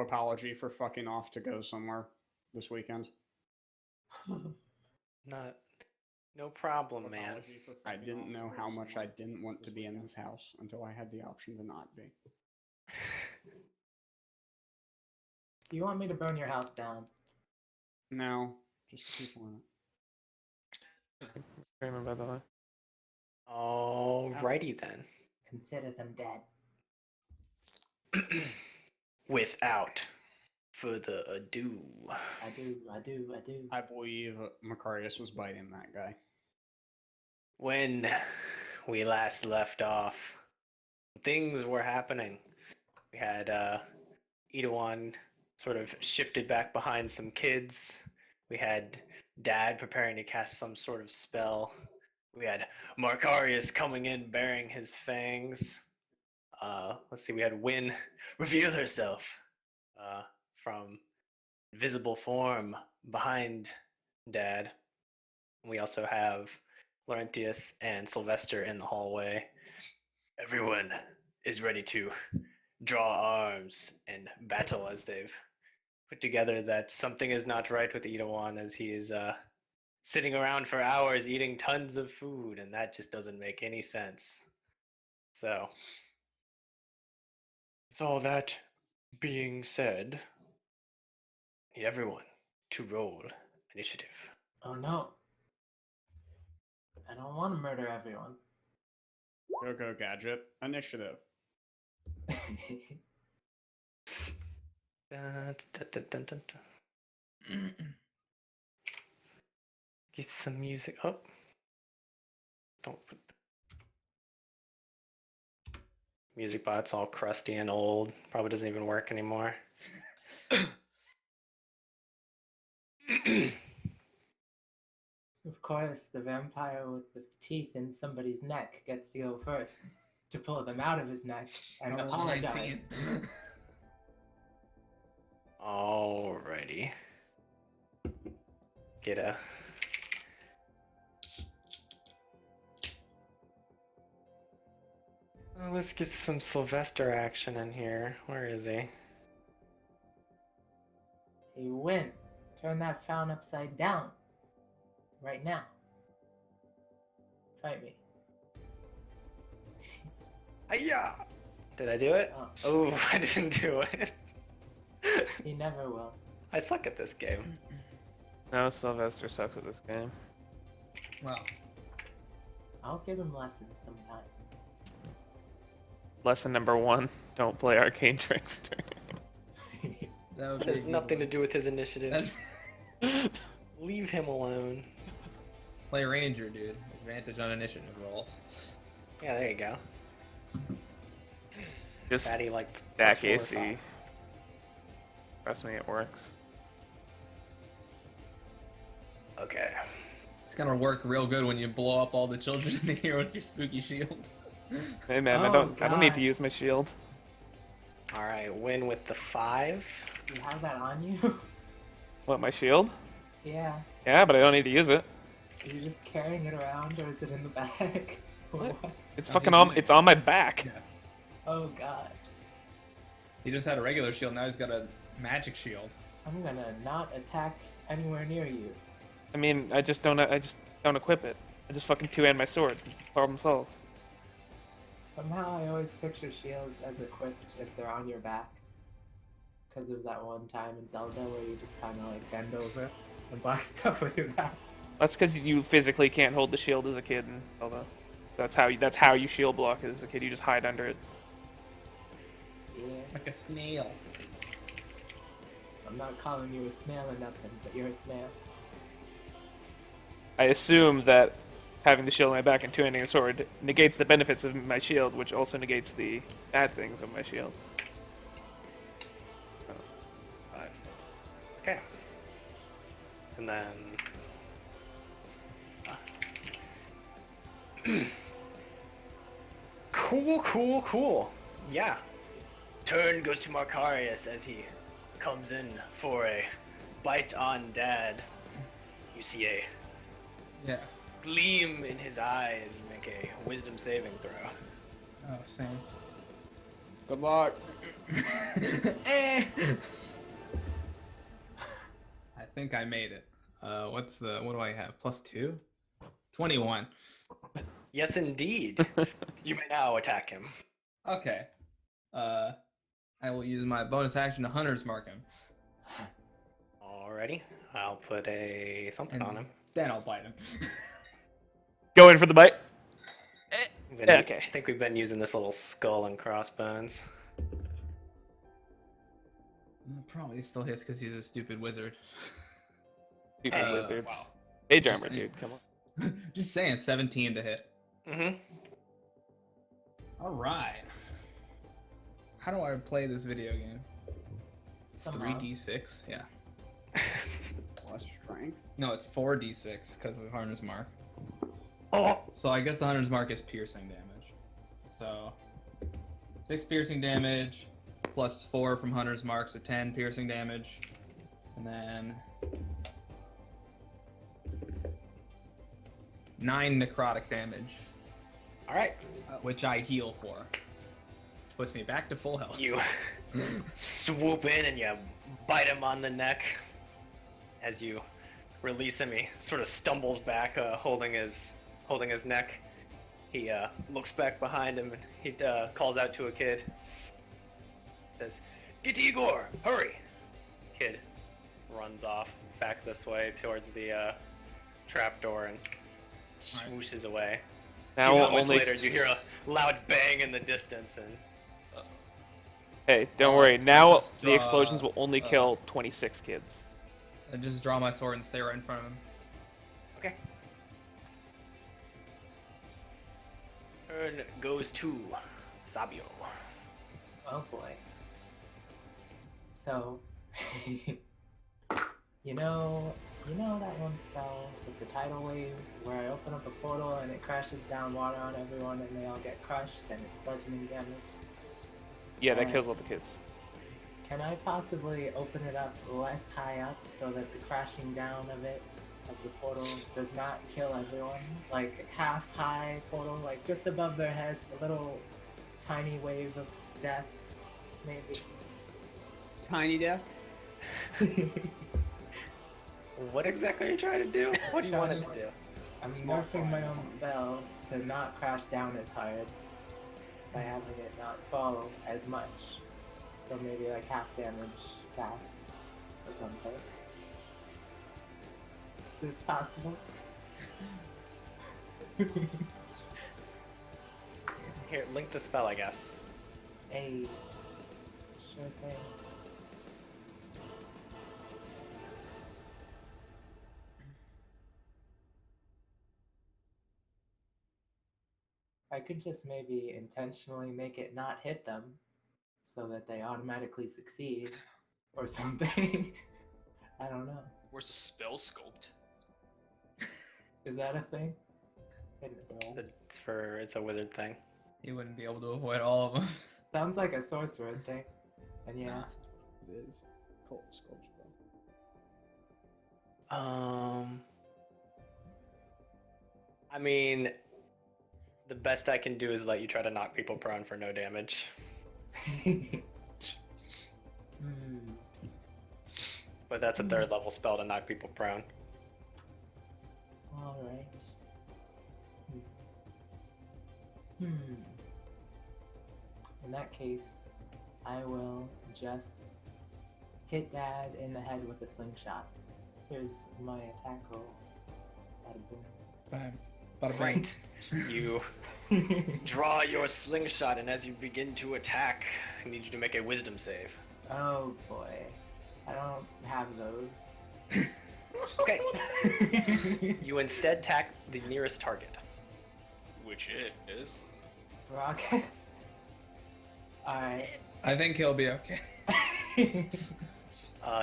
apology for fucking off to go somewhere this weekend. Not, no problem, man. I didn't know how much I didn't want to be in this house until I had the option to not be. Do you want me to burn your house down? No, just the people in it. Remember by the way. Alrighty then. Consider them dead. Without further ado. I do. I believe Macarius was biting that guy. When we last left off, things were happening. We had Idawan sort of shifted back behind some kids. We had Dad preparing to cast some sort of spell. We had Markarius coming in bearing his fangs. Let's see, we had Wynn reveal herself from visible form behind Dad. We also have Laurentius and Sylvester in the hallway. Everyone is ready to draw arms and battle as they've put together that something is not right with Idawan as he is sitting around for hours eating tons of food, and that just doesn't make any sense. So, with all that being said, I need everyone to roll initiative. Oh no. I don't want to murder everyone. Go gadget. Initiative. Dun, dun, dun, dun, dun, dun. Get some music up. Don't put the music bot's all crusty and old. Probably doesn't even work anymore. Of course, the vampire with the teeth in somebody's neck gets to go first to pull them out of his neck and apologize. Alrighty. Get a... let's get some Sylvester action in here. Where is he? Hey, Win, turn that frown upside down. Right now. Fight me. Hiya! Did I do it? Oh, I didn't do it. He never will. I suck at this game. No, Sylvester sucks at this game. Well, I'll give him lessons sometime. Lesson number 1: don't play Arcane Trickster. that would It has be nothing to do with his initiative. Leave him alone. Play Ranger, dude. Advantage on initiative rolls. Yeah, there you go. Just Fatty like stack +4 or AC. 5. Trust me, it works. Okay. It's gonna work real good when you blow up all the children in here with your spooky shield. Hey man, I Oh, don't need to God. use my shield. All right, win with the 5. You have that on you? What, my shield? Yeah. Yeah, but I don't need to use it. Are you just carrying it around or is it in the bag? What? It's No, fucking he's on. using It's on my back. Yeah. Oh god. He just had a regular shield, now he's got a magic shield. I'm gonna not attack anywhere near you. I mean, I just don't equip it. I just fucking two-hand my sword. Problem solved. Somehow I always picture shields as equipped if they're on your back. Because of that one time in Zelda where you just kind of like bend over and block stuff with your back. That's because you physically can't hold the shield as a kid in Zelda. That's how you shield block as a kid. You just hide under it. Yeah. Like a snail. I'm not calling you a snail or nothing, but you're a snail. I assume that having the shield on my back and two-handing a sword negates the benefits of my shield, which also negates the bad things of my shield. 5, 6. Okay. And then... Cool. Yeah. Turn goes to Markarius as he comes in for a bite on Dad. You see a Yeah. gleam in his eye as you make a wisdom saving throw. Oh, same. Good luck. Eh. I think I made it. What do I have? +2? 21. Yes, indeed. You may now attack him. Okay. I will use my bonus action to Hunter's Mark him. Alrighty. I'll put a something on him. Then I'll bite him. Go in for the bite. I Okay. think we've been using this little skull and crossbones. Probably still hits because he's a stupid wizard. Stupid lizards. Wow. Mage Just armor, saying. dude. Come on. Just saying, 17 to hit. Mm-hmm. All right. How do I play this video game? It's Somehow. 3d6. Yeah. Plus strength. No, it's 4d6 because of Hunter's Mark. Oh! So I guess the Hunter's Mark is piercing damage. So 6 piercing damage plus 4 from Hunter's Mark, so 10 piercing damage, and then 9 necrotic damage, Alright. which I heal for. Puts me back to full health. You swoop in and you bite him on the neck. As you release him, he sort of stumbles back, holding his neck. He looks back behind him and he calls out to a kid. Says, "Get to Igor! Hurry!" Kid runs off back this way towards the trapdoor and swooshes away. Now a few we'll moments only. later, you hear a loud bang in the distance, and Hey, don't worry. Now Just the explosions will only draw, kill 26 kids. I just draw my sword and stay right in front of him. okay. Turn goes to Sabio. Oh boy. So, you know that one spell with the tidal wave where I open up a portal and it crashes down water on everyone and they all get crushed and it's bludgeoning damage? Yeah, that kills all the kids. Can I possibly open it up less high up so that the crashing down of the portal does not kill everyone? Like half high portal, like just above their heads, a little tiny wave of death, maybe. Tiny death. What exactly are you trying to do? What do you want it to do? I'm nerfing my own spell to not crash down as hard by having it not fall as much. So maybe like half damage cast or something. Is this possible? Here, link the spell, I guess. Hey, sure thing. I could just maybe intentionally make it not hit them so that they automatically succeed or something. I don't know. Where's the spell scoped? Is that a thing? Goodness. It's a wizard thing. You wouldn't be able to avoid all of them. Sounds like a sorcerer thing. And yeah. It is. Cold sculpture. I mean, the best I can do is let you try to knock people prone for no damage. But that's a third level spell to knock people prone. Alright. In that case, I will just hit Dad in the head with a slingshot. Here's my attack roll. Bada boom. Bam. Bada bing. Right. You draw your slingshot, and as you begin to attack, I need you to make a wisdom save. Oh boy. I don't have those. Okay. You instead attack the nearest target. Which is. Rockets. Alright. I think he'll be okay.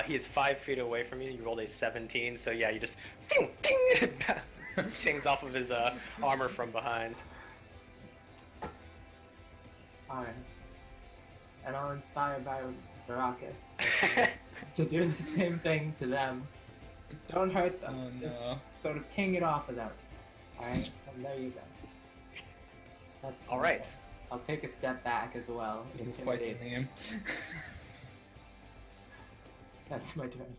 He is 5 feet away from you. You rolled a 17, so yeah, you just tings off of his armor from behind. Alright. And I'll inspire by Baracus to do the same thing to them. Don't hurt them. Oh, Just no. sort of ping it off of them. Alright? And there you go. That's All right. I'll take a step back as well. This is quite the Intimidate. name. That's my turn.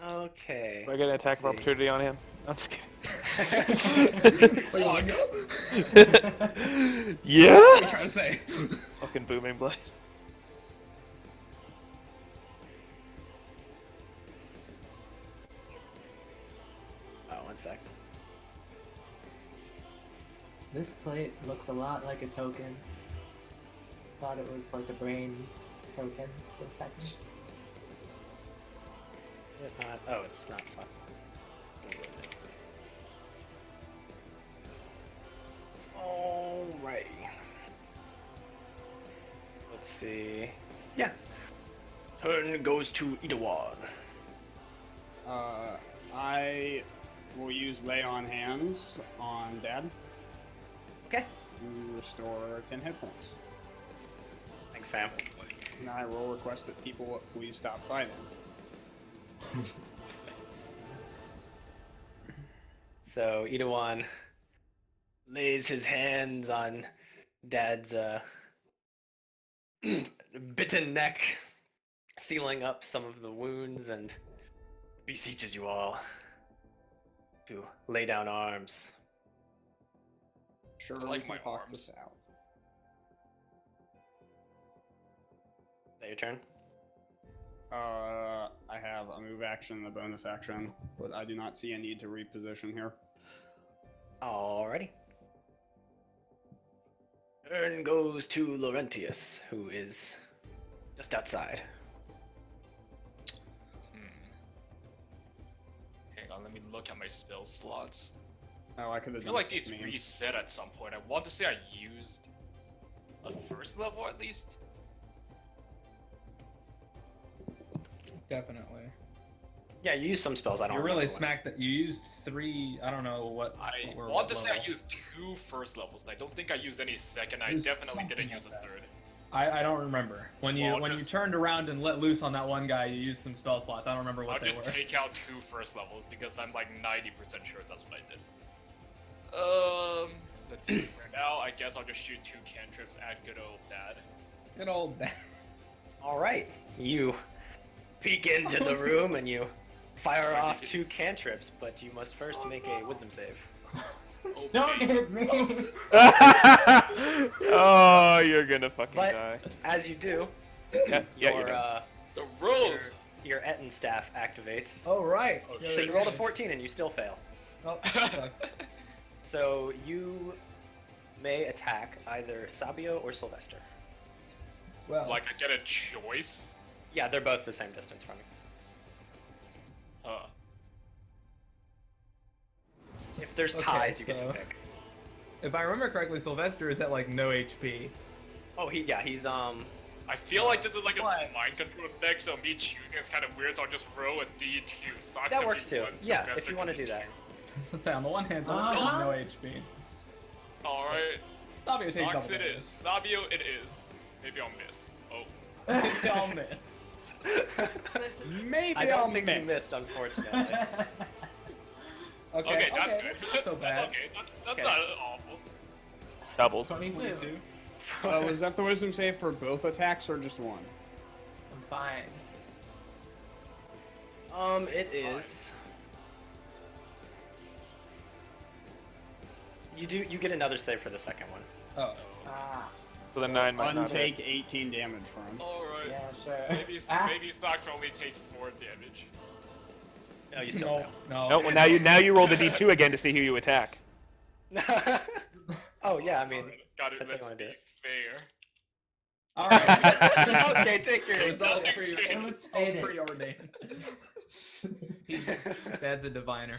Okay. Do I get an attack of Let's see. opportunity on him? I'm just kidding. Where you wanna go? Yeah? What are you trying to say? Fucking booming blade. Oh, 1 sec. This plate looks a lot like a token. Thought it was like a brain token for a second. Is it not? Oh, it's not slot. Alrighty. Let's see. Yeah. Turn goes to Idawan. I will use Lay on Hands on Dad Okay. to restore 10 hit points. Thanks, fam. And I will request that people please stop fighting. So Idawan lays his hands on Dad's bitten neck, sealing up some of the wounds, and beseeches you all to lay down arms. Sure, I like we my can talk arms. this out. Is that your turn? I have a move action and a bonus action, but I do not see a need to reposition here. Alrighty. Turn goes to Laurentius, who is just outside. Hang on, let me look at my spell slots. Oh, I could I have feel done like this these with me. reset at some point. I want to say I used a first level at least. Definitely. Yeah, you use some spells. I don't. You're really remember what. smacked that you used 3. I don't know what. I what were want what to say level. I used 2 first levels, but I don't think I used any second. I It was definitely didn't something use a like that. third. I don't remember. When you Well, when you just- turned around and let loose on that one guy, you used some spell slots. I don't remember what I'll they just were. take out 2 first levels because I'm like 90% sure that's what I did. Let's see. For now, I guess I'll just shoot 2 cantrips at good old Dad. Good old. All right, you peek into the room and you fire off 2 cantrips, but you must first make a wisdom save. Don't hit me! Oh, you're gonna fucking But die. as you do, Yeah, yeah, your you know. The rules! your Etten staff activates. Oh right. Oh, So you rolled a 14 and you still fail. Oh, sucks. So you may attack either Sabio or Sylvester. Well, Like, I get a choice? Yeah, they're both the same distance from you. If there's Okay, ties, you get so- to pick. if I remember correctly, Sylvester is at like no HP. Oh, he's I feel like this is like a What? mind control effect, so me choosing is kind of weird, so I'll just roll a D2. Sucks that if works you too. won, Yeah, Sylvester if you want to can do that. Let's say on the one hand, Sylvester Uh-huh. has no HP. Alright. Sabio takes Sucks double it damage. is. Sabio it is. Maybe I'll miss. Oh. I'll miss. Maybe I I'll don't think miss. you missed, unfortunately. Okay, that's good. Not so bad. Okay, that's Okay. not awful. Doubled. 22. Was that the wisdom save for both attacks or just one? I'm fine. It is. You get another save for the second one. Oh. Ah, So the 9 might not hit. Untake 18 damage from him. Alright. yeah, sure. Maybe Ah. maybe stocks only take 4 damage. No, you still No. fail. No. No, well now you roll the d2 again to see who you attack. Oh yeah, I mean. Alright, got it. that's how you Let's wanna do be it. fair. All right. Okay, take your It was all Nothing pre- changed. It was all fated. preordained. Dad's a diviner.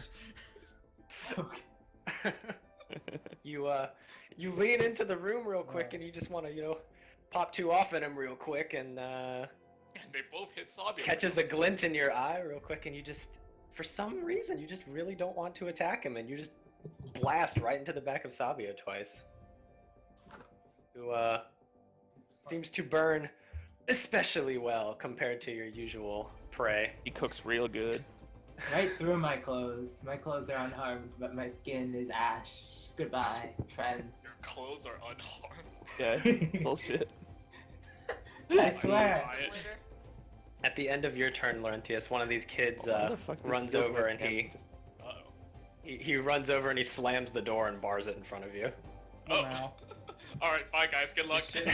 You lean into the room real quick and you just want to pop 2 off in him real quick and They both hit Sabio. catches a glint in your eye real quick and you just for some reason you just really don't want to attack him and you just blast right into the back of Sabio twice, who seems to burn especially well compared to your usual prey. He cooks real good. Right through my clothes. My clothes are unharmed, but my skin is ash. Goodbye, friends. Your clothes are unharmed. Yeah, bullshit. I swear. Riot. At the end of your turn, Laurentius, one of these kids Why the fuck this runs feels over like and him? Uh-oh. he runs over and he slams the door and bars it in front of you. Oh. Wow. Alright, bye guys, good luck. Shit.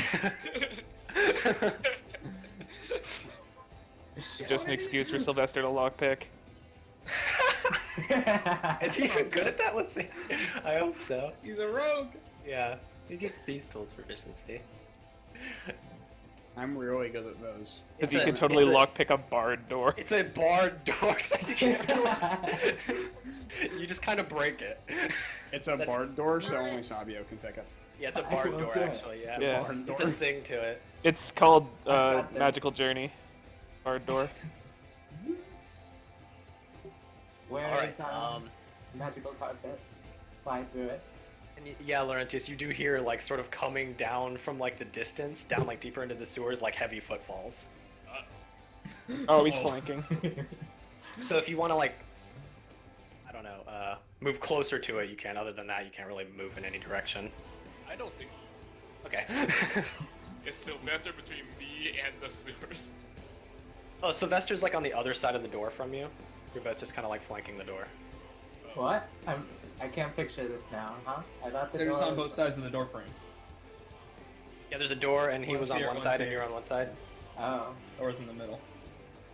Just an excuse for Sylvester to lockpick. Is he even good at that? Let's see. I hope so. He's a rogue. Yeah, he gets thieves tools proficiency. I'm really good at those. Because It's he a- can totally it's a- lockpick a barred door. It's a barred door, so you can't. You just kind of break it. It's a That's- barred door, so only Sabio can pick it. Yeah, it's a I barred will door do it. actually. Yeah. Yeah. Barred You door. have to sing to it. It's called got this. Magical Journey. Barred door. Where All right. is magical carpet? Fly through it. And yeah, Laurentius, you do hear like sort of coming down from like the distance, down like deeper into the sewers, like heavy footfalls. Oh, he's flanking. So if you want to like, I don't know, move closer to it, you can. Other than that, you can't really move in any direction. I don't think Okay. it's Sylvester between me and the sewers. Oh, Sylvester's like on the other side of the door from you. You're both just kind of like flanking the door. What? I can't picture this now, huh? I thought the They're door just on was- both sides of the door frame. Yeah, there's a door, and he One's was on here, one one's side, and here. you're on one side. Oh, Or is in the middle.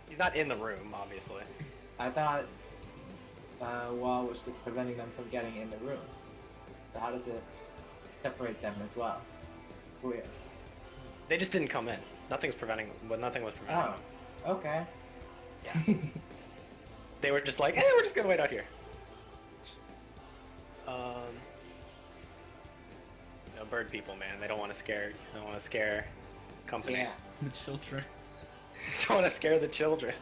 He's not in the room, obviously. I thought wall was just preventing them from getting in the room. So how does it separate them as well? It's weird. They just didn't come in. Nothing's preventing, but nothing was preventing them. Oh, okay. They were just like, hey, we're just gonna wait out here. You know, bird people, man, they don't want to scare. They don't want to scare company. Yeah. The children. They don't want to scare the children.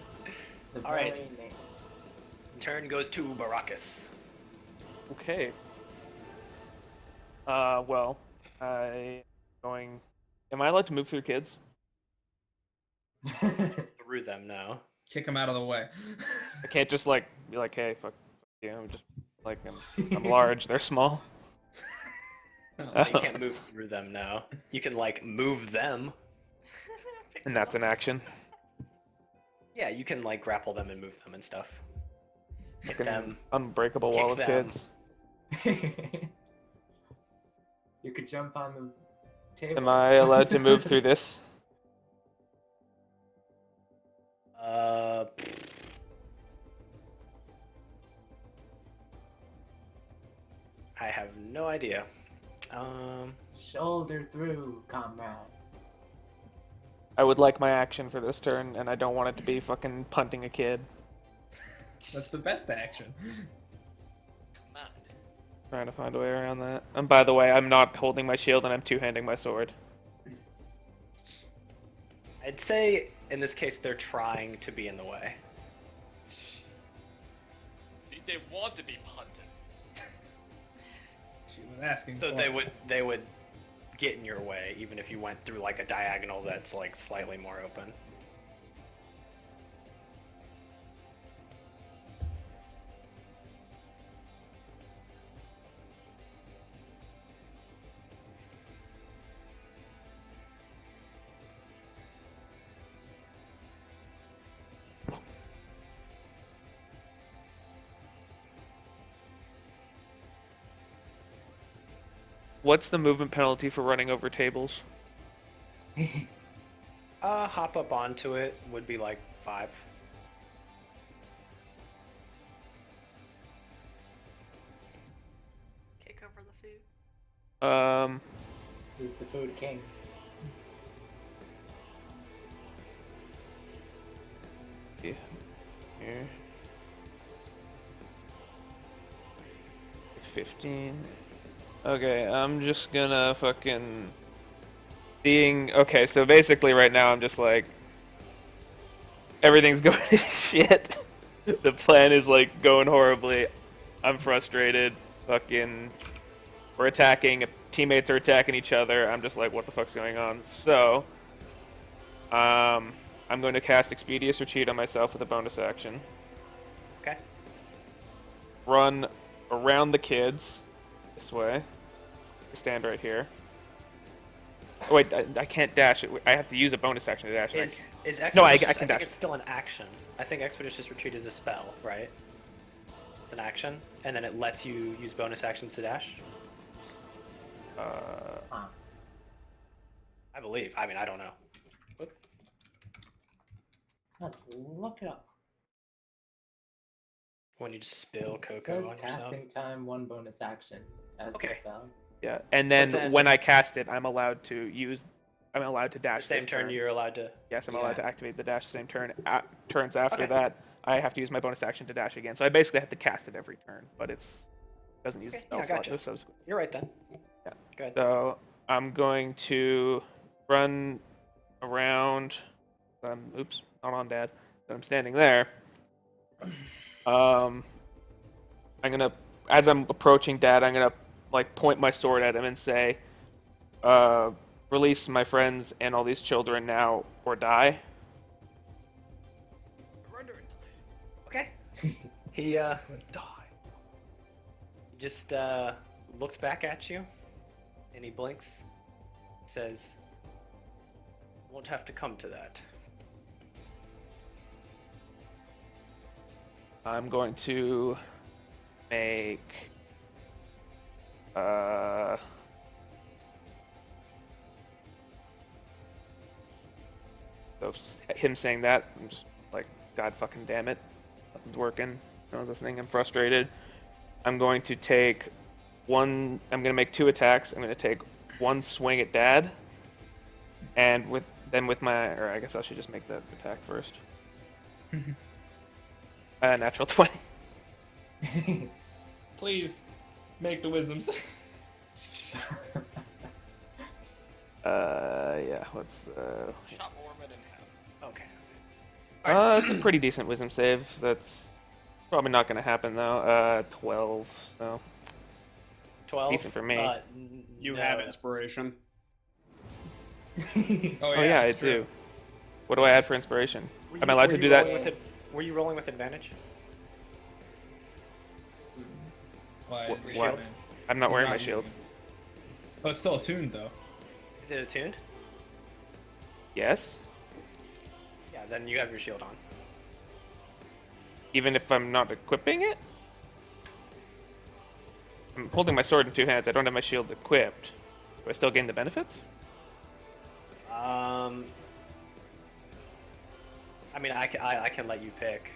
The All right. very name. Turn goes to Baracus. Okay. Well, Am I allowed to move through kids? Through them now. Kick him out of the way. I can't just like be like, hey, fuck you. I'm just like I'm large. They're small. You can't move through them now. You can like move them. And that's an action. Yeah, you can like grapple them and move them and stuff. Hit Fucking them. unbreakable wall of Kick them. kids. You could jump on the table. Am I allowed to move through this? I have no idea. Shoulder through, comrade. I would like my action for this turn, and I don't want it to be fucking punting a kid. That's the best action. Come on. Trying to find a way around that. And by the way, I'm not holding my shield, and I'm two-handing my sword. I'd say in this case they're trying to be in the way. See, they want to be punted. She was asking. So for they would get in your way even if you went through like a diagonal that's like slightly more open. What's the movement penalty for running over tables? Hop up onto it would be like 5. Take over the food. Who's the food king? Yeah. Here. 15. Okay, I'm just gonna fucking... Okay, so basically right now I'm just like... Everything's going to shit. The plan is like going horribly. I'm frustrated. Fucking... We're attacking. Teammates are attacking each other. I'm just like, what the fuck's going on? So... I'm going to cast Expeditious Retreat on myself with a bonus action. Okay. Run around the kids this way. Stand right here. Oh, wait, I can't dash it. I have to use a bonus action to dash. Is No, I Expeditious, can think dash. it's still an action. I think Expeditious Retreat is a spell, right? It's an action, and then it lets you use bonus actions to dash. Huh. I believe. I mean, I don't know. Let's look it up. When you just spill It cocoa says on yourself. casting time, 1 bonus action as Okay. the spell. Yeah, and then, then- when I cast it, I'm allowed to The dash. same this turn, you're allowed to. Yes, I'm Yeah. allowed to activate the dash the same turn. Turns after Okay. that, I have to use my bonus action to dash again. So I basically have to cast it every turn, but doesn't use Okay, a spell yeah, slot gotcha. to subsequent. You're right then. Yeah. Go ahead. So I'm going to run around. Oops, not on Dad. But I'm standing there. I'm gonna, as I'm approaching Dad, I'm gonna like point my sword at him and say, "Release my friends and all these children now, or die." Surrender it. Okay. He Die. just looks back at you, and he blinks. Says, "Won't have to come to that." I'm going to make so him saying that, I'm just like, God fucking damn it, nothing's working. No one's listening. I'm frustrated. I'm going to take I'm gonna make 2 attacks. I'm gonna take 1 swing at Dad, and with I guess I should just make that attack first. Natural 20. Please make the wisdom save. Yeah, what's the... Chop Ormond in half. Okay. It's a pretty decent wisdom save. That's probably not gonna happen though. 12, so 12. decent for me. You no. have inspiration. Oh yeah, I that's true. do. What do I add for inspiration? Were Am you- I allowed were to you do that? rolling with were you rolling with advantage? Why? What- is your what? shield in? I'm not He's wearing my using shield. it. Oh, it's still attuned though. Is it attuned? Yes? Yeah, then you have your shield on. Even if I'm not equipping it? I'm holding my sword in 2 hands. I don't have my shield equipped. Do I still gain the benefits? I mean, I can let you pick.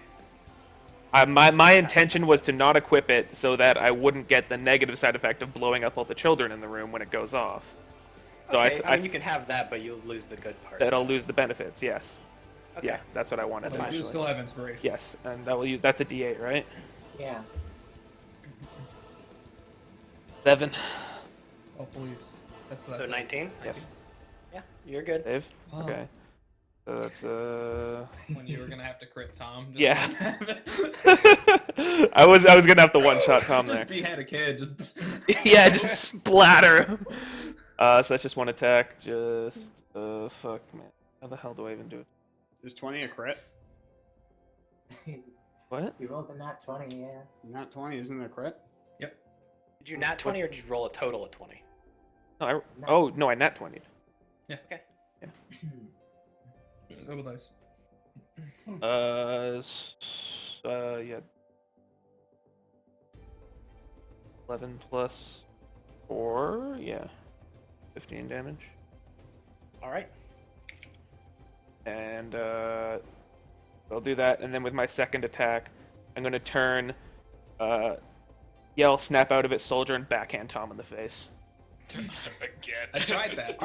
My intention was to not equip it so that I wouldn't get the negative side effect of blowing up all the children in the room when it goes off. So Okay, I mean, you can have that, but you'll lose the good part. that I'll lose the benefits. Yes. Okay. Yeah, that's what I wanted. That's But fine. you initially. still have inspiration. Yes, and that will use. That's a D8, right? Yeah. 7. Oh please. That's So 19. Yes. Yeah, you're good. Save. Oh. Okay. So that's When you were gonna have to crit Tom. Just Yeah. have I was gonna have to one-shot Tom there. Just behead a kid. Just. Yeah, just splatter him. So that's just 1 attack. Just fuck, man. How the hell do I even do it? Is 20 a crit? What? You rolled a nat 20, yeah. Not 20 isn't it a crit? Did you nat 20 or did you roll a total of 20? No, oh no, I nat 20'd. Okay. Roll dice. Yeah. 11 plus 4, yeah. 15 damage. All right. And I'll do that, and then with my second attack, I'm gonna turn, yell, snap out of it, soldier, and backhand Tom in the face. Again. I tried that.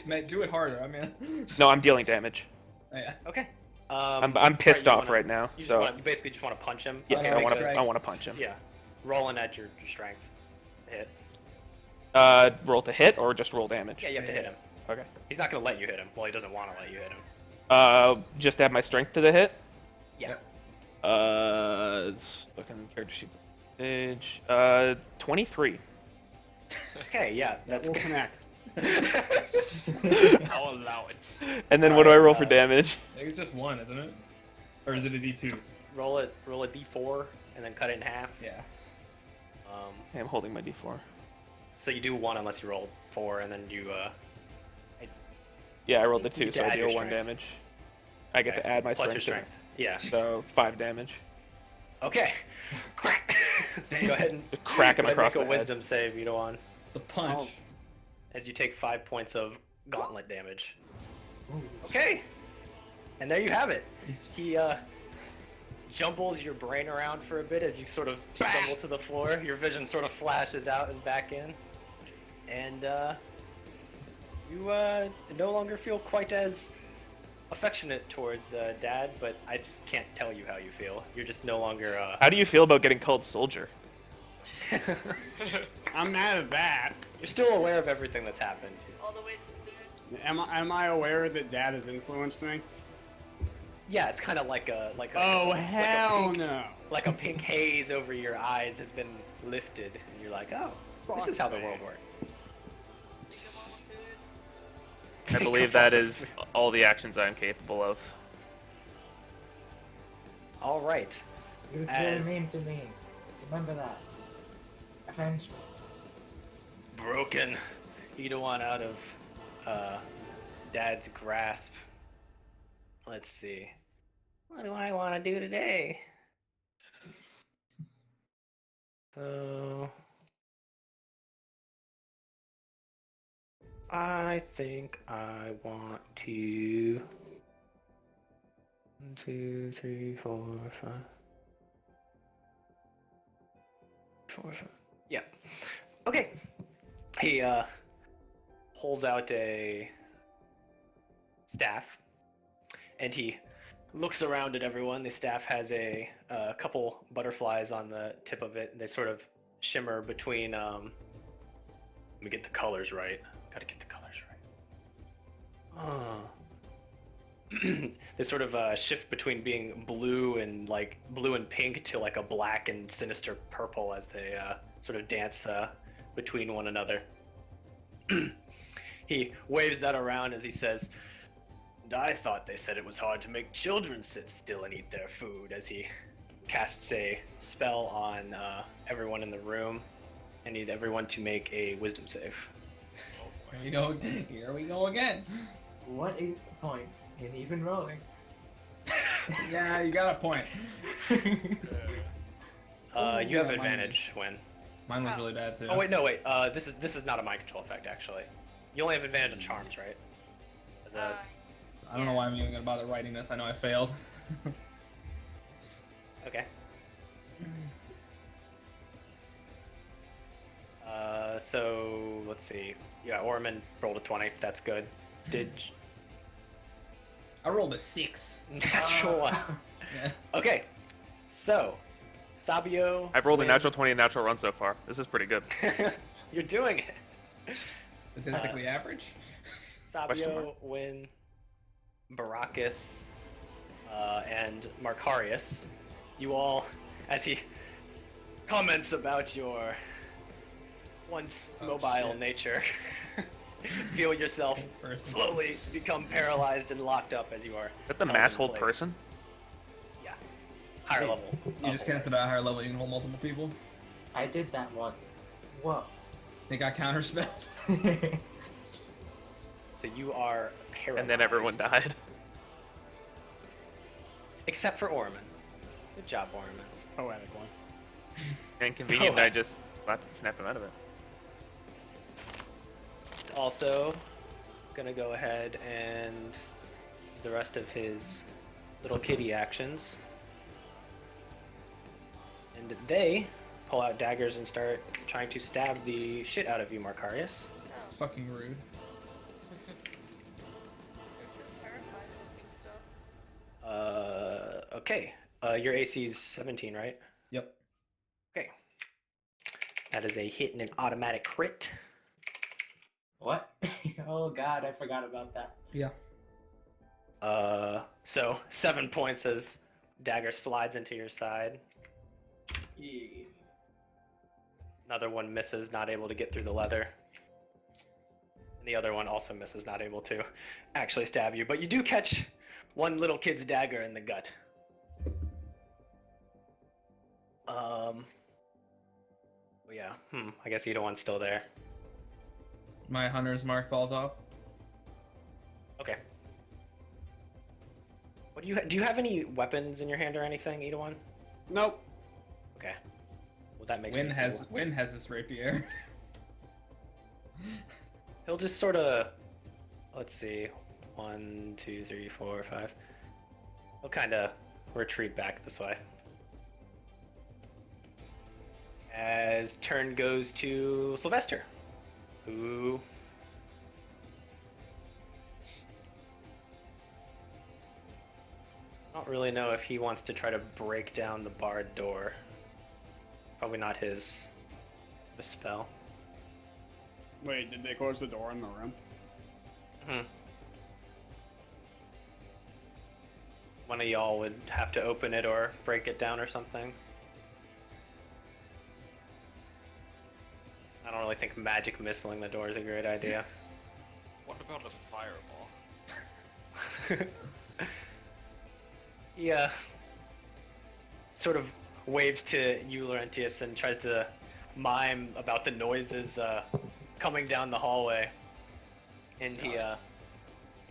Man, do it harder. I mean. No, I'm dealing damage. Yeah. Okay. I'm pissed off right now, You, so you basically just want to punch him. yes, Okay, I make want sure to. I- I want to punch him. Yeah. Rolling at your strength. Hit. Roll to hit or just roll damage. Yeah, you have to hit him. Okay. He's not gonna let you hit him. Well, he doesn't want to let you hit him. Just add my strength to the hit. Yeah. Looking character sheet page. 23. Okay. Yeah. That That's will connect. I'll allow it. And then what do I roll for Alright, damage? I think it's just 1, isn't it? Or is it a D2? roll a d4 and then cut it in half. Yeah. Okay, I'm holding my d4. So you do 1 unless you roll 4, and then you Yeah, I rolled the You 2, get to so I add your deal 1 strength. damage. I get Okay, to add my plus your strength. Yeah. So 5 damage. Okay. Crack. Go ahead and Just crack him go ahead and across make a the head. wisdom save, Yudoan, The punch. as you take 5 points of gauntlet damage. Ooh. Okay. And there you have it. He's- He jumbles your brain around for a bit as you sort of stumble to the floor. Your vision sort of flashes out and back in. And you no longer feel quite as affectionate towards Dad, but I can't tell you how you feel. You're just no longer How do you feel about getting called soldier? I'm mad at that. You're still aware of everything that's happened. All the ways included. Am I aware that Dad has influenced me? Yeah, it's kind of like a Oh, like a hell pink, no. like a pink haze over your eyes has been lifted, and you're like, oh, this is how the world works. Think of all the food. I Think believe of that all is the- all the actions I'm capable of. All right. He was very As- mean to me. Remember that. Avenge me. Broken. Edawan out of Dad's grasp. Let's see. What do I want to do today? So I think I want to 1, 2, 3, 4, 5. 4, 5. Yeah. Okay. He pulls out a staff, and he looks around at everyone. The staff has a couple butterflies on the tip of it, and they sort of shimmer between. Let me get the colors right. Gotta get the colors right. They sort of shift between being blue and pink to like a black and sinister purple as they sort of dance between one another. He waves that around as he says, "And I thought they said it was hard to make children sit still and eat their food," as he casts a spell on everyone in the room. I need everyone to make a wisdom save. Here we go. Here we go again. What is the point in even rolling? Yeah, you got a point. You yeah, have mine advantage when. Mine was really bad too. Oh wait, no wait. This is not a mind control effect actually. You only have advantage on charms, right? As a- I don't know why I'm even gonna bother writing this. I know I failed. Okay. So let's see. Yeah, Orman rolled a 20. That's good. Did I rolled a 6. natural one. Yeah. Okay. So, Sabio. I've rolled a Win. natural 20 and natural run so far. This is pretty good. You're doing it. Statistically average. Question Sabio, mark. Win, Baracus, and Markarius. You all, as he comments about your once Oh, mobile shit. nature, feel yourself Person. slowly become paralyzed and locked up as you are. Is that the held in mass hold place. person? Yeah. Higher Hey, level. You just cast it at a higher level. You can hold multiple people. I did that once. Whoa. They got counterspell. So you are paralyzed. And then everyone died. Except for Orman. Good job, Orman. Poetic one. And convenient, I just snap him out of it. Also, gonna go ahead and use the rest of his little kitty actions. And they pull out daggers and start trying to stab the shit out of you, Markarius. It's fucking rude. They're so terrified looking still. Okay. Your AC's 17, right? Yep. Okay. That is a hit and an automatic crit. What? Oh god, I forgot about that. Yeah. So 7 points as dagger slides into your side. Another one misses, not able to get through the leather. And the other one also misses, not able to actually stab you. But you do catch one little kid's dagger in the gut. Well, yeah. I guess either one's still there. My hunter's mark falls off. Okay. What do you have any weapons in your hand or anything, Edawan? Nope. Okay. Well, that makes Win me has feel- Win has this rapier. He'll just sort of, let's see, 1, 2, 3, 4, 5. He'll kind of retreat back this way. As turn goes to Sylvester, who I don't really know if he wants to try to break down the barred door. Probably not his spell. Wait, did they close the door in the room? Hmm. One of y'all would have to open it or break it down or something. I don't really think magic missiling the door is a great idea. What about a fireball? Yeah. Sort of waves to you, Laurentius, and tries to mime about the noises coming down the hallway. And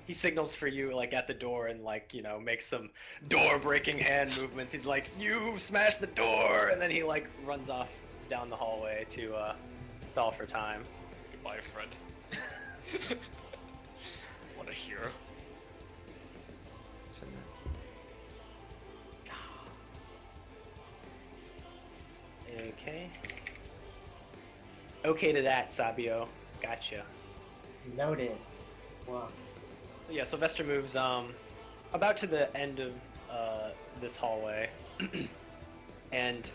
he signals for you like at the door and like, you know, makes some door breaking hand movements. He's like, "You smash the door!" And then he like runs off down the hallway to stall for time. Goodbye, friend. What a hero. Okay. Okay to that, Sabio. Gotcha. Noted. Well, So yeah, Sylvester moves about to the end of this hallway, and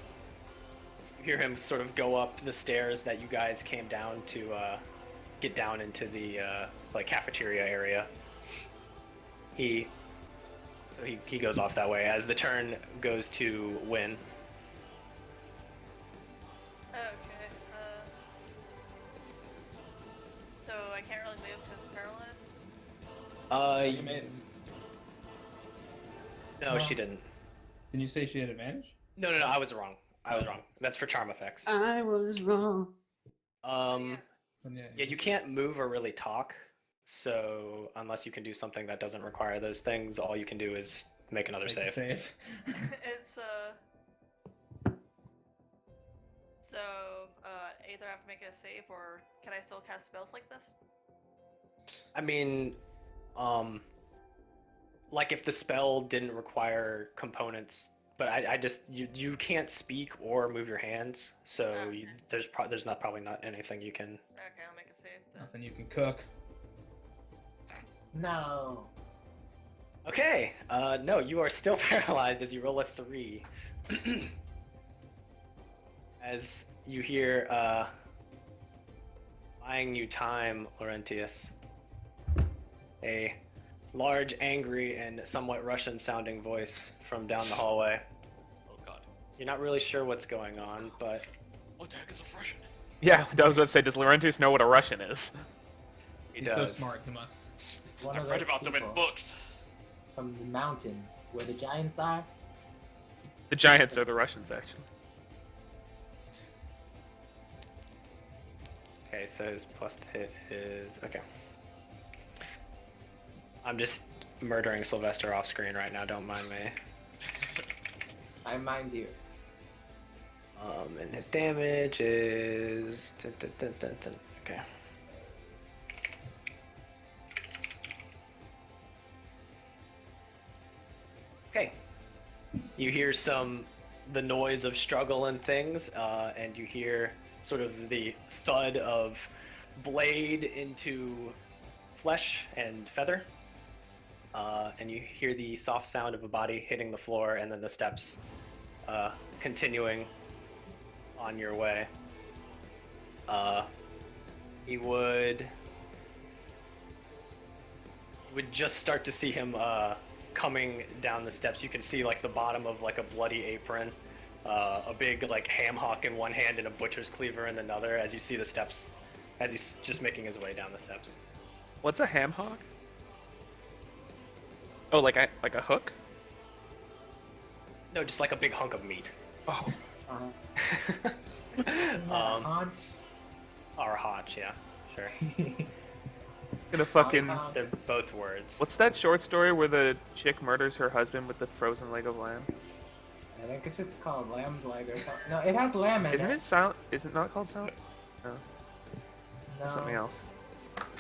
you hear him sort of go up the stairs that you guys came down to get down into the like cafeteria area. He goes off that way as the turn goes to Win. Okay. So I can't really move because paralyzed. You made it. No, No. she didn't. Didn't you say she had advantage? No, I was wrong. I was wrong. That's for charm effects. I was wrong. Um. Then Yeah, you can't move or really talk. So unless you can do something that doesn't require those things, all you can do is make another make the save. save. It's So either I have to make a save or can I still cast spells like this? I mean, like if the spell didn't require components, but I just you can't speak or move your hands, so Okay. there's not probably not anything you can. Okay, I'll make a save then. Nothing you can cook. no. Okay, no, you are still paralyzed as you roll a 3. As you hear, buying you time, Laurentius. A large, angry, and somewhat Russian-sounding voice from down the hallway. Oh god. You're not really sure what's going on, but What the heck is a Russian? Yeah, I was about to say, does Laurentius know what a Russian is? he He's does. so smart, he must. It's one I've of read those about them in people books. from the mountains where the giants are. The Giants are the Russians, actually. Okay, so his plus to hit is okay. I'm just murdering Sylvester off screen right now. Don't mind me. I mind you. And his damage is okay. Okay. You hear the noise of struggle and things, and you hear sort of the thud of blade into flesh and feather. And you hear the soft sound of a body hitting the floor, and then the steps continuing on your way. You would just start to see him coming down the steps. You can see like the bottom of like a bloody apron, a big like ham hock in one hand and a butcher's cleaver in another. As you see the steps, as he's just making his way down the steps. What's a ham hock? Oh, like a hook? No, just like a big hunk of meat. Oh, Isn't that a haunch? Or a hotch, yeah, sure. Gonna fucking. Lollipop. They're both words. What's that short story where the chick murders her husband with the frozen leg of lamb? I think it's just called lamb's leg or something. No, it has lamb in Isn't it. it silent? Is it not called silent? No, No, it's something else.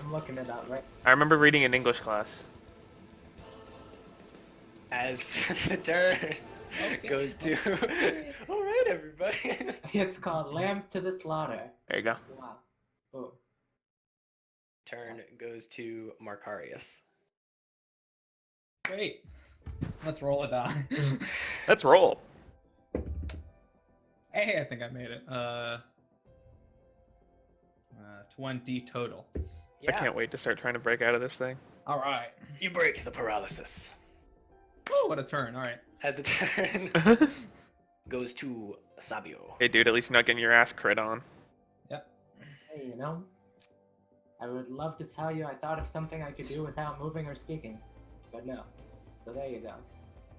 I'm looking it up right. I remember reading in English class. As the turn goes to. All right, everybody. It's called Lambs to the Slaughter. There you go. Wow. Boom. Turn goes to Markarius. Great. Let's roll a die. Let's roll. Hey, I think I made it. 20 total. Yeah. I can't wait to start trying to break out of this thing. All right. You break the paralysis. Oh, what a turn. All right. As the turn goes to Sabio. Hey, dude, at least you're not getting your ass crit on. Hey, you know, I would love to tell you I thought of something I could do without moving or speaking, but no. So there you go.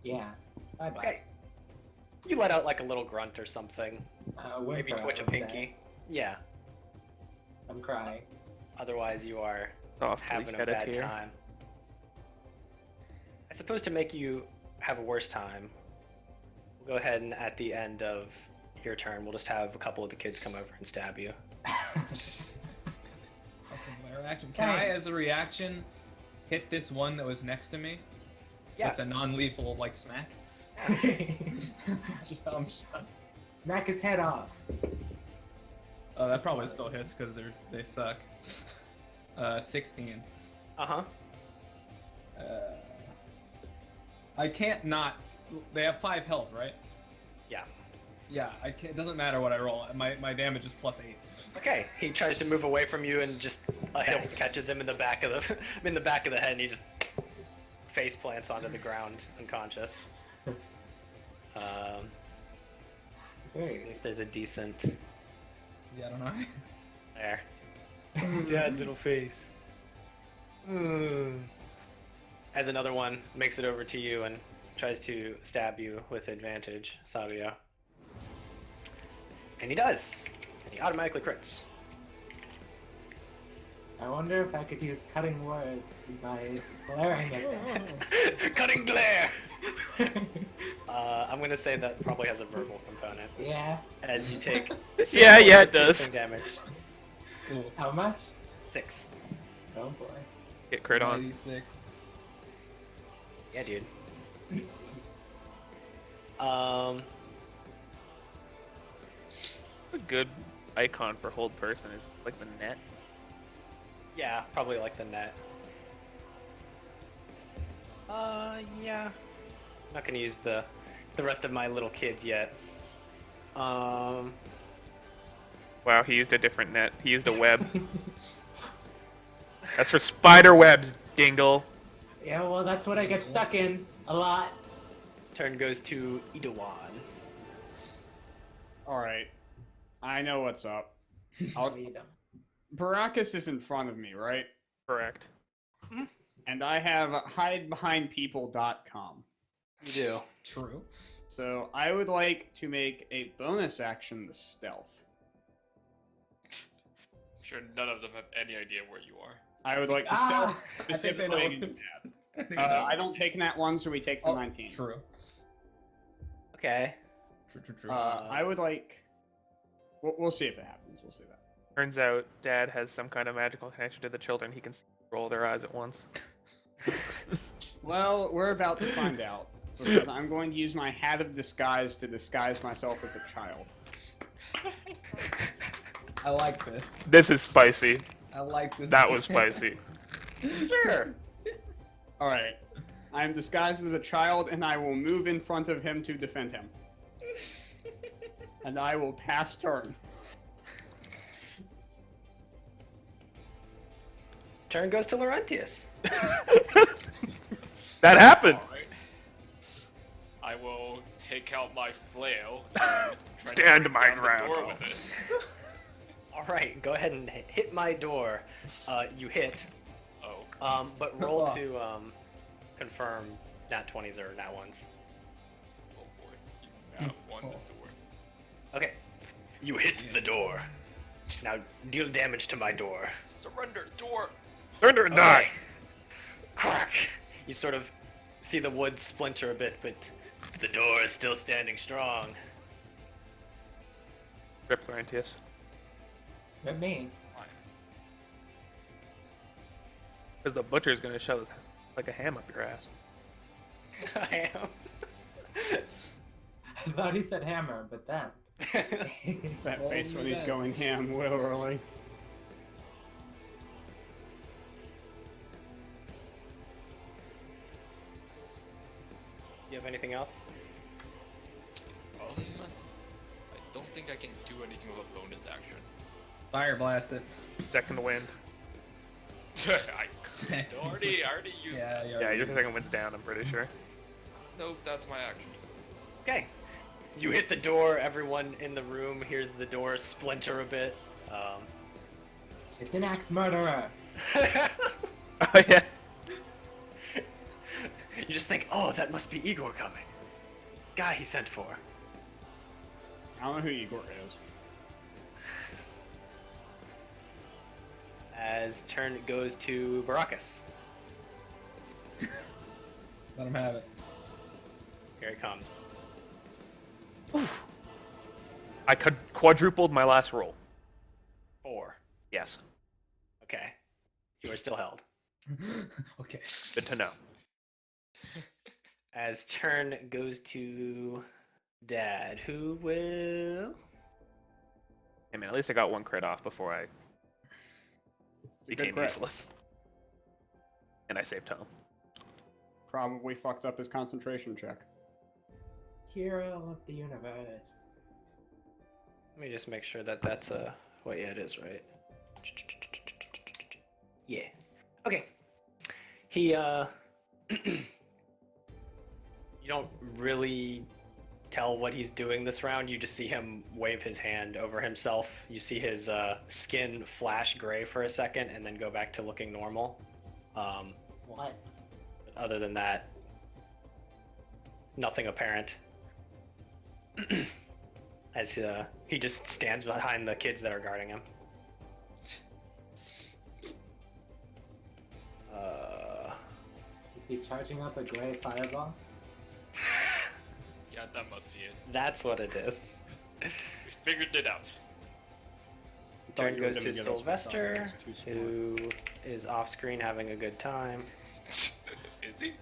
Yeah. Bye bye. Okay. You let out like a little grunt or something. Maybe Whimper, twitch I a would say. pinky. Yeah. I'm crying. Otherwise, you are Softly having a shed a bad tear. time. I suppose to make you have a worse time, we'll go ahead and at the end of your turn, we'll just have a couple of the kids come over and stab you. Okay, my reaction. Can I, as a reaction, hit this one that was next to me? Yeah. With a non-lethal, like, smack? Just I'm shot. Smack his head off. Oh, that probably still hits because they suck. 16. Uh-huh. I can't not. They have 5 health, right? Yeah. Yeah, I can't. It doesn't matter what I roll. My damage is +8. Okay. He tries to move away from you and just a hilt catches him in the back of the in the back of the head, and he just face plants onto the ground, unconscious. Great. If there's a decent Yeah, I don't know. there. Sad little face. As another one makes it over to you and tries to stab you with advantage, Sabio. And he does. And he automatically crits. I wonder if I could use cutting words by glaring at them. Cutting glare! I'm gonna say that probably has a verbal component. Yeah. As you take Yeah, points yeah, of it does. piercing damage. Cool. How much? 6. Oh boy. Get crit on. 96. Yeah, dude. A good icon for hold person is like the net. Yeah, probably like the net. Yeah. Not gonna use the rest of my little kids yet. Wow, he used a different net. He used a web. That's for spider webs, dingle. Yeah, well, that's what I get stuck in a lot. Turn goes to Idawan. Alright. I know what's up. I'll... You know. Baracus is in front of me, right? Correct. And I have hidebehindpeople.com. You do. True. So I would like to make a bonus action to stealth. I'm sure none of them have any idea where you are. I would like to stealth I think they know. specifically. I don't take that one, so we take the 19. True. Okay. True. I would like. We'll see if it happens. We'll see that. Turns out Dad has some kind of magical connection to the children. He can roll their eyes at once. Well, we're about to find out. Because I'm going to use my hat of disguise to disguise myself as a child. I like this. This is spicy. I like this. That was spicy. Sure. Alright. I am disguised as a child, and I will move in front of him to defend him. And I will pass turn. Turn goes to Laurentius. That happened. Alright. I will take out my flail and try Stand to my break down the ground. door with it. Alright, go ahead and hit my door. You hit. Oh. But roll to confirm nat 20s or nat 1s. Oh boy. You now won the door. Okay. You hit the door. Now deal damage to my door. Surrender, door! Surrender and die! Crack! You sort of see the wood splinter a bit, but the door is still standing strong. Rip Laurentius. With me. Fine. Because the butcher's gonna shove like a ham up your ass. I am. I thought he said hammer, but then. That Well, face when you he's bet. going ham, literally. You have anything else? I don't think I can do anything with a bonus action. Fire blast it. Second wind. I already used Yeah, that. Yeah, your second wind's down, I'm pretty sure. Nope, that's my action. Okay. You hit the door. Everyone in the room hears the door splinter a bit. It's an axe murderer. Oh, yeah. You just think, oh, that must be Igor coming. Guy he sent for. I don't know who Igor is. As turn goes to Baracus. Let him have it. Here it comes. I quadrupled my last roll. 4. Yes. Okay. You are still held. Okay. Good to know. As turn goes to Dad, who will... Hey man, at least I got one crit off before I It's a good became crit. useless. And I saved home. Probably fucked up his concentration check. Hero of the universe. Let me just make sure that that's well, yeah, it is, right? Yeah. Okay. He you don't really tell what he's doing this round. You just see him wave his hand over himself. You see his skin flash gray for a second and then go back to looking normal. What? But other than that, nothing apparent. As he just stands behind the kids that are guarding him. Is he charging up a gray fireball? Yeah, that must be it. That's what it is. We figured it out. Thought Turn you were goes gonna to get us with Sylvester, something. It's too smart. who is off screen having a good time. Is he?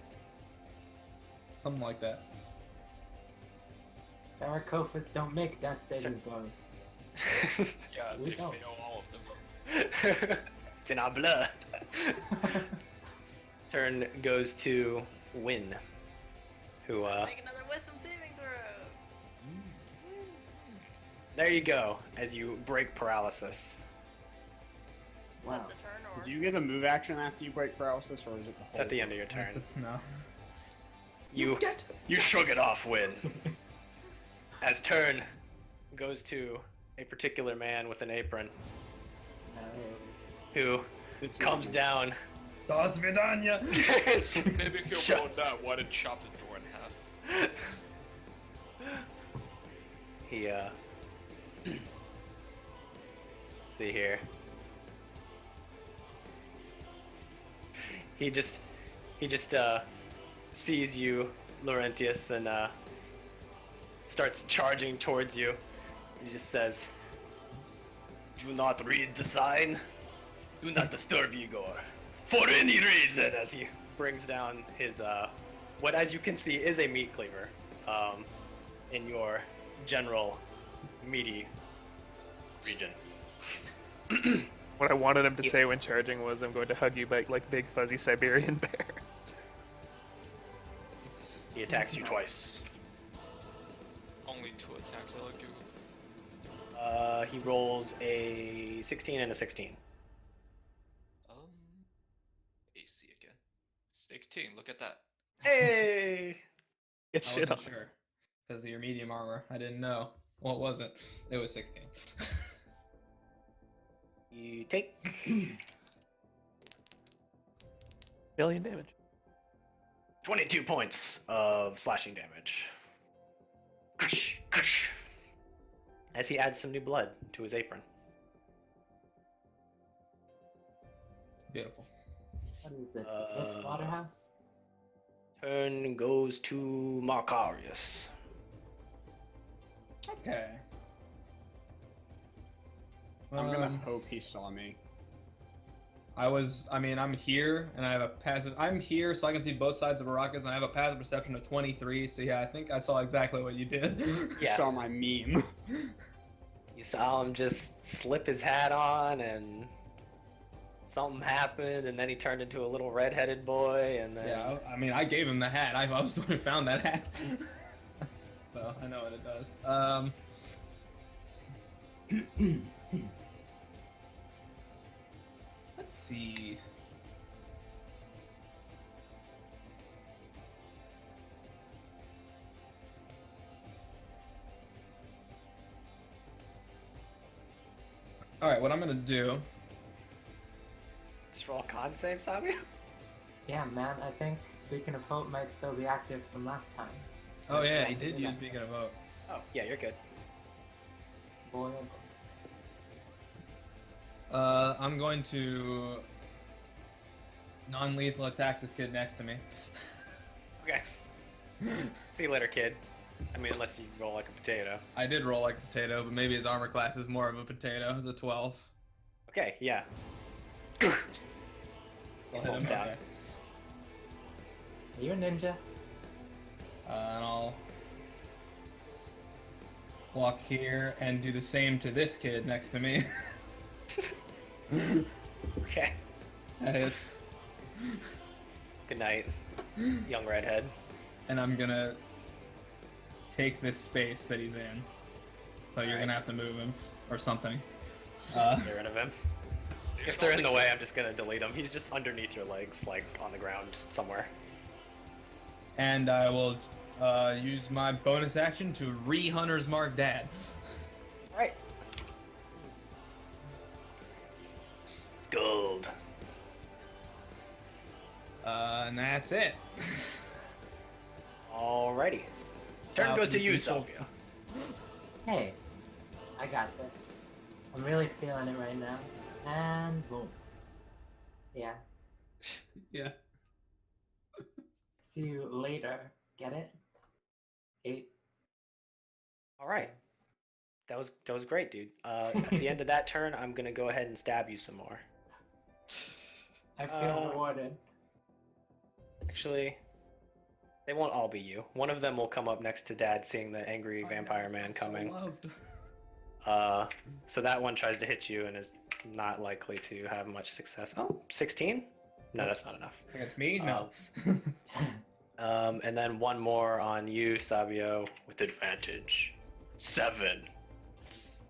Something like that. Varicofus don't make death saving throws. Yeah, We they don't. fail all of them. It's in our blood. Turn goes to Win, who Make another wisdom saving throw. there you go, as you break paralysis. Is that Wow. the turn or? Do you get a move action after you break paralysis, or is it the whole? It's at the end of your turn. No. You shrug it off, Win. As turn goes to a particular man with an apron who It's comes not- down. Das Vidanya! Maybe if Shut- you'll roll that, why did chop the door in half? He see here. He just sees you, Laurentius, and starts charging towards you. He just says, "Do not read the sign. Do not disturb Igor for any reason." As he brings down his what, as you can see, is a meat cleaver in your general meaty region. What I wanted him to say when charging was, "I'm going to hug you back like big fuzzy Siberian bear." He attacks you twice. Only 2 attacks, I like you. He rolls a 16 and a 16. AC again. 16, look at that. Hey! Get I shit wasn't on. sure. Because of your medium armor. I didn't know. Well, it wasn't. It was 16. You take 1,000,000 damage. 22 points of slashing damage. Kush, kush. As he adds some new blood to his apron. Beautiful. What is this? The fifth slaughterhouse? Turn goes to Markarius. Okay. I'm gonna hope he saw me. I'm here, and I have a passive. I'm here, so I can see both sides of a rocket, and I have a passive perception of 23. So yeah, I think I saw exactly what you did. Yeah. Saw my meme. You saw him just slip his hat on, and something happened, and then he turned into a little red-headed boy, and then... Yeah, I mean, I gave him the hat. I was the one who found that hat. So, I know what it does. Let's see. Alright, what I'm gonna do... Just roll a con save, Sabio? Yeah, man, I think Beacon of Hope might still be active from last time. Oh yeah, he did use Beacon of Hope. Oh, yeah, you're good. Boy, oh boy. I'm going to non-lethal attack this kid next to me. Okay. See you later, kid. I mean, unless you roll like a potato. I did roll like a potato, but maybe his armor class is more of a potato. It's a 12. Okay, yeah. Still He hit slumps him, down. okay. Are you a ninja? And I'll walk here and do the same to this kid next to me. Okay. That hits. Good night, young redhead. And I'm gonna take this space that he's in. So you're gonna have to move him or something. Get rid of him. Dude, If they're in the way, I'm just gonna delete him. He's just underneath your legs, like on the ground somewhere. And I will use my bonus action to re-Hunter's Mark Dad. Right. Gold. And that's it. Alrighty. Turn goes to you, Falcon Salvia. Hey, I got this. I'm really feeling it right now. And boom. Yeah. Yeah. See you later. Get it? 8. Alright. That was great, dude. At the end of that turn, I'm gonna go ahead and stab you some more. I feel rewarded. Actually, they won't all be you. One of them will come up next to Dad, seeing the angry vampire man coming. So loved. So that one tries to hit you and is not likely to have much success. Oh, 16? No, that's not enough. Against me? No. And then one more on you, Sabio, with advantage. 7.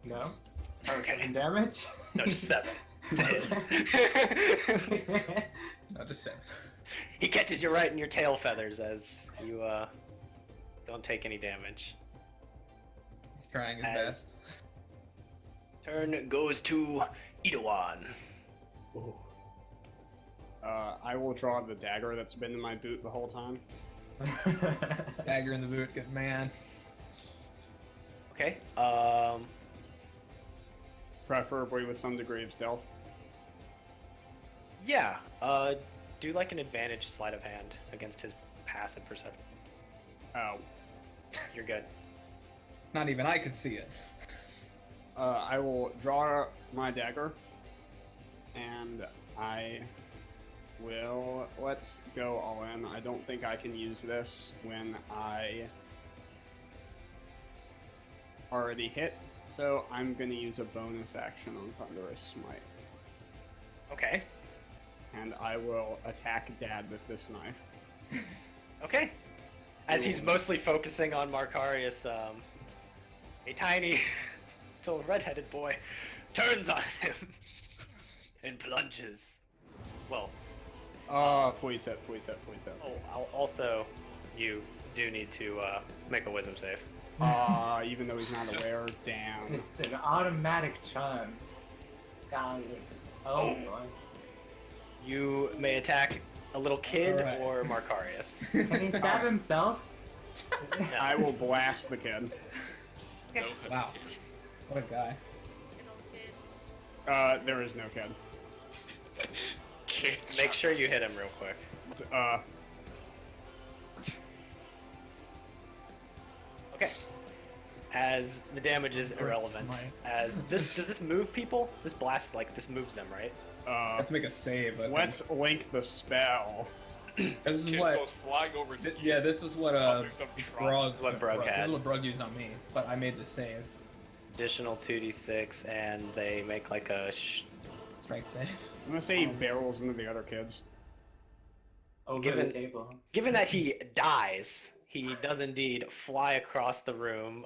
No? Okay. Damage? No, just 7. To hit. No, just 7. He catches you right in your tail feathers as you don't take any damage. He's trying his As- best. Turn goes to Idawan. I will draw the dagger that's been in my boot the whole time. Dagger in the boot, good man. Okay. Preferably with some degree of stealth. Yeah. Do like an advantage sleight of hand against his passive perception. Oh. You're good. Not even I could see it. I will draw my dagger, and I will... Let's go all in. I don't think I can use this when I already hit, so I'm going to use a bonus action on Thunderous Smite. Okay. And I will attack Dad with this knife. Okay. As he's mostly focusing on Markarius, a tiny little redheaded boy turns on him and plunges. Well, Please hit. also, you do need to make a wisdom save. Even though he's not aware, damn. It's an automatic charm. Golly. Oh boy. You may attack a little kid Alright. or Markarius. Can he stab himself? No. I will blast the kid. No Wow. hesitation. What a guy. Little kid. There is no kid. Make sure you hit him real quick. Okay. As the damage is irrelevant. As this does this move people? This blast this moves them, right? I have to make a save. Let's link the spell. This is Kid what. goes flying over here. Yeah, this is what Causing some trauma. Brug. This is what Brug This had. is what Brug used on me, but I made the save. Additional 2d6, and they make like a. Strength save. I'm gonna say he barrels into the other kids. Over Given- the table. Given that he dies, he does indeed fly across the room.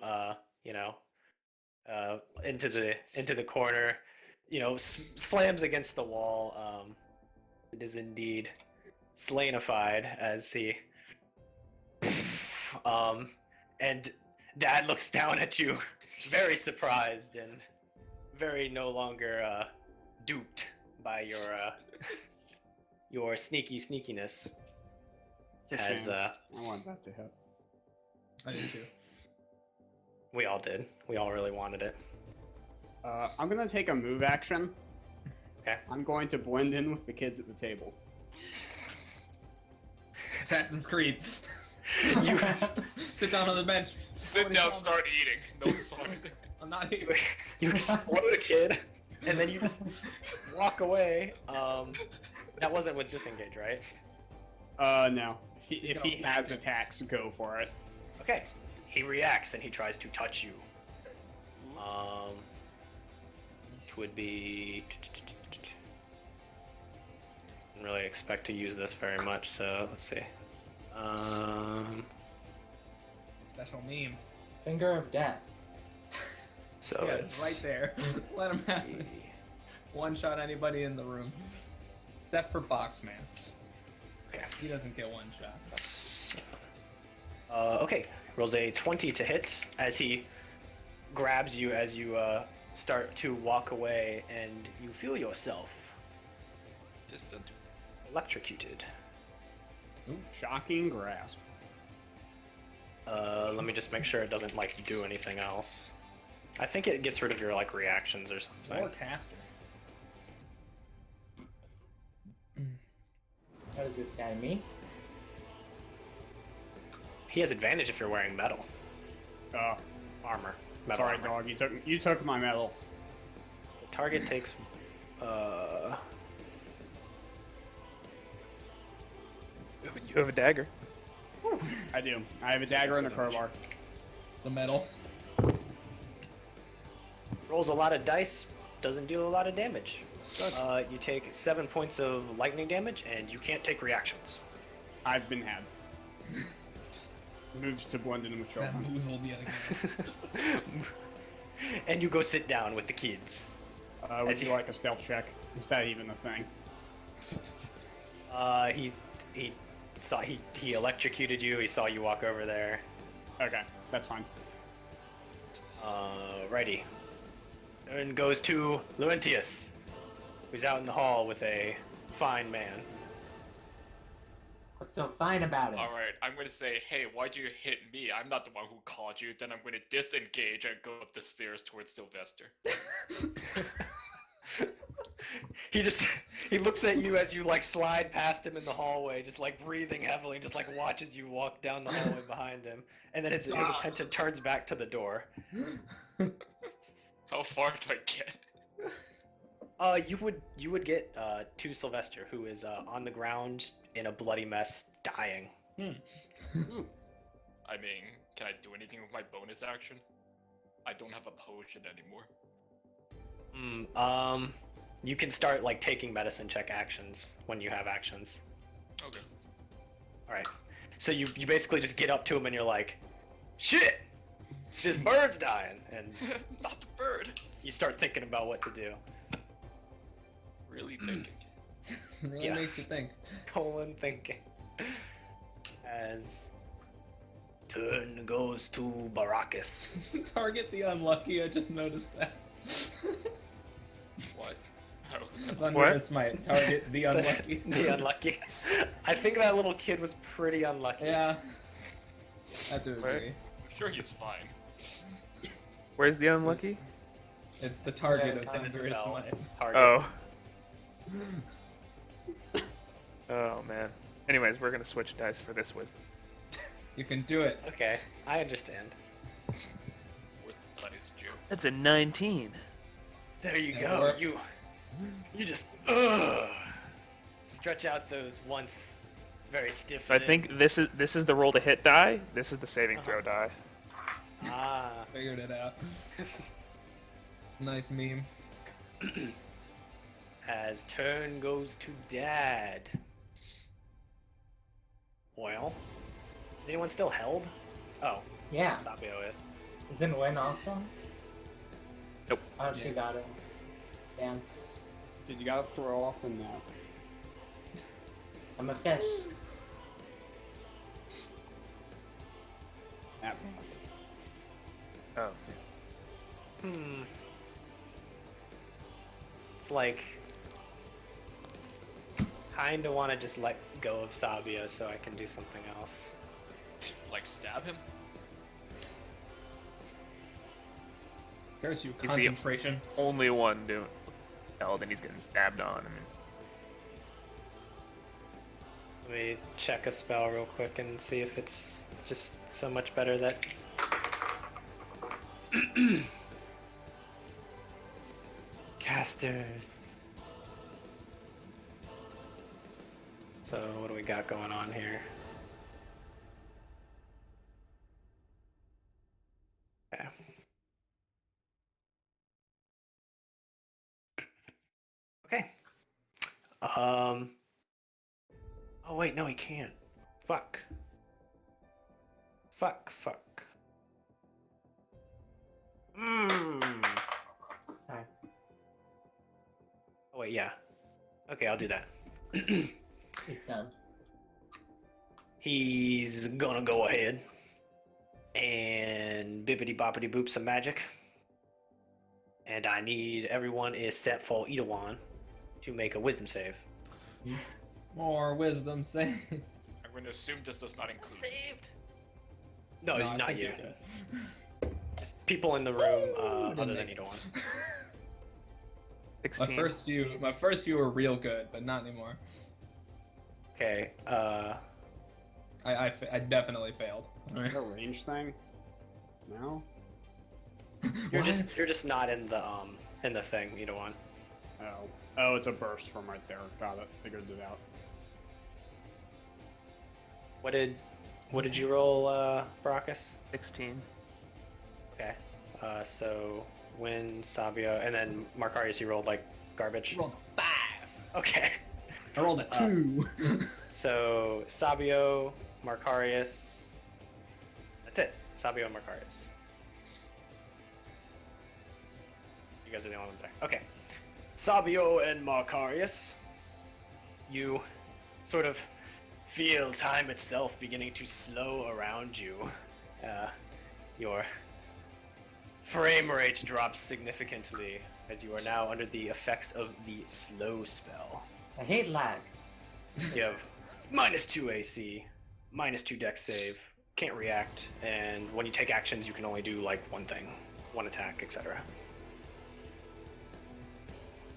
Into the corner. Slams against the wall. It is indeed slainified as he. And Dad looks down at you, very surprised and very no longer duped by your sneakiness. It's a As shame. I want that to hit. I did too. we all did. We all really wanted it. I'm gonna take a move action. Okay. I'm going to blend in with the kids at the table. Assassin's Creed. You Sit down on the bench. Sit down, start eating. No song. I'm not here. you explode a kid, and then you just walk away. That wasn't with disengage, right? No. If he has attacks, go for it. Okay. He reacts and he tries to touch you. It would be. Didn't really expect to use this very much, so let's see. Special meme. Finger of death. So Yeah, it's it's right there. Let him have it. One shot anybody in the room. Except for Boxman. Okay. He doesn't get one shot. Okay. Rolls a 20 to hit as he grabs you as you start to walk away, and you feel yourself Distant. electrocuted. Ooh, shocking grasp. Let me just make sure it doesn't do anything else. I think it gets rid of your reactions or something. Or caster. What is this guy, me? He has advantage if you're wearing metal armor. Metal Sorry, armor. dog. You took my medal. The target takes. You have a dagger. I do. I have a dagger and a crowbar. The metal. Rolls a lot of dice, doesn't do a lot of damage. You take 7 points of lightning damage, and you can't take reactions. I've been had. Moves to blend in with children. Bamboozled the other guy. And you go sit down with the kids. Would you like a stealth check? Is that even a thing? He electrocuted you. He saw you walk over there. Okay, that's fine. Righty. Turn goes to Laurentius, who's out in the hall with a fine man. What's so fine about it? Alright, I'm gonna say, hey, why'd you hit me? I'm not the one who called you. Then I'm gonna disengage and go up the stairs towards Sylvester. He looks at you as you slide past him in the hallway, just breathing heavily, just watches you walk down the hallway behind him, and then his attention turns back to the door. How far do I get? You would get to Sylvester, who is on the ground in a bloody mess, dying. I mean, can I do anything with my bonus action? I don't have a potion anymore. You can start taking medicine check actions when you have actions. Okay. All right. So you basically just get up to him and you're like, "Shit, it's just birds dying," and Not the bird. you start thinking about what to do. Really thinking. Really Yeah. makes you think. Colon thinking. As turn goes to Baracus. Target the unlucky, I just noticed that. What? Oh. Thunder Smite, target the unlucky. The unlucky. I think that little kid was pretty unlucky. Yeah. I have to Where? agree. I'm sure he's fine. Where's the unlucky? It's the target Yeah, of target Thunder spell. Smite. Target. Oh. Oh man. Anyways, we're gonna switch dice for this wisdom. You can do it. Okay, I understand. Where's the dice, Joe? That's a 19. There you That go. works. You just stretch out those once very stiff. So I think limbs. this is the roll to hit die. This is the saving Uh-huh. throw die. Ah. Figured it out. Nice meme. As turn goes to Dad. Well, is anyone still held? Oh, Yeah. Sabio is. Isn't Win also? Nope. Oh, she Yeah. got it. Damn. Dude, you gotta throw off the net. I'm a fish. That Oh. Hmm. It's like kinda wanna just let go of Sabio so I can do something else. Like stab him? Curse you, the- concentration. Only one doing held and he's getting stabbed on. I mean, Let me check a spell real quick and see if it's just so much better that. Casters. So, what do we got going on here? Okay. Okay. Oh wait, no, he can't. Fuck. Fuck. Sorry. Oh wait, yeah. Okay, I'll do that. He's done. He's gonna go ahead and bippity boppity boop some magic. And I need everyone is set for Edawan to make a wisdom save. More wisdom saves. I'm going to assume this does not include. Saved. No, I not think you. you're good. Just people in the room Didn't other than make- Edawan. 16. My first few were real good, but not anymore. Okay, I definitely failed. is that a range thing? No? you're What? just not in the thing, Edawan. Oh. Oh, it's a burst from right there. Got it. Figured it out. What did you roll, Brackus? 16. Okay. So when Sabio and then Markarius, you rolled like garbage. I rolled a 5. Okay. I rolled a 2. So Sabio, Markarius. That's it. Sabio and Markarius. You guys are the only ones there. Okay. Sabio and Markarius. You sort of feel time itself beginning to slow around you. Your frame rate drops significantly as you are now under the effects of the slow spell. I hate lag. You have -2 AC, -2 dex save, can't react, and when you take actions, you can only do like one thing, one attack, etc.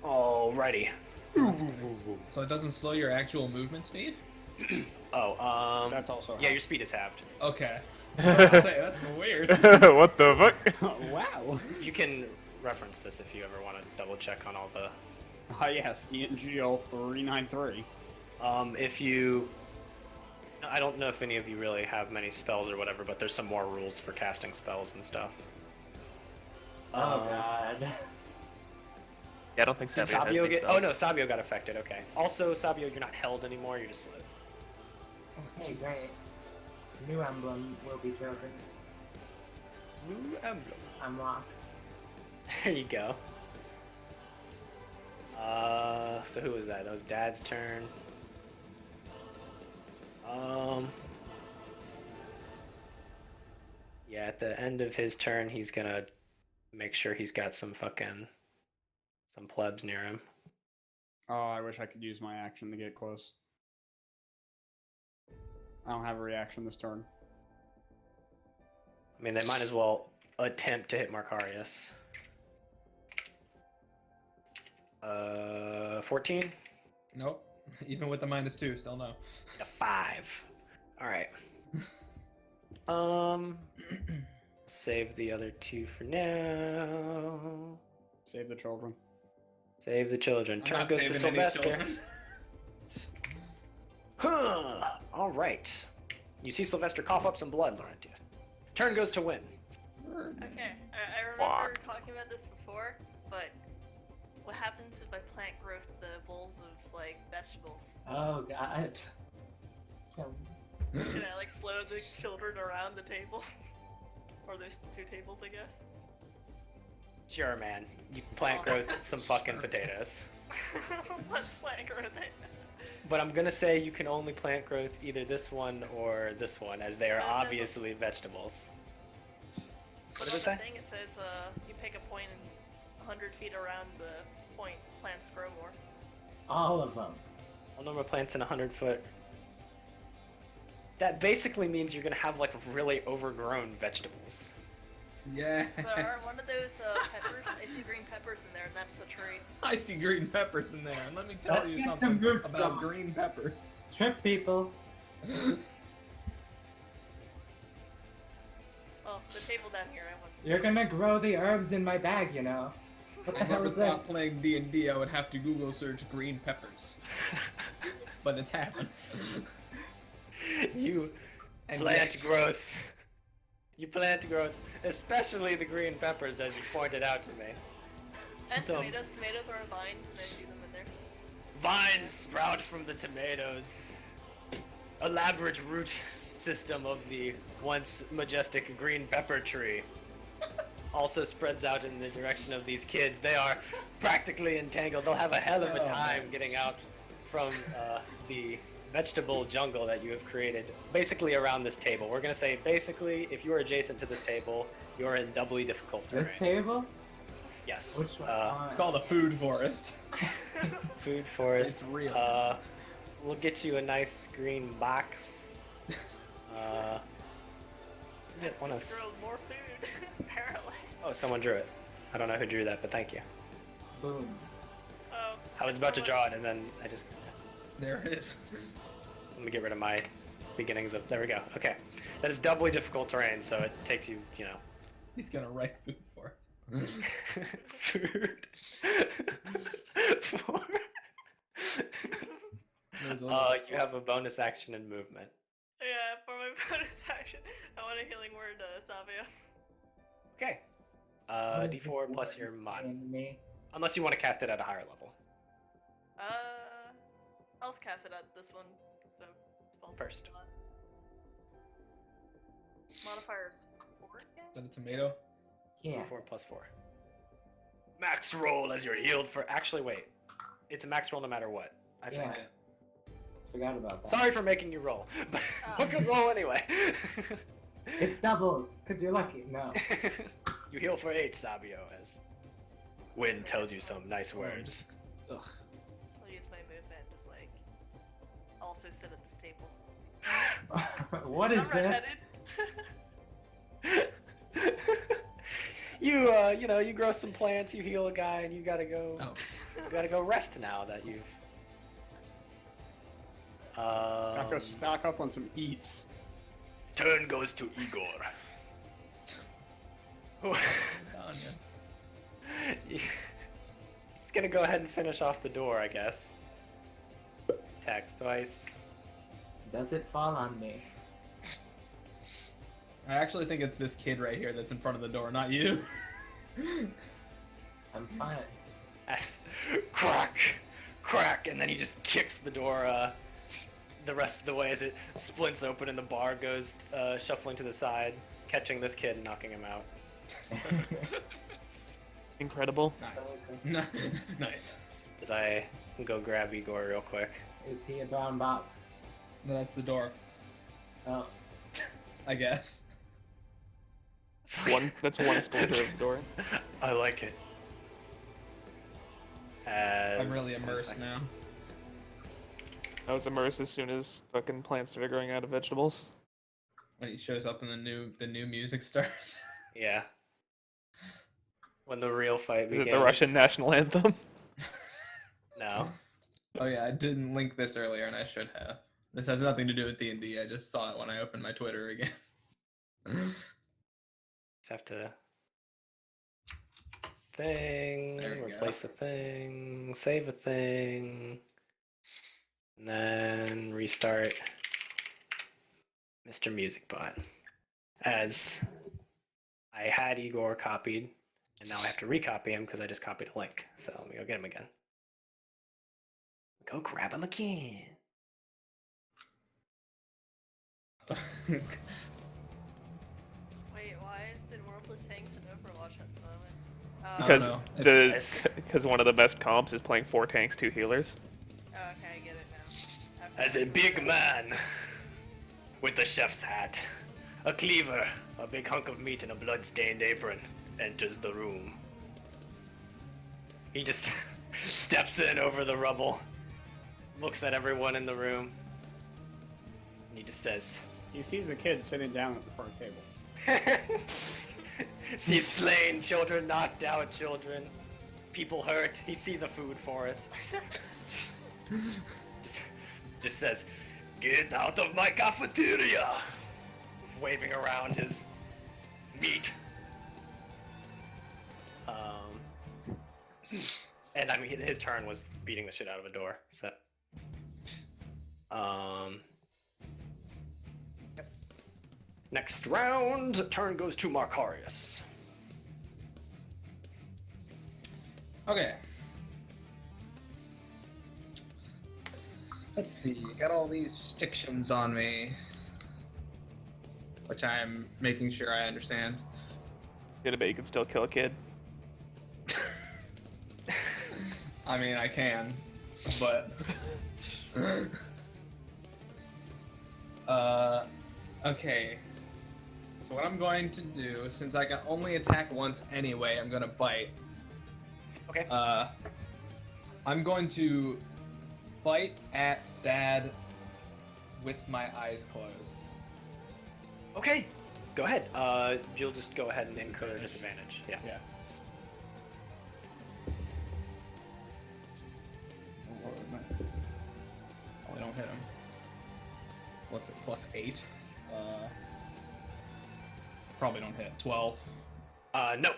Alrighty. So it doesn't slow your actual movement speed? Oh, That's also yeah, your speed is halved. Okay. I'll say, that's weird. What the fuck? wow. You can reference this if you ever want to double check on all the. Ah, yes. ENGL 393. If you. I don't know if any of you really have many spells or whatever, but there's some more rules for casting spells and stuff. Oh god. Yeah, I don't think Did Sabio has Sabio any get? spells. Oh no, Sabio got affected. Okay. Also, Sabio, you're not held anymore. You're just slowed. Hey, great. New emblem will be chosen. New emblem. I'm locked. There you go. So who was that? That was Dad's turn. Yeah, at the end of his turn, he's gonna make sure he's got some plebs near him. Oh, I wish I could use my action to get close. I don't have a reaction this turn. I mean, they might as well attempt to hit Markarius. 14? Nope. Even with the -2, still no. A 5. All right. Save the other 2 for now. Save the children. Save the children. I'm Turn not goes to saving any Sylvester. children. Huh. All right. You see Sylvester cough up some blood, Laurentius. Turn goes to Win. Okay, I remember talking about this before, but what happens if I plant growth the bowls of like vegetables? Oh god. Can I like slow the children around the table? Or there's 2 tables, I guess. Sure, man. You can plant growth some fucking potatoes. Let's plant growth it. But I'm gonna say you can only plant growth either this one or this one, as they are It says- obviously vegetables. What But does on it say? the thing it says you pick a point and 100 feet around the point, plants grow more. All of them. All number of plants in 100-foot. That basically means you're gonna have like really overgrown vegetables. Yeah. There are one of those peppers. I see green peppers in there, and that's a trait. I see green peppers in there, and let me tell Let's you get some something roots about going. green peppers. Trip people. Oh, the table down here. I want. You're gonna grow the herbs in my bag, you know. What the I hell never is this? thought playing D&D I would have to Google search green peppers. But it's happened. You And plant yet- growth. You plant growth, especially the green peppers, as you pointed out to me. And So- tomatoes. Tomatoes are aligned, and I see them in there. Vines sprout from the tomatoes. Elaborate root system of the once majestic green pepper tree also spreads out in the direction of these kids. They are practically entangled. They'll have a hell of a Oh, time man. getting out from the vegetable jungle that you have created basically around this table. We're going to say basically if you are adjacent to this table, you're in doubly difficult terrain. This table? Yes. Which one? It's called a food forest. Food forest. It's real. We'll get you a nice green box. Is it one of... Grow more food, apparently. Oh, someone drew it. I don't know who drew that, but thank you. Boom. Oh. I was about to draw it, and then I just... There it is. Let me get rid of my beginnings of... There we go. Okay. That is doubly difficult terrain, so it takes you, you know... He's gonna write food forest. Food. For... You have a bonus action and movement. Yeah, for my bonus action, I want a healing word, Savia. Okay. What is the D4 plus word your mod. in me? Unless you want to cast it at a higher level. I'll just cast it at this one. So spells First. Modifiers 4 Is again? that a tomato? Yeah. D4 plus 4. Max roll as you're healed for... Actually, wait. It's a max roll no matter what, I think. Yeah. Forgot about that. Sorry for making you roll, but Oh. good roll anyway. It's doubled, because you're lucky. No. You heal for 8, Sabio, as Win tells you some nice words. Ugh. I'll use my movement as like also sit at this table. What is I'm this? redheaded. You grow some plants, you heal a guy, and you gotta go. Oh. You gotta go rest now that you've. Gotta go stock up on some eats. Turn goes to Igor. He's gonna go ahead and finish off the door, I guess. Attacks twice. Does it fall on me? I actually think it's this kid right here that's in front of the door, not you. I'm fine. As crack, and then he just kicks the door the rest of the way as it splints open and the bar goes shuffling to the side, catching this kid and knocking him out. Incredible. Nice. Nice. As I go grab Igor real quick. Is he a brown box? No, that's the door, Oh. I guess. That's one splinter of the door. I like it. I'm really immersed now. I was immersed as soon as fucking plants started growing out of vegetables. When he shows up and the new music starts. Yeah. When the real fight Is begins. it the Russian national anthem? No. Oh yeah, I didn't link this earlier, and I should have. This has nothing to do with D&D. I just saw it when I opened my Twitter again. Just have to thing, There we replace a thing, save a thing, and then restart Mr. Music Bot. As I had Igor copied, and now I have to recopy him because I just copied a link. So let me go get him again. Go grab him again. Wait, why is it World of Tanks and Overwatch at the moment? Because know. because one of the best comps is playing 4 tanks, 2 healers. Oh, okay, I get it now. As a big man with a chef's hat, a cleaver, a big hunk of meat, and a blood-stained apron enters the room. He just steps in over the rubble, looks at everyone in the room, and he just says, He sees a kid sitting down at the far table. sees slain children, knocked out children, people hurt. He sees a food forest. just says, "Get out of my cafeteria!" Waving around his meat. And I mean, his turn was beating the shit out of a door. So, yep. Next round, turn goes to Markarius. Okay. Let's see. Got all these restrictions on me, which I'm making sure I understand. Gonna bet you can still kill a kid. I mean, I can, but okay. So what I'm going to do, since I can only attack once anyway, I'm gonna bite. Okay. I'm going to bite at Dad with my eyes closed. Okay. Go ahead. You'll just go ahead and incur disadvantage. Yeah. Yeah. Oh, I don't hit him. What's it? +8. Probably don't hit. 12. No.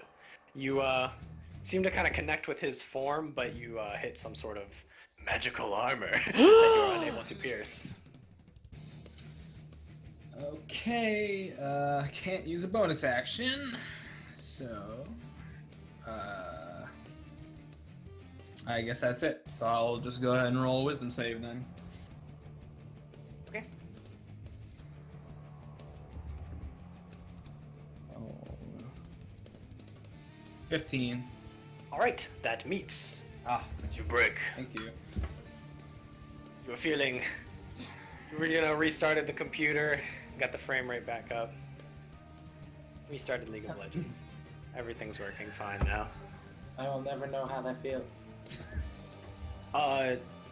You seem to kind of connect with his form, but you hit some sort of magical armor that you're unable to pierce. Okay. I can't use a bonus action, so I guess that's it. So I'll just go ahead and roll a wisdom save then. Okay. Oh. 15. All right. That meets. Ah, You break. thank you. You were feeling. You restarted the computer, got the frame rate back up. Restarted League of Legends. Everything's working fine now. I will never know how that feels.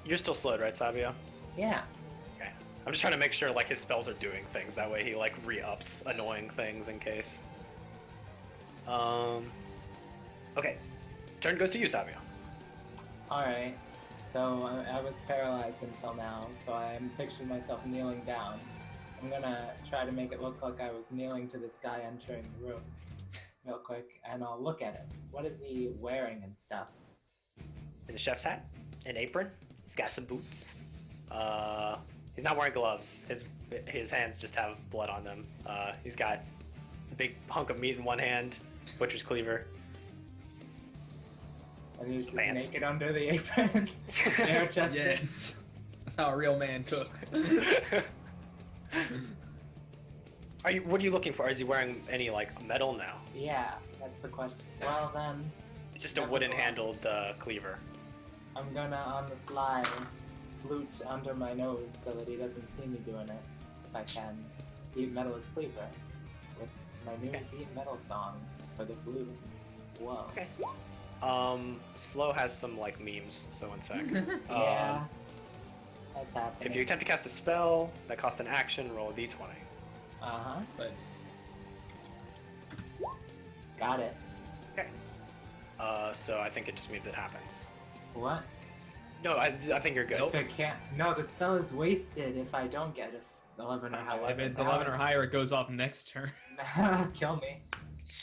You're still slowed, right, Sabio? Yeah. Okay. I'm just trying to make sure like his spells are doing things. That way he like re-ups annoying things in case. Okay. Turn goes to you, Sabio. Alright. So I was paralyzed until now, so I'm picturing myself kneeling down. I'm gonna try to make it look like I was kneeling to this guy entering the room real quick, and I'll look at him. What is he wearing and stuff? He's a chef's hat, an apron. He's got some boots. He's not wearing gloves. His hands just have blood on them. He's got a big hunk of meat in one hand, butcher's cleaver. And he's just Pants. naked under the apron. Bare chested. Yes. That's how a real man cooks. What are you looking for? Is he wearing any like metal now? Yeah, that's the question. Well then, It's just a wooden handled cleaver. I'm gonna on the sly flute under my nose so that he doesn't see me doing it. If I can, Deep Metal is Cleaver with my new Deep Metal song for the flute. Whoa. Okay. Slow has some like memes, so one sec. Yeah, that's happening. If you attempt to cast a spell that costs an action, roll a d20. Uh-huh. But Got it. Okay. So I think it just means it happens. What? No, I think you're good. If it can't, no, the spell is wasted if I don't get a 11 or higher. If it's 11 or higher, it goes off next turn. Kill me.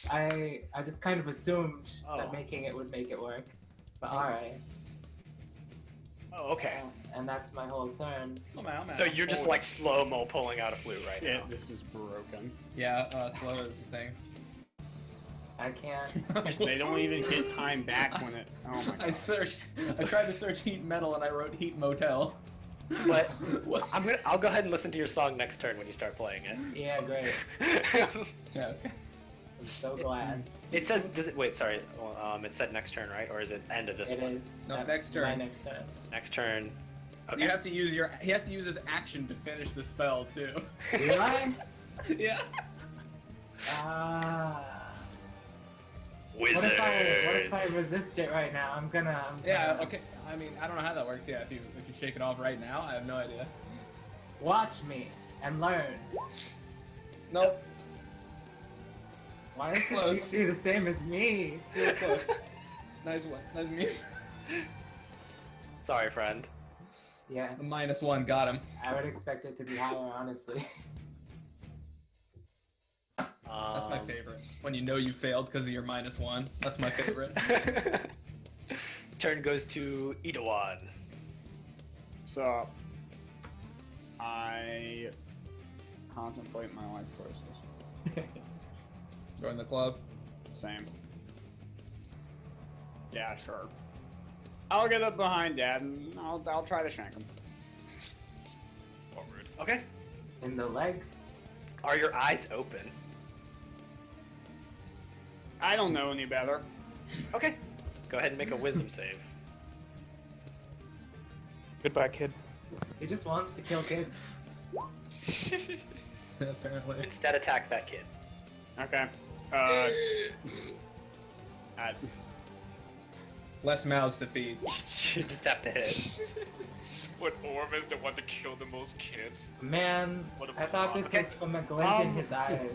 I just kind of assumed Oh. that making it would make it work, but all right. Oh, okay. And that's my whole turn. Oh, man, So you're just like slow-mo pulling out a flute right now. This is broken. Yeah, slow is the thing. I can't. They don't even get time back when it. Oh my god. I tried to search heat metal and I wrote heat motel. But What? I'll go ahead and listen to your song next turn when you start playing Yeah, great. it. Yeah. I'm so glad. It says, wait, sorry. Well, it said next turn, right? Or is it end of this It one? is. No, That- next My turn. next turn. Next turn. Okay. You have to use he has to use his action to finish the spell too. Do I? Yeah. Ah. Wizards. What if I resist it right now? I'm gonna. Yeah. Okay. I mean, I don't know how that works. Yeah. If you shake it off right now, I have no idea. Watch me and learn. Nope. Why is Close. it see the same as me? You were close. Nice one. Nice me. Sorry, friend. Yeah, A -1 got him. I would expect it to be higher, honestly. That's my favorite. When you know you failed because of your -1. That's my favorite. Turn goes to Idawan. So, I contemplate my life choices. Join the club. Same. Yeah, sure. I'll get up behind Dad and I'll try to shank him. Forward. Okay. In the leg. Are your eyes open? I don't know any better. Okay. Go ahead and make a wisdom save. Goodbye, kid. He just wants to kill kids. Apparently. Instead, attack that kid. Okay. Less mouths to feed. You just have to hit. What orb is the one to kill the most kids? Man, What a I thought this plot. was from a glint in his eyes.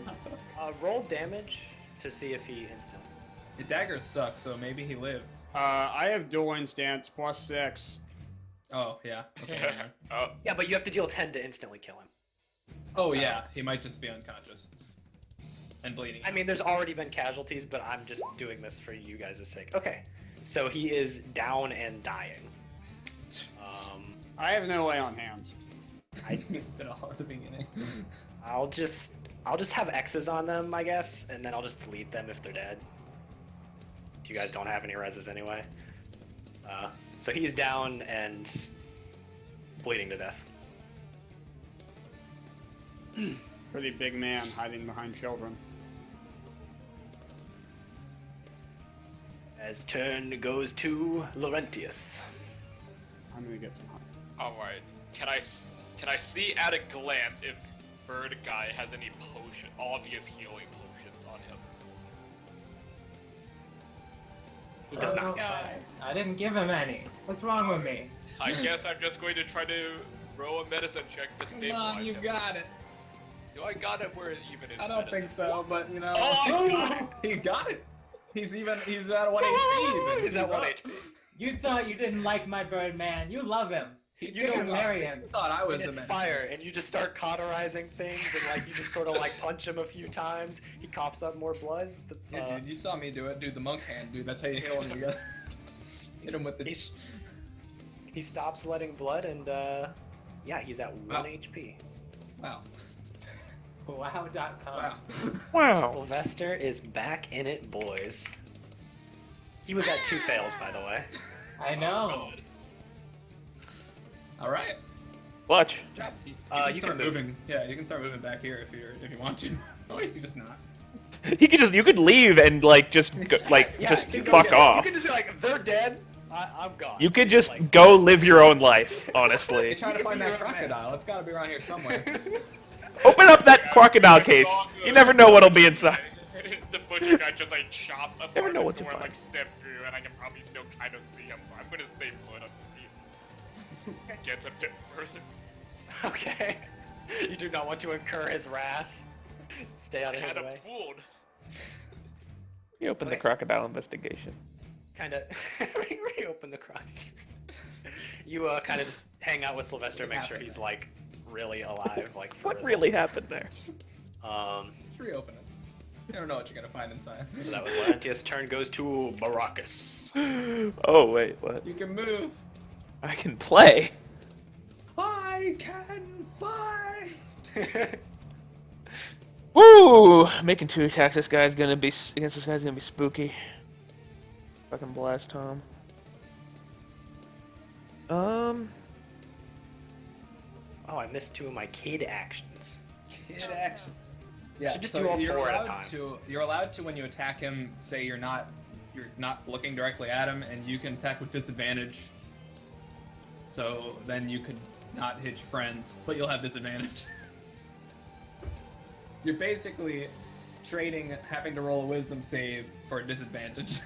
Roll damage to see if he instant. The daggers suck, so maybe he lives. I have dual instance +6. Oh yeah. Okay. never mind. Oh, Yeah, but you have to deal 10 to instantly kill him. Oh yeah, he might just be unconscious and bleeding. I mean, there's already been casualties, but I'm just doing this for you guys' sake. Okay, so he is down and dying. I have no lay on hands. I missed it all at the beginning. I'll just have X's on them, I guess, and then I'll just delete them if they're dead. You guys don't have any reses anyway. So he's down and bleeding to death. Pretty big man hiding behind children. As turn goes to Laurentius. I'm gonna get some hot. all right. Can I see at a glance if Bird Guy has any obvious healing potions on him? He does not. Okay. I didn't give him any. What's wrong with me? I guess I'm just going to try to roll a medicine check to Come stabilize on, you him. got it. Do I got it? Where even is I don't think medicine? so, but you know. Oh, I got it! He got it. He's at 1 HP even. He's at 1 up. HP. You thought you didn't like my bird man. You love him. You You can marry him. thought I was And the it's man. fire, and you just start cauterizing things, and like you just sort of like punch him a few times. He coughs up more blood. Yeah, dude, you saw me do it. Dude, the monk hand, dude. That's how you heal him together. Hit him with the. He stops letting blood, and yeah, he's at 1 Wow. HP. Wow. Wow.com. Wow. Wow. Sylvester is back in it, boys. He was at 2 fails, by the way. I know. All right. Clutch. Good job. You You can can start move. moving. Yeah, you can start moving back here if you want to. Or you can just not. You could leave and like just go, like Yeah, just you can fuck go- off. You can just be like, they're dead. I'm gone. You could just Like- go live your own life, Hey, honestly. try to You find can that be your own man. crocodile. It's got to be around here somewhere. Open up that crocodile case. You never know what'll be inside. The butcher guy just like chop apart Never know the what to door and find. like step through, and I can probably still kind of see him, so I'm gonna stay put until he gets a bit further. Okay. You do not want to incur his wrath. Stay out I of his had him way. fooled. You open the Okay. crocodile investigation. Kind of reopen the crotch. You kind of just hang out with Sylvester, make sure he's like really alive. Like for What his- really happened there? Just reopen it. You don't know what you're gonna find inside. So that was Laurentius' turn. Goes to Baracus. Oh wait, what? You can move. I can play. I can fly. Woo! Making 2 attacks. This guy's gonna be spooky. Fucking blast Tom. Oh, I missed 2 of my kid actions. Kid action. Yeah, Should just so do all you're 4 at a allowed time. You're allowed to, when you attack him, say you're not looking directly at him, and you can attack with disadvantage. So then you could not hit your friends, but you'll have disadvantage. You're basically trading having to roll a wisdom save for a disadvantage.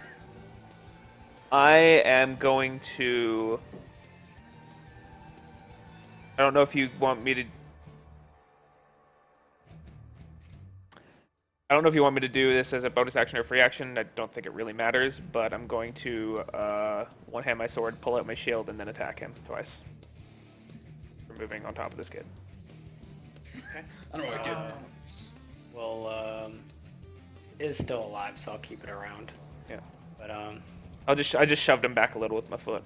I am going to. I don't know if you want me to. I don't know if you want me to do this as a bonus action or free action. I don't think it really matters, but I'm going to one-hand my sword, pull out my shield, and then attack him twice. For moving on top of this kid. Okay. I don't know what I did. Well, is still alive, so I'll keep it around. Yeah. But I just shoved him back a little with my foot.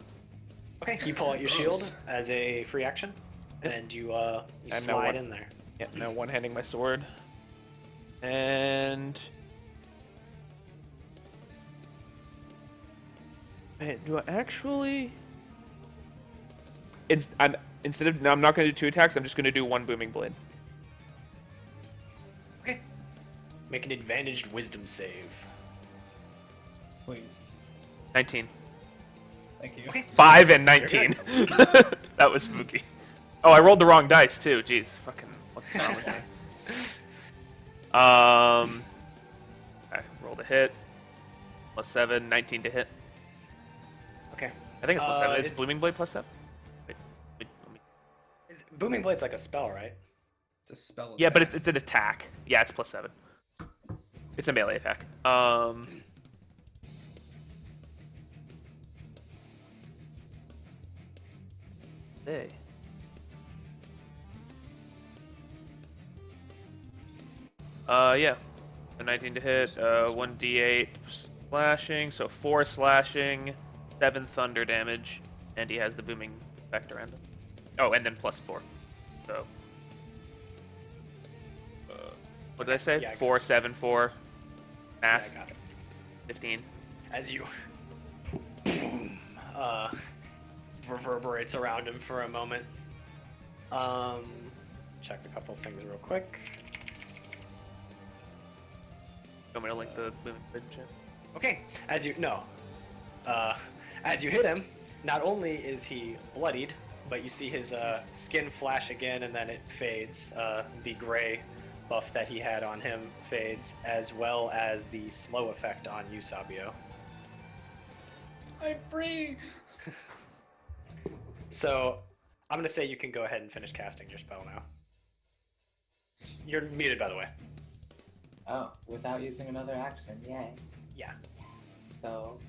okay, you pull out your shield as a free action, and you And now slide one- in there. Yeah, now one-handing my sword. And man, do I actually? I'm not going to do 2 attacks. I'm just going to do 1 booming blade. Okay. Make an advantaged wisdom save. Please. 19. Thank you. Okay. 5 and 19. That was spooky. Oh, I rolled the wrong dice too. Jeez, fucking. What's wrong with me? I rolled a hit. +7, 19 to hit. Okay. I think it's +7. Is it's- Blooming Blade +7? Wait, let me... Booming Blade's like a spell, right? It's a spell. Yeah, but attack. it's an attack. Yeah, it's +7. It's a melee attack. Hey. Yeah. So 19 to hit, 1d8 slashing, so 4 slashing, 7 thunder damage, and he has the booming effect around him. Oh, and then +4. So. What did I say? Yeah, I 4, 7, 4. Math. Yeah, I got it. 15. As you reverberates around him for a moment. Check a couple things real quick. You want me to link the booming blade in chat? Okay, as you hit him, not only is he bloodied, but you see his skin flash again, and then it fades. The gray buff that he had on him fades, as well as the slow effect on you, Sabio. I'm free. So, I'm gonna say you can go ahead and finish casting your spell now. You're muted, by the way. Oh, without using another action, yay. Yeah. So,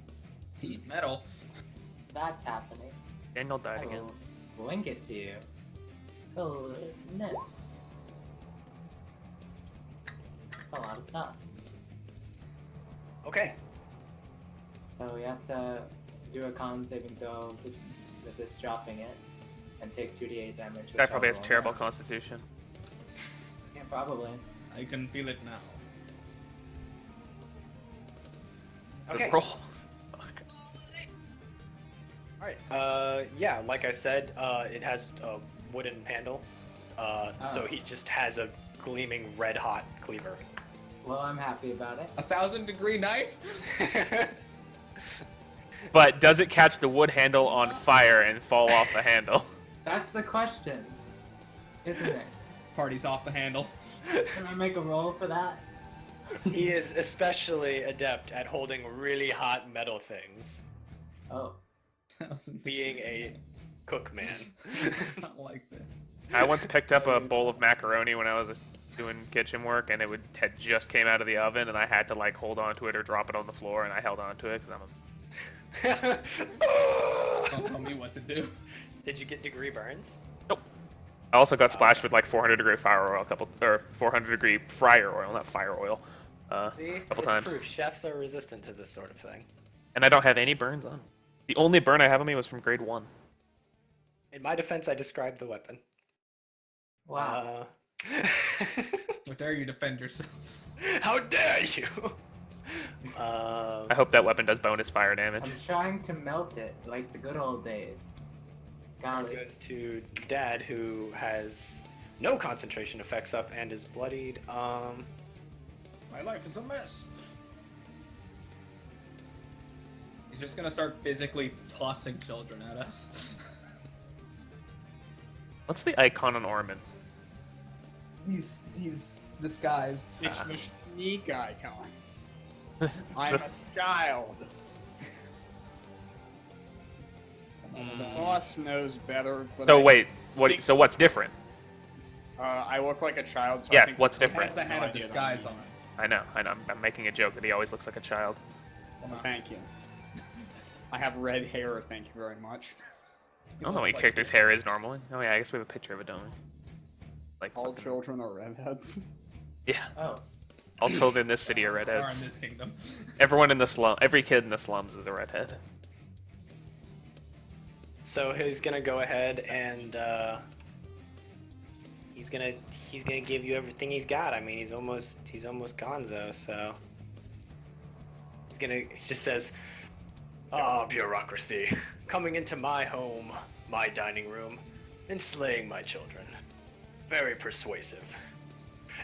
Heat metal. that's happening. Daniel I died again. will link it to you. Goodness. That's a lot of stuff. Okay. So he has to do a con saving throw to resist dropping it, and take 2d8 damage. Guy which probably I'll has roll terrible now. constitution. Yeah, probably. I can feel it now. Good Okay. roll. Alright. Yeah, like I said, it has a wooden handle. So Oh. he just has a gleaming red hot cleaver. Well, I'm happy about it. 1,000-degree knife. But does it catch the wood handle on fire and fall off the handle? That's the question, isn't it? Party's off the handle. Can I make a roll for that? He is especially adept at holding really hot metal things, Oh. being a cook man. Not like this. I once picked up a bowl of macaroni when I was doing kitchen work, and had just came out of the oven, and I had to like hold on to it or drop it on the floor, and I held on to it because I'm a Don't tell me what to do. Did you get degree burns? Nope. I also got splashed Okay. with like 400-degree fire oil, 400-degree fryer oil, not fire oil, See, a couple it's times. proof. Chefs are resistant to this sort of thing. And I don't have any burns on me. The only burn I have on me was from grade 1. In my defense, I described the weapon. Wow. How dare you defend yourself? How dare you? I hope that weapon does bonus fire damage. I'm trying to melt it like the good old days. Golly. Goes to Dad, who has no concentration effects up and is bloodied. My life is a mess. He's just gonna start physically tossing children at us. What's the icon on Orman? He's disguised. It's the sneak icon. I'm a child. The boss knows better. But So wait, so what's different? I look like a child. So Yeah, I think what's the boss different? Has the has no head of idea that disguise I'm on. I know. I'm making a joke that he always looks like a child. Well, thank you. I have red hair. Thank you very much. I don't know what looks your character's hair is normally. Oh yeah, I guess we have a picture of it, don't we? Like All fucking- children are redheads. Yeah, Oh. all children in this city are Or in redheads. this kingdom. Everyone in the slum, every kid in the slums is a redhead. So he's gonna go ahead and he's gonna give you everything he's got. I mean, he's almost Gonzo, so he just says, "Ah, bureaucracy, coming into my home, my dining room, and slaying my children. Very persuasive.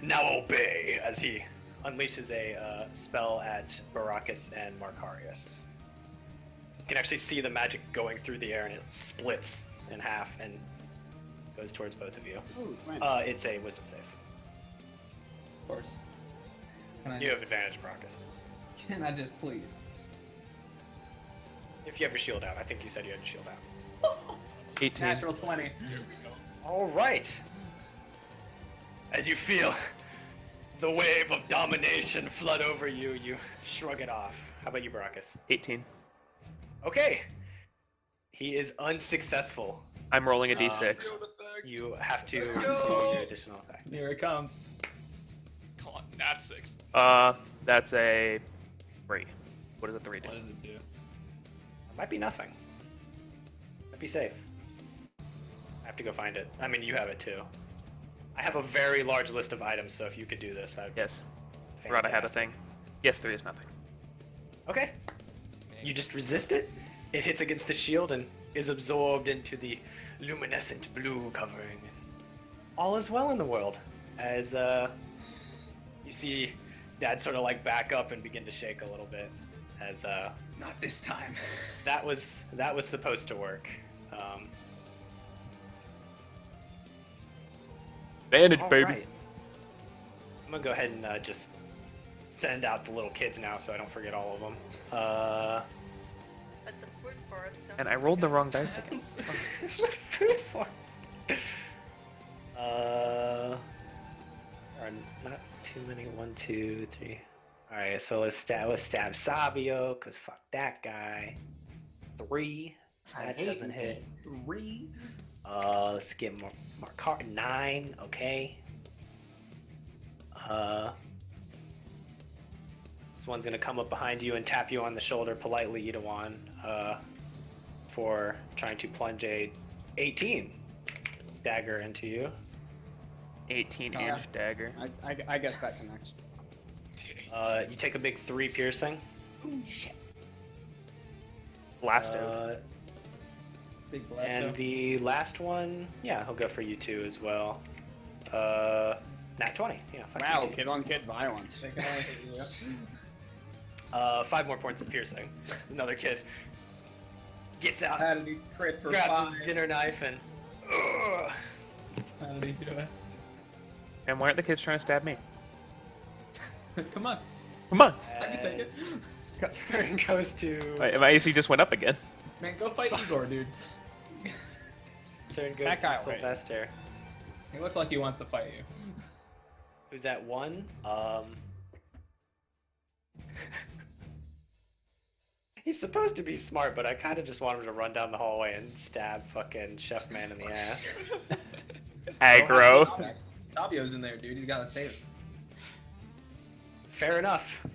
Now obey," as he unleashes a spell at Baracus and Marcarius. You can actually see the magic going through the air, and it splits in half and goes towards both of you. Ooh, nice. It's a wisdom save. Of course. Can I You have just, advantage, Baracus. can I just please? If you have your shield out. I think you said you had your shield out. 18. Natural 20. All right. As you feel the wave of domination flood over you, you shrug it off. How about you, Baracus? 18. Okay. He is unsuccessful. I'm rolling a d6. You have to Let's roll go. your additional effect. Here it comes. Come on, nat 6. That's a 3. What does a 3 do? What does it do? It might be nothing. Might be safe. I have to go find it. I mean, you have it too. I have a very large list of items, so if you could do this, that would Yes. be Forgot I had a fantastic. thing. Yes, 3 is nothing. Okay. You just resist it. It hits against the shield and is absorbed into the luminescent blue covering. All is well in the world, as you see Dad sort of like back up and begin to shake a little bit, as Not this time. that was supposed to work. Advantage, All baby. right. I'm gonna go ahead and just send out the little kids now, so I don't forget all of them. But the food forest. don't And I rolled the forget wrong about dice that. again. Food forest. There are not too many. 1, 2, 3. All right, so let's stab Sabio, cause fuck that guy. 3. I That hate doesn't you. hit. 3. Let's get more 9. Okay. This one's gonna come up behind you and tap you on the shoulder politely, Idawan, for trying to plunge a 18 dagger into you. 18-inch dagger. I guess that connects. You take a big 3 piercing. Blasto. Big blast. And the last one, yeah, he'll go for you too as well. Nat 20. Yeah. fuck Wow, you. kid-on-kid violence. They can only hit you. 5 more points of piercing. Another kid gets out, How did he crit for grabs 5? his dinner knife, and How did he do it? And why aren't the kids trying to stab me? Come on. Come on. I can take it. Turn goes to My AC just went up again. Man, go fight Igor, dude. turn goes That guy to will hit. Sylvester. He looks like he wants to fight you. Who's at 1? He's supposed to be smart, but I kind of just want him to run down the hallway and stab fucking Chef Man in the ass. Aggro. Fabio's in there, dude. He's gotta save him. Fair enough.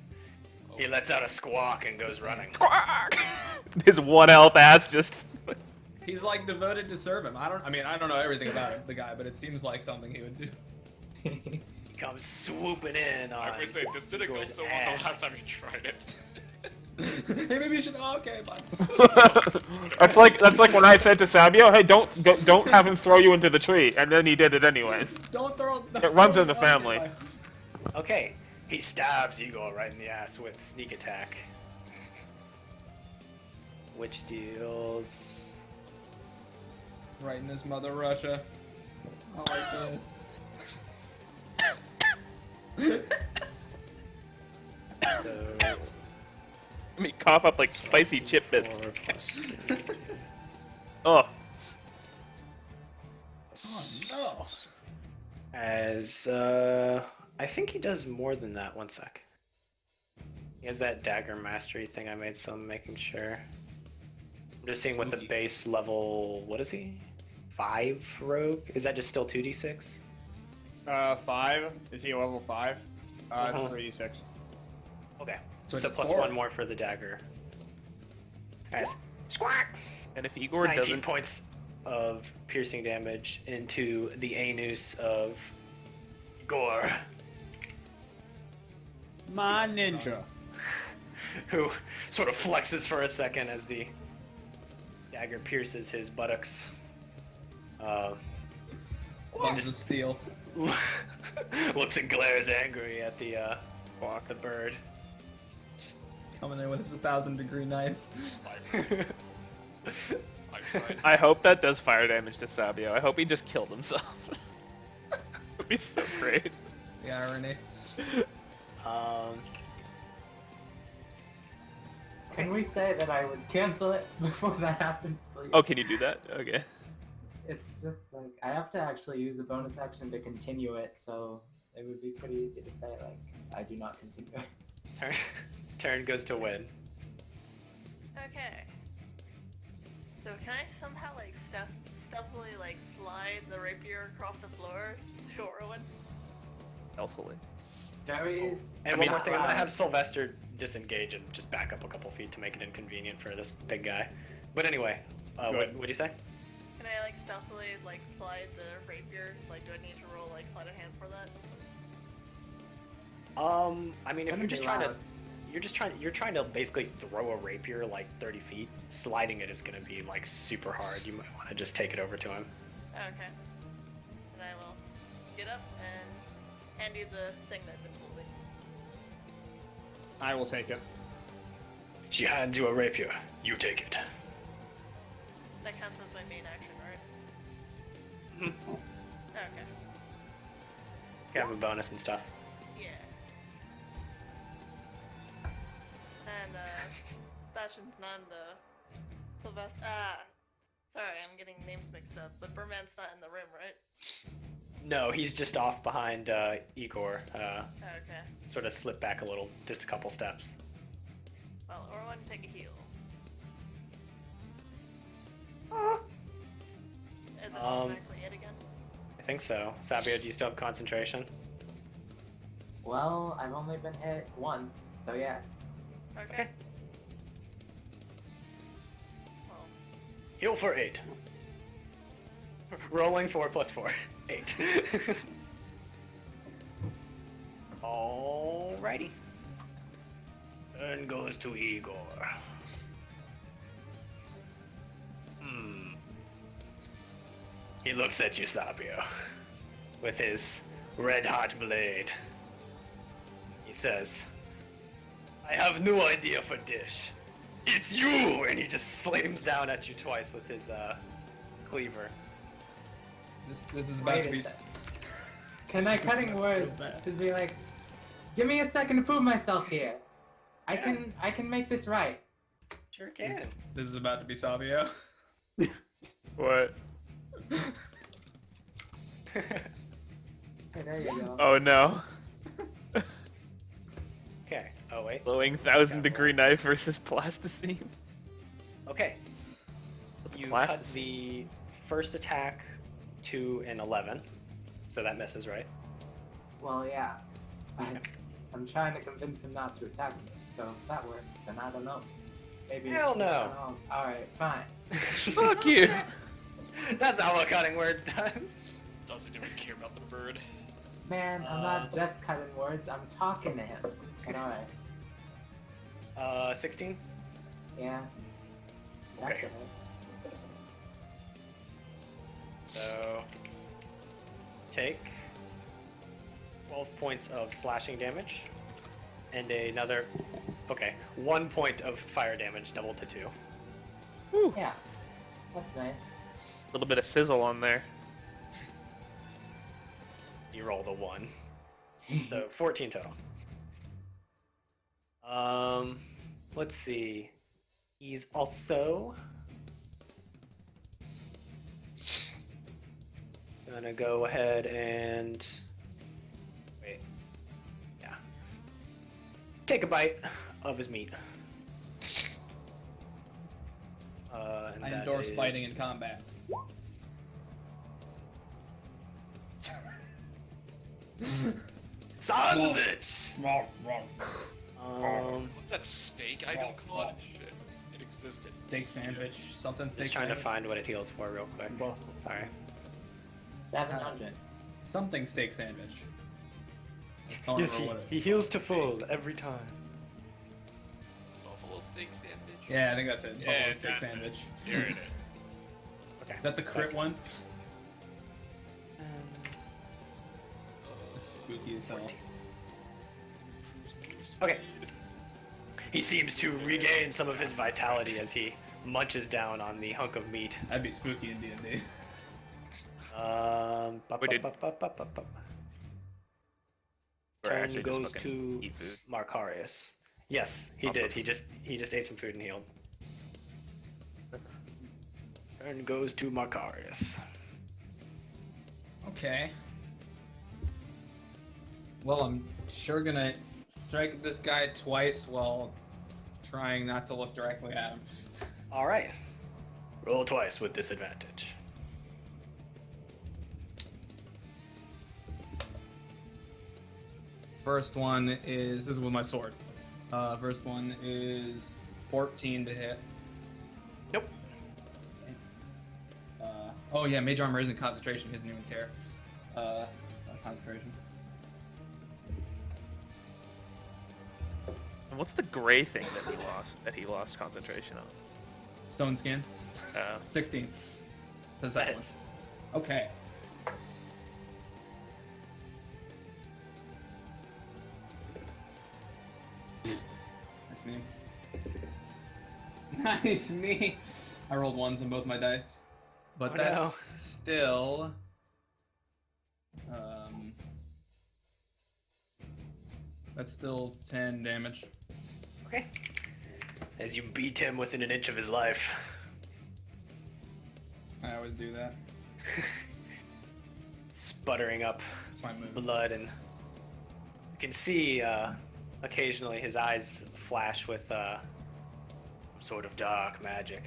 He lets out a squawk and goes running. His 1 health ass just. He's like devoted to serve him. I don't know everything about him, the guy, but it seems like something he would do. He comes swooping in on. I would say this didn't go Igor's so well ass. the last time you tried it. Hey, maybe you should. Oh, okay, bye. that's like when I said to Sabio, "Hey, don't have him throw you into the tree," and then he did it anyways. Don't throw. It runs in the okay, family. bye. Okay, he stabs Igor right in the ass with sneak attack, which deals. Right in his mother Russia. I like this. So. Let me cough up like spicy chip bits. 4 plus 3. Oh, Oh no. As I think he does more than that. 1 sec. He has that dagger mastery thing I made, so I'm making sure. I'm just seeing what the Spooky. base level. What is he? 5 rogue? Is that just still 2d6? 5. Is he a level 5? Uh-huh. It's 3d6. Okay. So So it's plus 4. 1 more for the dagger. Guys, squawk! and if Igor 19 doesn't, points of piercing damage into the anus of Igor, My ninja. who sort of flexes for a second as the dagger pierces his buttocks. Lungs just of steel. looks and glares angry at the bird. Coming in with his 1,000-degree knife. I tried. I hope that does fire damage to Sabio. I hope he just killed himself. That'd be so great. The irony. Can we say that I would cancel it before that happens, please? Oh, can you do that? Okay. It's just like I have to actually use a bonus action to continue it, so it would be pretty easy to say like I do not continue. Turn goes to Win. Okay. So can I somehow like stealthily like slide the rapier across the floor to Orwin? Healthfully. Darius, And one more thing, I'm gonna have Sylvester disengage and just back up a couple feet to make it inconvenient for this big guy. But anyway, what do you say? Can I like stealthily like slide the rapier? Like, do I need to roll like sleight of hand for that? I mean, if Wouldn't you're just be trying to, loud. you're trying to basically throw a rapier like 30 feet. Sliding it is gonna be like super hard. You might want to just take it over to him. Okay. And I will get up and hand you the thing that I've been holding. I will take it. She hands you a rapier. You take it. That counts as my main action, right? Mhm. Okay. You have a bonus and stuff. Yeah. And Bastion's not in the Sylvester. Sorry, I'm getting names mixed up. But Burman's not in the room, right? No, he's just off behind Igor. Okay. Sort of slip back a little, just a couple steps. Well, Orwin, take a heal. Is it automatically it again? I think so. Sabio, do you still have concentration? well, I've only been hit once, so yes. Okay. Well, Heal for 8. Rolling 4 plus 4. 8. Alrighty. Turn goes to Igor. He looks at you, Sabio, with his red-hot blade. He says, I have no idea for dish. It's you! And he just slams down at you twice with his cleaver. This is about Wait to a be. sec. Can I cutting words bad. to be like, give me a second to prove myself here. I can make this right. Sure can. This is about to be Sabio. What? Okay, there you go. Oh no. Okay. Oh wait. Glowing 1,000-degree knife versus plasticine. Okay. What's You cut plasticine? the first attack to an 11, so that misses, right? Well, yeah. I'm trying to convince him not to attack me, so if that works, then I don't know. Maybe Hell it's no. Alright, fine. Fuck you. That's not what cutting words does. Doesn't even care about the bird. Man, I'm not just cutting words, I'm talking to him. But alright. 16. Yeah. That's Okay. it. So take 12 points of slashing damage and another 1 point of fire damage doubled to 2. Whew. Yeah. That's nice. A little bit of sizzle on there. You roll the 1. So 14 total. Let's see. He's also gonna go ahead and wait. Yeah. Take a bite of his meat. And I that endorse is- fighting in combat. Son of it! What's that steak idol called? Shit, it existed. Steak sandwich, something steak Just trying to sandwich? find what it heals for real quick. Sorry. 700. Something steak sandwich. I don't Yes, remember what it he is. heals to full every time. Buffalo steak sandwich. Yeah, I think that's it. Yeah, Buffalo steak that's it. sandwich. Here it is. Okay. Is that the crit one? That's spooky as hell. Okay. He seems to regain some of his vitality as he munches down on the hunk of meat. That'd be spooky in D&D. We did- Or Turn actually just goes fucking to eat food. Marcarius. Yes, he Awesome. did. He just ate some food and healed. Turn goes to Marcarius. Okay. Well, I'm sure gonna strike this guy twice while trying not to look directly at him. All right. Roll twice with disadvantage. First one is, this is with my sword. First one is 14 to hit. Nope. Oh yeah, Mage Armor isn't concentration, he doesn't even care. Concentration. And what's the gray thing that he lost concentration on? Stone Skin, 16. So That hits. Okay. Nice me. Nice me. I rolled ones on both my dice, but Oh, that's no. still. That's still 10 damage. Okay. As you beat him within an inch of his life. I always do that. Sputtering up That's my move. blood, and you can see occasionally his eyes flash with some sort of dark magic.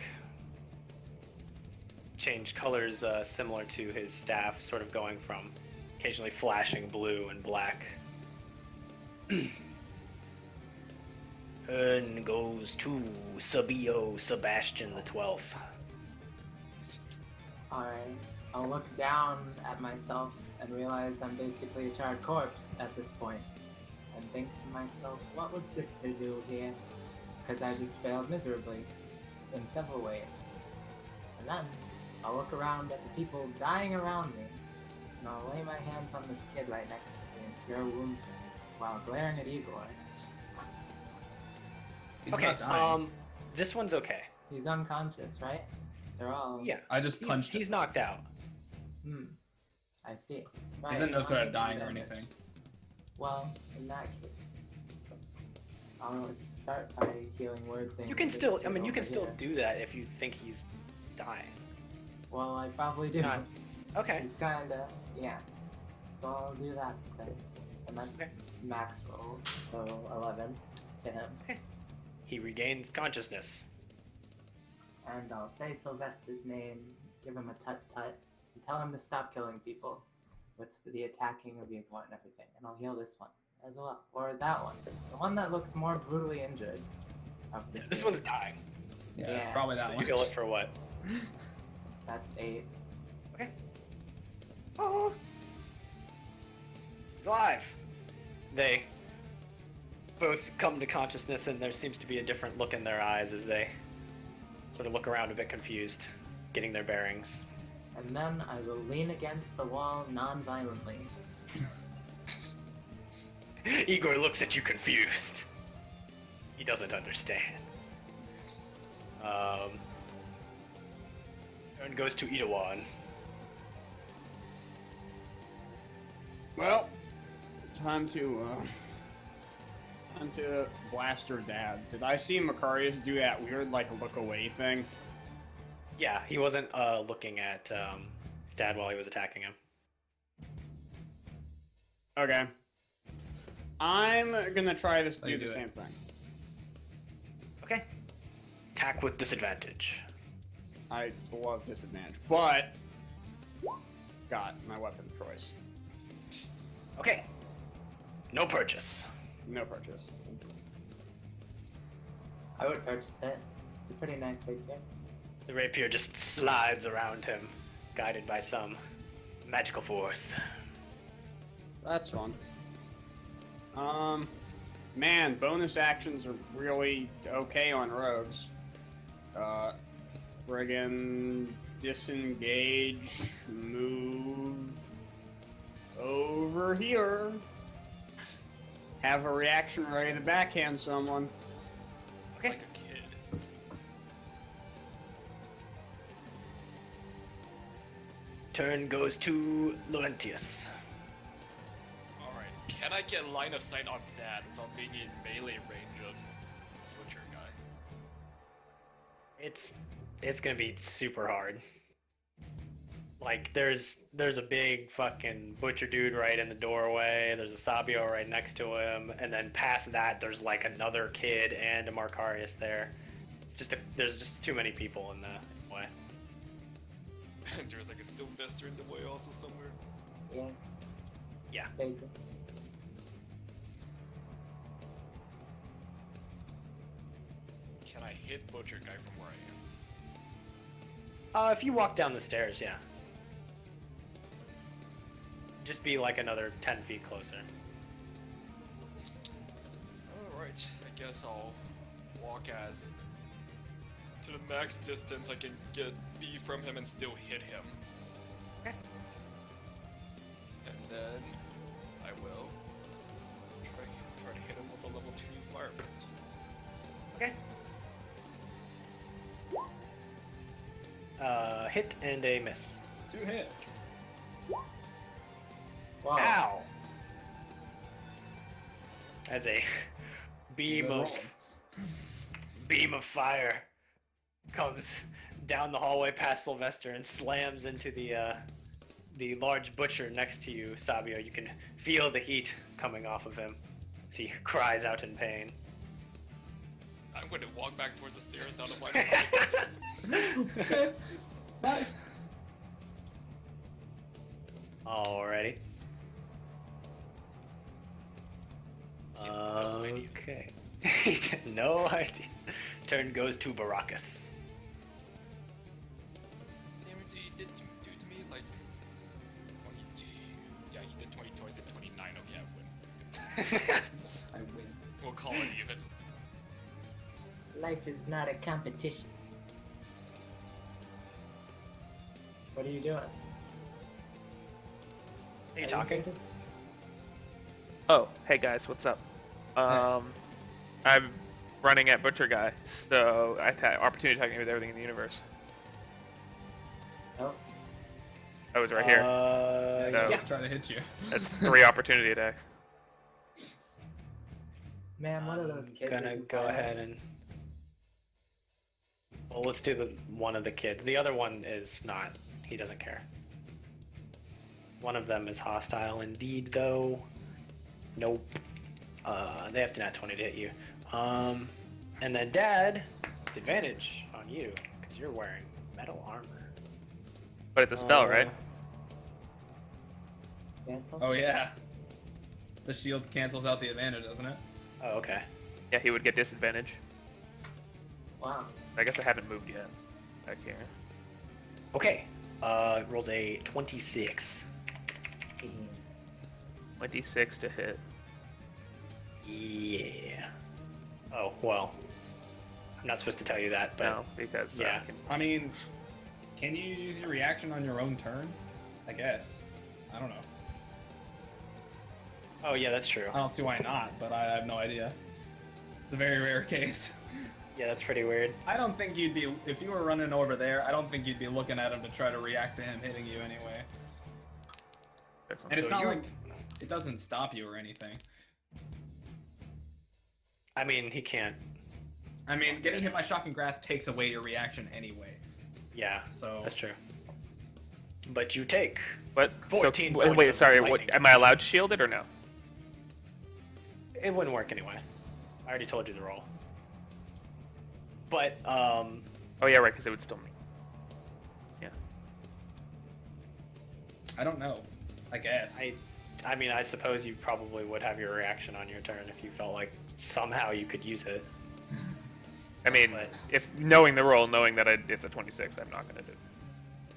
Change colors similar to his staff, sort of going from occasionally flashing blue and black. Turn goes to Sabio Sebastian the 12th. Alright. I'll look down at myself and realize I'm basically a charred corpse at this point. And think to myself, what would sister do here? Because I just failed miserably. In several ways. And then, I'll look around at the people dying around me. And I'll lay my hands on this kid right next to me and cure wounds while glaring at Igor. He's Okay, not dying. this one's okay. He's unconscious, right? They're all... Yeah, I just punched he's him. knocked out. I see. He's Right, in no not threat of taking dying or damage. anything. Well, in that case, I'll start by healing words. saying You can this still, kid I mean, you over can still here. do that if you think he's dying. Well, I probably do. Not- Okay. He's kinda, yeah. So I'll do that instead. And that's Okay. max roll, so 11. to him. He regains consciousness. And I'll say Sylvester's name, give him a tut-tut, and tell him to stop killing people with the attacking of Igor and everything. And I'll heal this one as well. Or that one. The one that looks more brutally injured. Of the This two. one's dying. Yeah, probably that You one. heal it for what? That's 8. Okay. Oh. He's alive. They both come to consciousness, and there seems to be a different look in their eyes as they sort of look around a bit confused, getting their bearings. And then I will lean against the wall non-violently. Igor looks at you confused. He doesn't understand. And goes to Idawan. Well, time to blast her dad. Did I see Macarius do that weird like look away thing? Yeah, he wasn't looking at Dad while he was attacking him. Okay. I'm gonna try to How do you the do it? same thing. Okay. Attack with disadvantage. I love disadvantage, but got my weapon of choice. Okay. No purchase. No purchase. I would purchase it. It's a pretty nice rapier. The rapier just slides around him, guided by some magical force. That's fun. Man, bonus actions are really okay on rogues. Friggin' disengage, move over here. Have a reaction ready to backhand someone. Okay. Like a kid. Turn goes to Laurentius. Alright, can I get line of sight on that without being in melee range of Butcher guy? It's gonna be super hard. Like there's a big fucking butcher dude right in the doorway. There's a Sabio right next to him, and then past that there's like another kid and a Marcarius there. There's just too many people in the way. And there's like a Sylvester in the way also somewhere. Yeah. Yeah. Bacon. Can I hit Butcher guy from where I am? If you walk down the stairs, yeah. Just be like another 10 feet closer. Alright, I guess I'll walk as to the max distance I can be from him and still hit him. Okay. And then I will try to hit him with a level 2 firebolt. Okay. Hit and a miss. 2 hit. Wow. Ow! As a Good roll. beam of fire comes down the hallway past Sylvester and slams into the large butcher next to you, Sabio. You can feel the heat coming off of him as he cries out in pain. I'm going to walk back towards the stairs out of my sight. Bye. Alrighty. no idea. Okay. He had no idea. Turn goes to Baracus. Damage he did do to me like 22. Yeah, he did 22. I did 29. Okay, I win. I win. We'll call it even. Life is not a competition. What are you doing? Are you talking? Oh, hey guys, what's up? I'm running at Butcher Guy, so I had opportunity attacking with everything in the universe. Oh, I was right here. Yeah. Yeah. Trying to hit you. That's 3 opportunity attacks. man, one of those I'm kids. gonna isn't go violent. ahead and. Well, let's do one of the kids. The other one is not. He doesn't care. One of them is hostile indeed, though. Nope. They have to nat 20 to hit you. And then Dad, it's advantage on you because you're wearing metal armor. But it's a spell, right? Yeah, so Oh yeah. The shield cancels out the advantage, doesn't it? Oh, okay. Yeah, he would get disadvantage. wow. I guess I haven't moved yet. Back here. Okay. Rolls a 26. 26 to hit. Yeah. Oh, well. I'm not supposed to tell you that, but No, because yeah. I mean, can you use your reaction on your own turn? I guess. I don't know. Oh, yeah, that's true. I don't see why not, but I have no idea. It's a very rare case. Yeah, that's pretty weird. I don't think you'd be, if you were running over there, I don't think you'd be looking at him to try to react to him hitting you anyway. And it's So not you- like, it doesn't stop you or anything. I mean, he can't. I mean, getting hit by shocking grass takes away your reaction anyway. Yeah, So that's true. But you take. But 14 so, points wait, of sorry. What lightning. am I allowed to shield it or no? It wouldn't work anyway. I already told you the roll. But, Oh yeah, right, because it would still me. Yeah. I don't know. I guess. I mean, I suppose you probably would have your reaction on your turn if you felt like somehow you could use it. I mean, But- if knowing the roll, knowing that it's a 26, I'm not gonna do.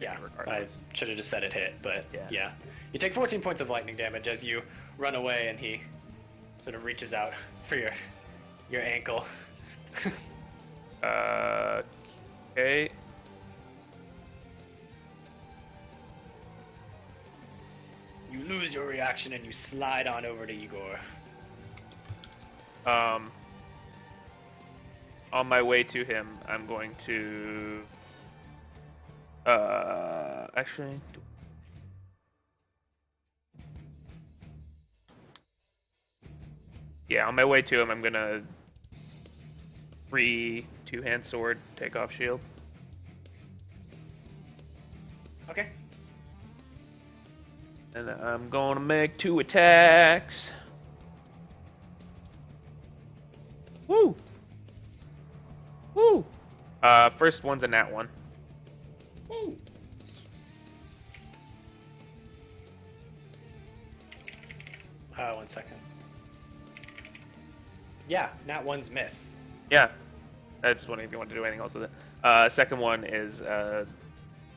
Yeah, I regardless. should have just said it hit, but Yeah. yeah. You take 14 points of lightning damage as you run away and he sort of reaches out for your ankle. Okay. You lose your reaction and you slide on over to Igor. On my way to him, I'm going to. Actually. Yeah, on my way to him, I'm gonna free two-hand sword, take off shield. Okay. And I'm gonna make 2 attacks. Woo! Woo! First one's a nat 1. One second. Yeah, nat one's miss. Yeah. I just wondering if you want to do anything else with it. Second one is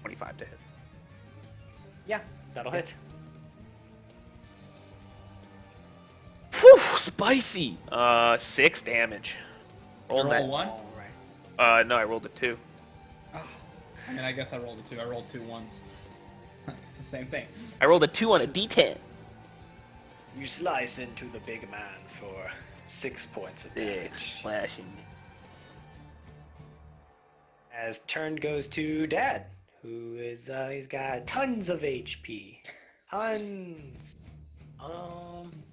25 to hit. Yeah, that'll hit. Whew! Spicy! 6 damage. Roll that. one? All right. No, I rolled a 2. I mean, I guess I rolled a 2. I rolled 2 ones. It's the same thing. I rolled a 2 on a d10. You slice into the big man for 6 points of damage. Slashing. As turn goes to Dad, who is he's got tons of HP. Tons.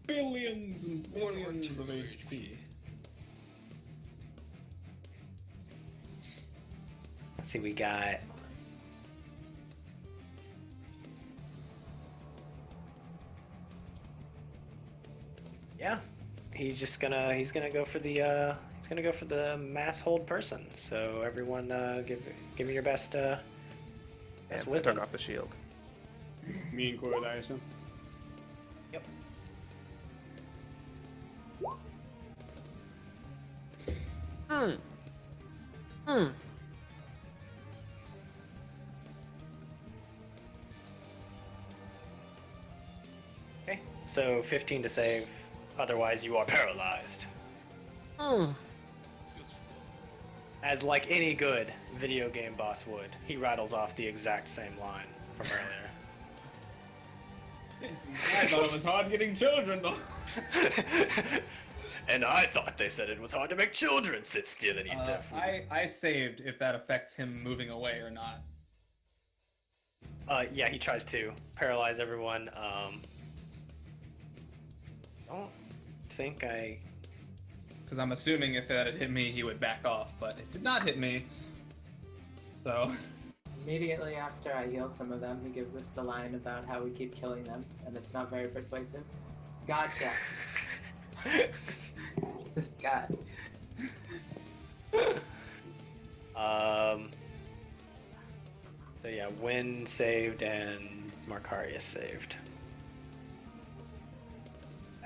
Billions and billions of HP. Let's see, we got. Yeah, he's gonna go for the mass hold person. So everyone, give me your best And wisdom. took off the shield. Me included, I assume. Yep. Okay, so 15 to save. Otherwise, you are paralyzed. As like any good video game boss would, he rattles off the exact same line from earlier. I thought it was hard getting children, though. And I thought they said it was hard to make children sit still and eat their food. I saved if that affects him moving away or not. Yeah, he tries to paralyze everyone. Don't think I. Because I'm assuming if that had hit me, he would back off, but it did not hit me. So, Immediately after I heal some of them, he gives us the line about how we keep killing them, and it's not very persuasive. Gotcha. This guy. So yeah, Win saved and Markarius saved.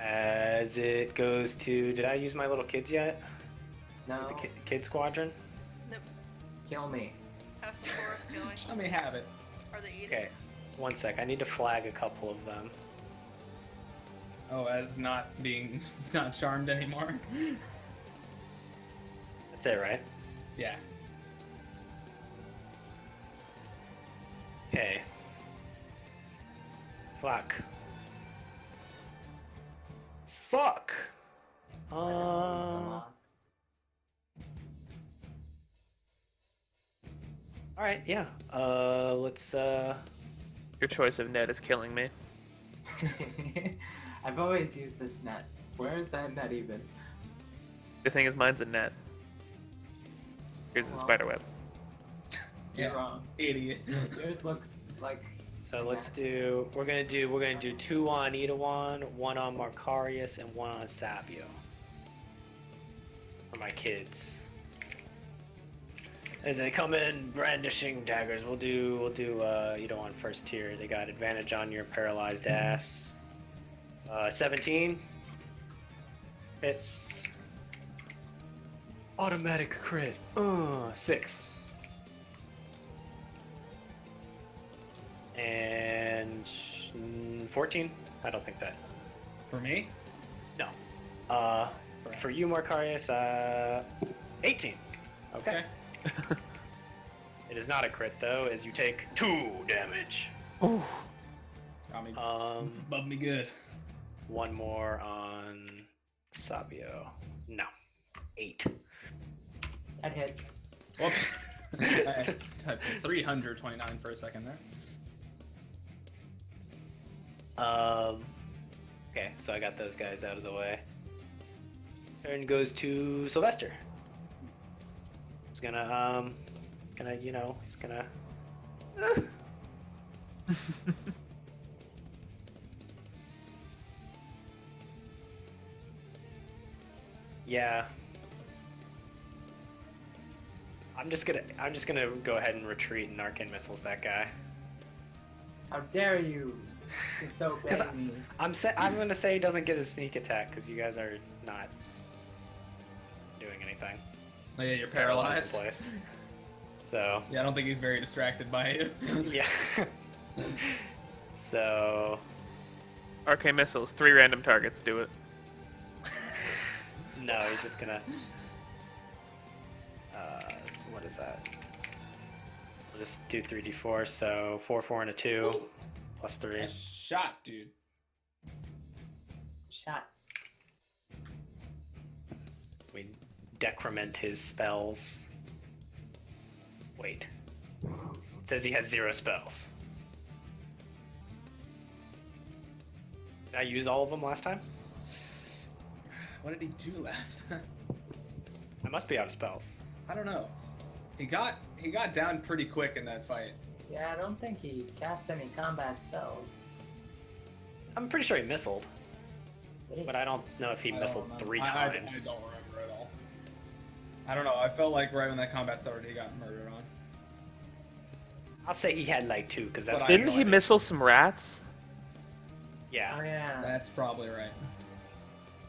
As it goes to, did I use my little kids yet? No, The kid squadron? Nope. kill me. How's the forest going? Let me have it. Are they eating? Okay, one sec. I need to flag a couple of them. Oh, as not being not charmed anymore. That's it, right? Yeah. Okay. Fuck. Fuck. All right, yeah. Let's. Your choice of net is killing me. I've always used this net. Where is that net even? The thing is, mine's a net. Here's a Well. spider web. You're Yeah. wrong. Idiot. Yours looks like. So let's do. We're gonna do 2 on Idawan, 1 on Markarius, and 1 on Sabio. For my kids. As they come in brandishing daggers, we'll do Idawan first tier. They got advantage on your paralyzed ass. 17 hits. Automatic crit. 6. And 14? I don't think that. For me? No. For you, Markarius, 18. Okay. It is not a crit though, as you take 2 damage. Ooh. Got me. Um, Bub me good. 1 more on Sabio. No. 8. That hits. Whoops. I typed 329 for a second there. Okay, so I got those guys out of the way. Turn goes to Sylvester. He's gonna, he's gonna. Yeah. I'm just gonna go ahead and retreat and arcane missiles that guy. How dare you disobey 'Cause me? I'm gonna say he doesn't get his sneak attack because you guys are not doing anything. Oh, yeah, you're paralyzed. Placed. So Yeah, I don't think he's very distracted by you. yeah. So Arcane missiles, 3 random targets, do it. no, he's just gonna. What is that? We'll just do 3d4. So 4, 4, and a 2, plus 3. Nice shot, dude. Shots. We decrement his spells. Wait. It says he has 0 spells. Did I use all of them last time? What did he do last time? I must be out of spells. I don't know. He got down pretty quick in that fight. Yeah, I don't think he cast any combat spells. I'm pretty sure he missiled, Did he? but I don't know if he I don't missiled remember. 3 I times. don't remember at all. I don't know. I felt like right when that combat started, he got murdered on. I'll say he had like 2, because that's But what Didn't I he know. missile some rats? Yeah. Oh yeah, That's probably right.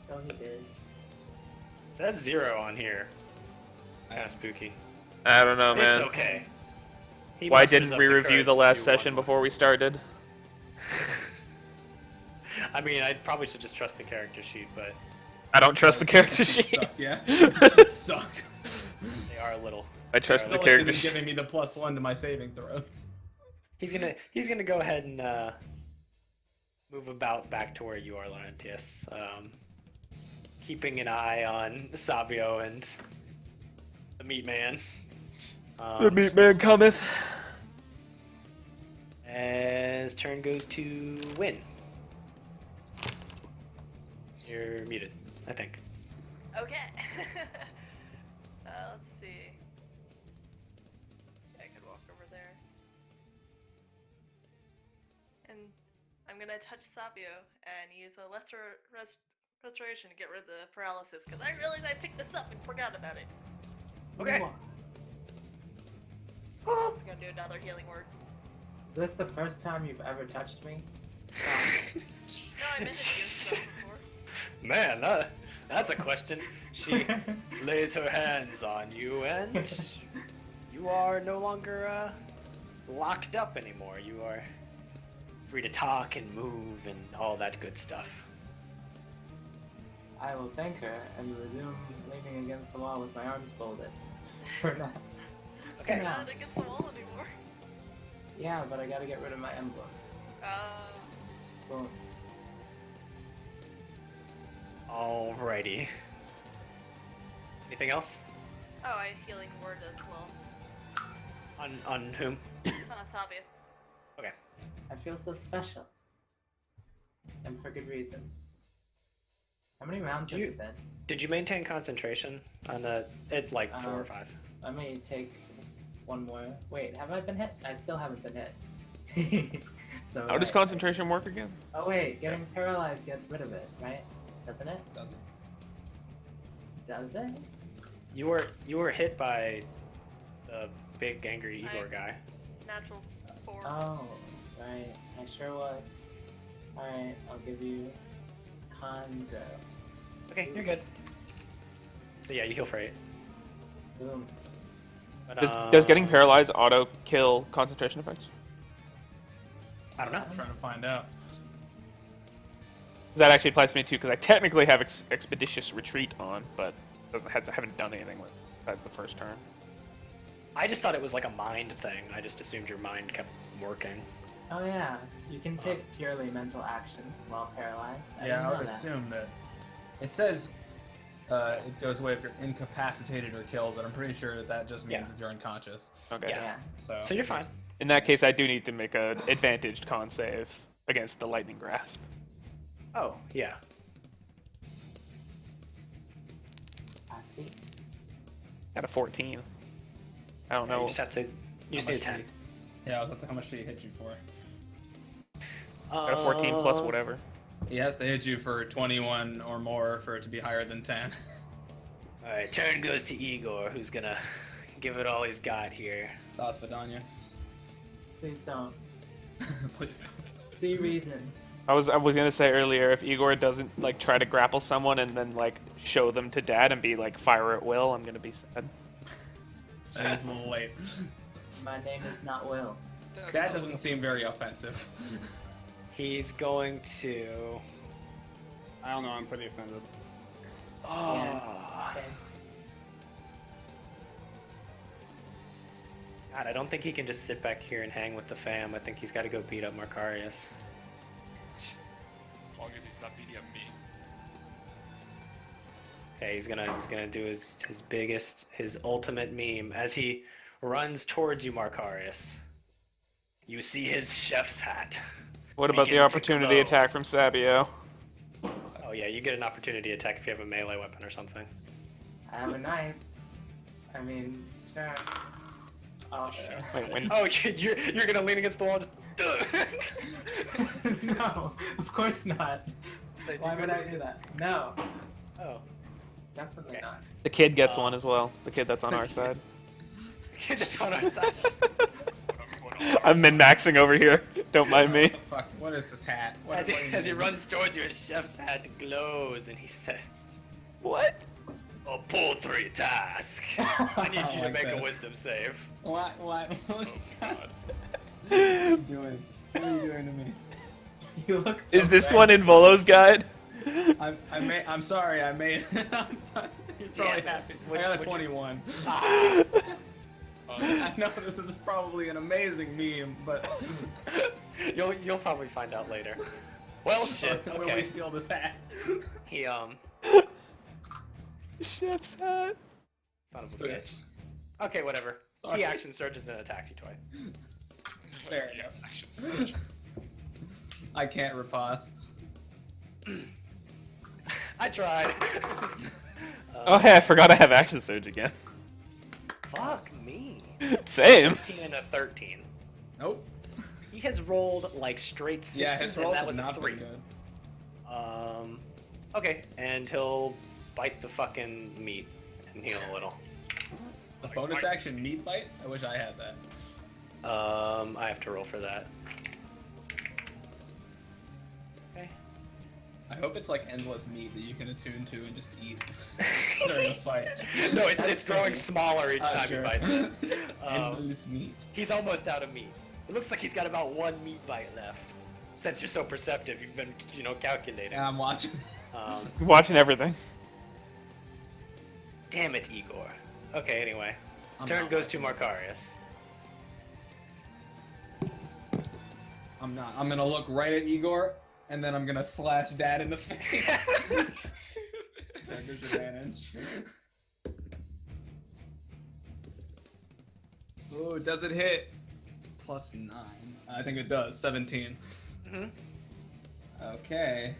so he did. So that's 0 on here. Kind of spooky. I don't know, It's man. okay. He Why musters didn't up we the review courage the to last do session one. before we started? I mean, I probably should just trust the character sheet, but I don't trust the character Should sheet. Suck, yeah. Should suck. they are a little. I trust I the Still character isn't sheet. giving me the +1 to my saving throws. He's gonna go ahead and move about back to where you are, Laurentius. Keeping an eye on Sabio and the Meat Man. The meat man cometh. As turn goes to Win. You're muted, I think. Okay. Let's see. I could walk over there. And I'm gonna touch Sabio and use a restoration to get rid of the paralysis because I realized I picked this up and forgot about it. Okay. Ooh. I'm also gonna do another healing word. Is this the first time you've ever touched me? No, I meant it stuff before. Man, that's a question. She lays her hands on you, and you are no longer locked up anymore. You are free to talk and move and all that good stuff. I will thank her and resume leaning against the wall with my arms folded. For now. Okay. I'm not against the wall anymore. Yeah, but I gotta get rid of my emblem. Boom. Alrighty. Anything else? Oh, I healing word as well. On whom? Sabia. Okay. I feel so special. And for good reason. How many rounds has it been? Did you maintain concentration on the like 4 or 5? Let me take one more. Wait, have I been hit? I still haven't been hit. So How does concentration work again? Oh wait, getting paralyzed gets rid of it, right? Doesn't it? Doesn't. Does it? You were hit by the big angry Igor guy. Natural 4. Oh, right. I sure was. Alright, I'll give you Condo. Okay, you're good. So yeah, you heal for 8. Boom. But, Does getting paralyzed auto kill concentration effects? I don't know. I'm trying to find out. That actually applies to me too, because I technically have expeditious retreat on, but I haven't done anything with besides the first turn. I just thought it was like a mind thing. I just assumed your mind kept working. Oh yeah, you can take purely mental actions while paralyzed. Yeah, I would that. assume that. It says it goes away if you're incapacitated or killed, but I'm pretty sure that just means Yeah. if you're unconscious. Okay. Yeah. Yeah. So you're fine. In that case, I do need to make an advantaged con save against the lightning grasp. Oh, yeah. I see. At a 14. I don't You know. just have to. You just How need a much 10. Yeah, that's how much did he hit you for? At a 14 plus whatever. He has to hit you for 21 or more for it to be higher than 10. Alright, turn goes to Igor, who's gonna give it all he's got here. Das Vidania. Please don't. Please don't. See reason. I was gonna say earlier, if Igor doesn't like try to grapple someone and then like show them to Dad and be like fire at will, I'm gonna be sad. It's a little late. My name is not Will. That doesn't seem very offensive. He's going to. I don't know. I'm pretty offended. Oh. Yeah. Same. God, I don't think he can just sit back here and hang with the fam. I think he's got to go beat up Markarius. As long as he's not beating up me. Okay, he's gonna do his biggest, his ultimate meme as he runs towards you, Markarius. You see his chef's hat. What about the Begin to opportunity glow. attack from Sabio? Oh yeah, you get an opportunity attack if you have a melee weapon or something. I have a knife. I mean, sure. Oh, Wait, when? Oh, you're gonna lean against the wall, just. no, of course not. So Why would I do that? No, Oh, definitely Okay. not. The kid gets one as well. The kid that's on our side. that's on our side. I'm min-maxing over here. Don't mind me. What the fuck? What is this hat? What As he, what do you as he mean? runs towards you, his chef's hat glows, and he says, What? "A poultry task. I need you to like make a this. wisdom save." What? What? Oh god. What are you doing? What are you doing to me? You look so Is this fresh. one in Volo's guide? I'm sorry. I made. You're probably happy. I got a Would you- 21. Ah. I know this is probably an amazing meme, but You'll probably find out later. Well, shit. when we Okay. steal this hat. He Chef's hat. son of a Sorry. bitch. Okay, whatever. Sorry. He action surges and attacks you twice. There you Yeah, go. action surge. I can't riposte. I tried. Oh hey, I forgot I have action surge again. Fuck me. Same. 16 and a 13. Nope. He has rolled like straight sixes, Yeah, his and rolls that have was a not 3. been good. Okay, and he'll bite the fucking meat and heal a little. The bonus action meat bite? I wish I had that. I have to roll for that. Okay. I hope it's like endless meat that you can attune to and just eat during a fight. No, it's growing smaller each time Sure. he bites it. Endless meat. He's almost out of meat. It looks like he's got about one meat bite left. Since you're so perceptive, you've been, calculating. Yeah, I'm watching. Watching everything. Damn it, Igor. Okay, anyway. I'm Turn not goes to watching. Markarius. I'm not. I'm gonna look right at Igor, and then I'm gonna slash Dad in the face. At disadvantage. Oh, does it hit? +9. I think it does. 17. Mm-hmm. Okay.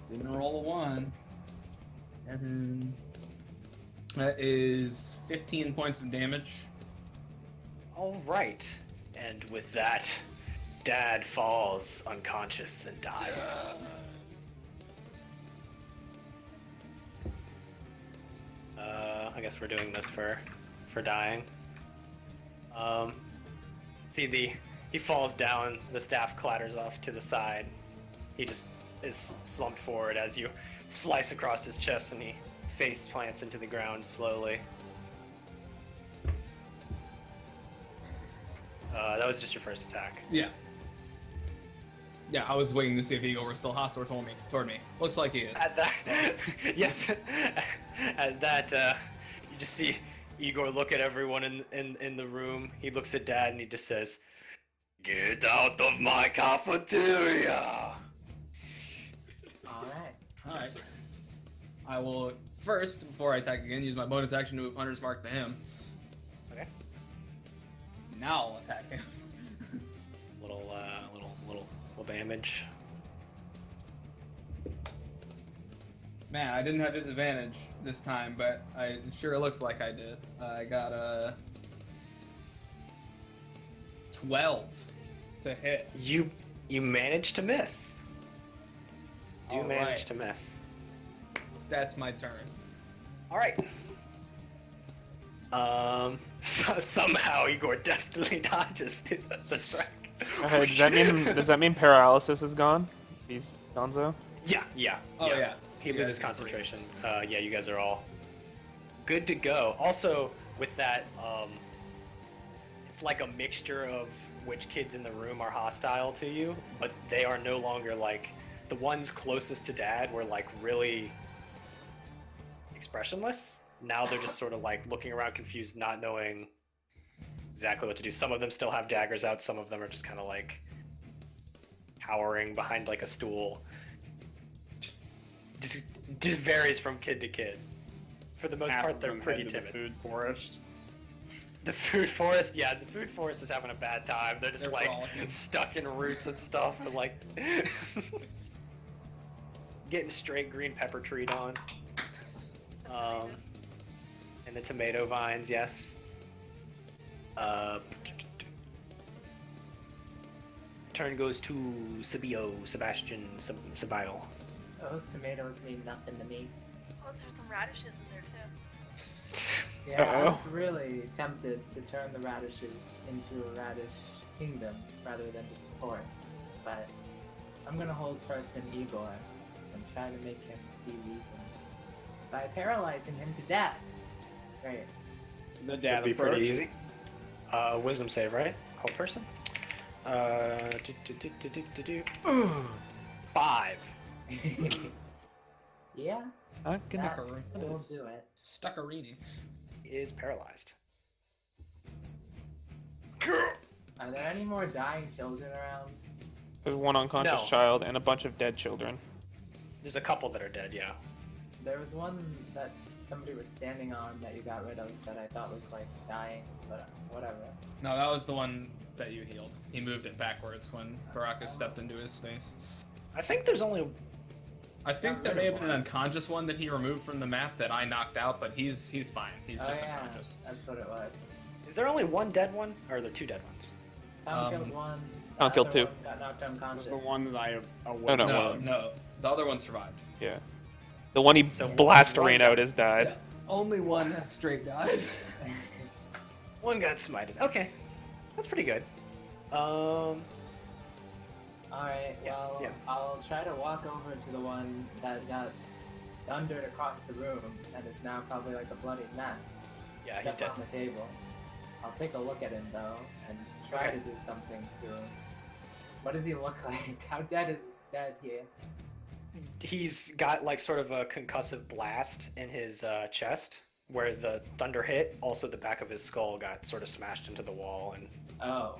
Didn't roll a 1. 7. That is 15 points of damage. All right. And with that, Dad falls unconscious and dies. I guess we're doing this for dying. He falls down, the staff clatters off to the side. He just is slumped forward as you slice across his chest and he face plants into the ground slowly. That was just your first attack. Yeah. Yeah, I was waiting to see if Igor was still hostile toward me. Looks like he is. At that, yes. At that, you just see Igor look at everyone in the room. He looks at Dad and he just says, "Get out of my cafeteria!" Alright. Alright. I will first, before I attack again, use my bonus action to move Hunter's Mark to him. Okay. Now I'll attack him. Little damage. Man, I didn't have disadvantage this time, but it sure looks like I did. I got a 12 to hit. You managed to miss. You All managed right. to miss. That's my turn. All right. Somehow Igor definitely dodges the strike. Okay, does that mean paralysis is gone? He's Gonzo? Yeah. Oh yeah. He You loses guys are free. concentration. Yeah, you guys are all good to go. Also, with that, it's like a mixture of which kids in the room are hostile to you, but they are no longer like the ones closest to Dad were like really expressionless. Now they're just sort of like looking around confused, not knowing exactly what to do. Some of them still have daggers out, some of them are just kind of like cowering behind like a stool. Just varies from kid to kid. For the most Half part, of they're them pretty head to timid. the food forest. The food forest, yeah, the food forest is having a bad time. They're just They're like frolicking. stuck in roots and stuff, and like getting straight green pepper treed on. Tomatoes. And the tomato vines, yes. Turn goes to Sebastian. Those tomatoes mean nothing to me. Oh, there's some radishes in there too. Yeah, I Uh-oh. was really tempted to turn the radishes into a radish kingdom rather than just a forest. But I'm gonna hold person Igor and try to make him see reason by paralyzing him to death. Great. The That'd dad be approach. pretty easy. Wisdom save, right? Whole person. 5. Yeah, I can that Stuckaroo. will do it. Stuccarini. Is paralyzed. Are there any more dying children around? There's one unconscious No. child and a bunch of dead children. There's a couple that are dead, yeah. There was one that somebody was standing on that you got rid of that I thought was like dying, but whatever. No, that was the one that you healed. He moved it backwards when Baraka stepped into his space. I think there's only. I think there may have been an unconscious one that he removed from the map that I knocked out, but he's fine. He's Oh just yeah, unconscious. that's what it was. Is there only one dead one, or are there 2 dead ones? Tom killed one. Tom the killed other two. one got knocked Was unconscious. the one that I awoke. Oh, no. No, one. no. The other one survived. Yeah. The one he So blast one rain got- out has died. Yeah, only one has straight died. One got smited. Okay, that's pretty good. Alright, Yeah, well, yeah. I'll try to walk over to the one that got thundered across the room and is now probably like a bloody mess. Yeah, he's Step dead. on the table. I'll take a look at him though and try Okay. to do something to him. What does he look like? How dead is dead here? He's got like sort of a concussive blast in his chest where the thunder hit. Also, the back of his skull got sort of smashed into the wall, and Oh.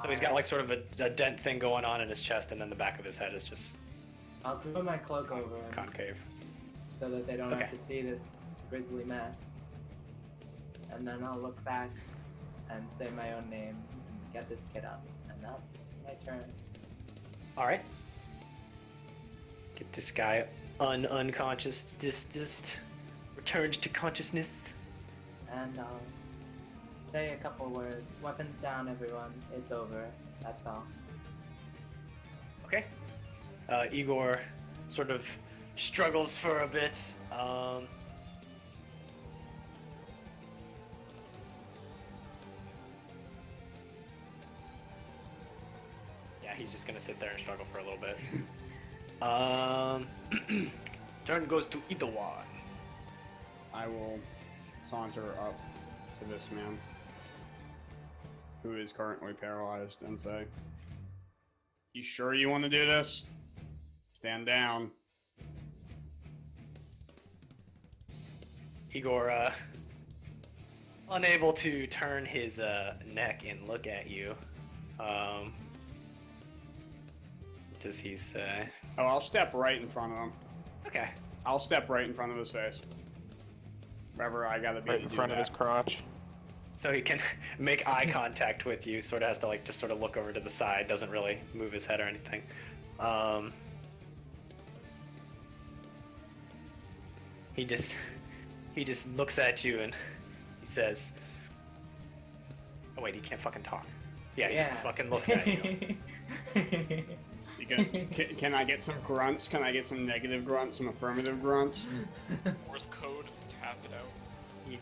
so he's got like sort of a dent thing going on in his chest, and then the back of his head is just I'll throw my cloak over him concave. so that they don't Okay. have to see this grisly mess. And then I'll look back and say my own name and get this kid up. And that's my turn. All right. Get this guy unconscious, just returned to consciousness. And I'll say a couple words. Weapons down, everyone. It's over. That's all. Okay. Igor sort of struggles for a bit. Yeah, he's just gonna sit there and struggle for a little bit. Turn goes to Itawan. I will saunter up to this man who is currently paralyzed and say, "You sure you want to do this? Stand down." Igor, unable to turn his neck and look at you. What does he say? Oh, I'll step right in front of him. Okay. I'll step right in front of his face. Wherever I gotta be Right to in do front of that. his crotch. So he can make eye contact with you. Sort of has to like just sort of look over to the side. Doesn't really move his head or anything. He just looks at you and he says, "Oh wait, he can't fucking talk." Yeah, he just fucking looks at you. Can I get some grunts? Can I get some negative grunts, some affirmative grunts? Morse code, tap it out.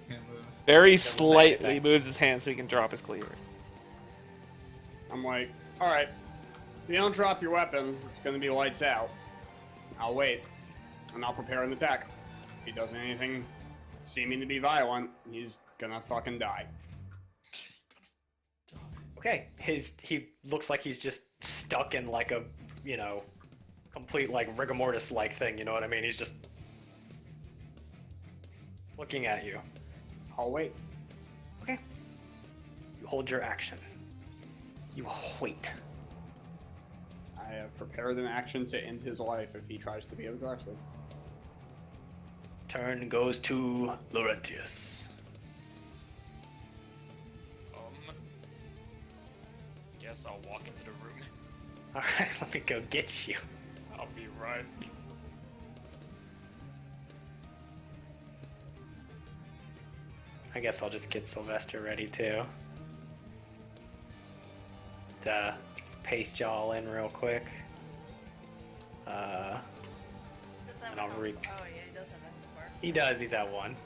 Can't move. Very Doesn't say slightly anything. moves his hand so he can drop his cleaver. I'm like, alright, if you don't drop your weapon, it's gonna be lights out. I'll wait, and I'll prepare an attack. If he does anything seeming to be violent, he's gonna fucking die. Okay, he looks like he's just stuck in like a, complete like rigor mortis like thing. You know what I mean? He's just looking at you. I'll wait. Okay. You hold your action. You wait. I have prepared an action to end his life if he tries to be aggressive. Turn goes to Laurentius. Guess I'll walk into the room. All right, let me go get you. I'll be right. I guess I'll just get Sylvester ready too. Paste y'all in real quick. Does that And I'll one re- Oh yeah, he does have that before. He does. He's at 1.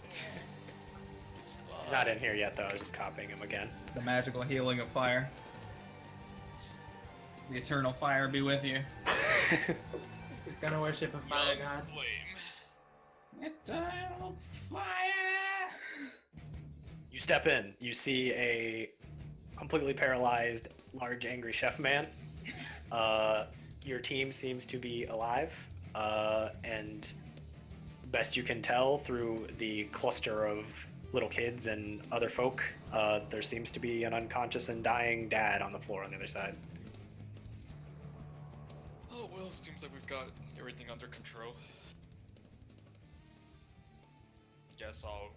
He's He's not in here yet though. I was just copying him again. The magical healing of fire. The eternal fire be with you. He's gonna worship a fire god. Flame. Eternal fire! You step in. You see a completely paralyzed, large, angry chef man. Your team seems to be alive, and best you can tell through the cluster of little kids and other folk, there seems to be an unconscious and dying dad on the floor on the other side. Oh well, seems like we've got everything under control. Guess I'll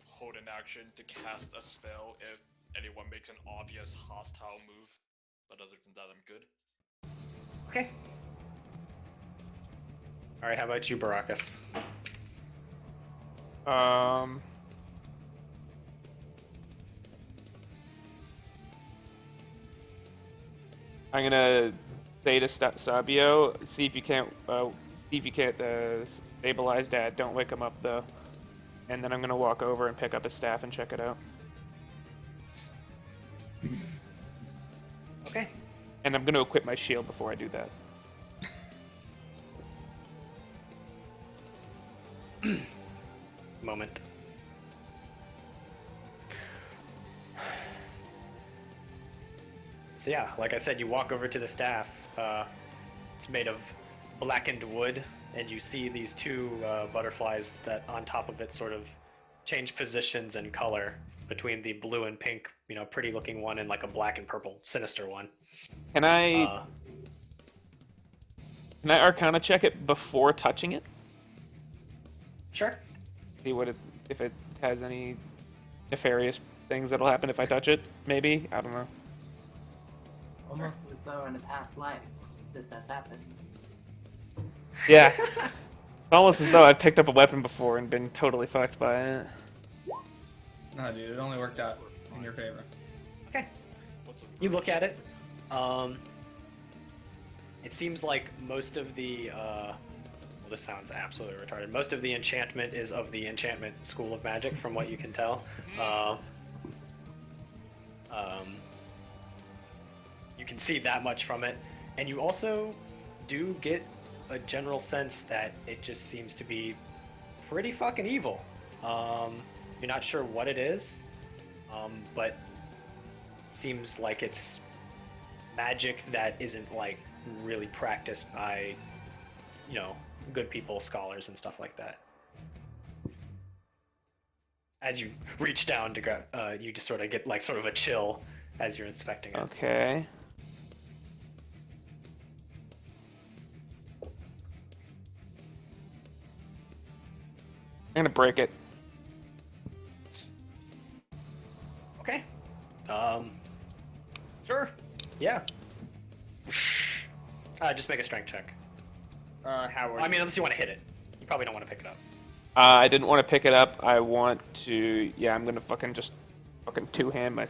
hold an action to cast a spell if anyone makes an obvious hostile move. But other than that, I'm good. Okay. All right. How about you, Baracus? I'm gonna say to Sabio, see if you can't stabilize Dad. Don't wake him up though. And then I'm gonna walk over and pick up his staff and check it out. Okay. And I'm gonna equip my shield before I do that. Moment. So yeah, like I said, you walk over to the staff. It's made of blackened wood, and you see these two butterflies that on top of it sort of change positions and color between the blue and pink, pretty looking one and like a black and purple sinister one. Can I Arcana check it before touching it? Sure. See if it has any nefarious things that'll happen if I touch it. Maybe, I don't know. Almost as though in a past life this has happened. Yeah. It's almost as though I've picked up a weapon before and been totally fucked by it. No, dude, it only worked out in your favor. Okay. You look at it. It seems like most of the well, this sounds absolutely retarded. Most of the enchantment is of the enchantment school of magic, from what you can tell. You can see that much from it, and you also do get a general sense that it just seems to be pretty fucking evil. You're not sure what it is, but it seems like it's magic that isn't like really practiced by, good people, scholars, and stuff like that. As you reach down to grab, you just sort of get like sort of a chill as you're inspecting it. Okay. I'm gonna break it. Okay. Sure. Yeah. Just make a strength check. Howard. I mean, unless you want to hit it. You probably don't want to pick it up. I didn't want to pick it up. I want to. Yeah, I'm gonna just two-hand my.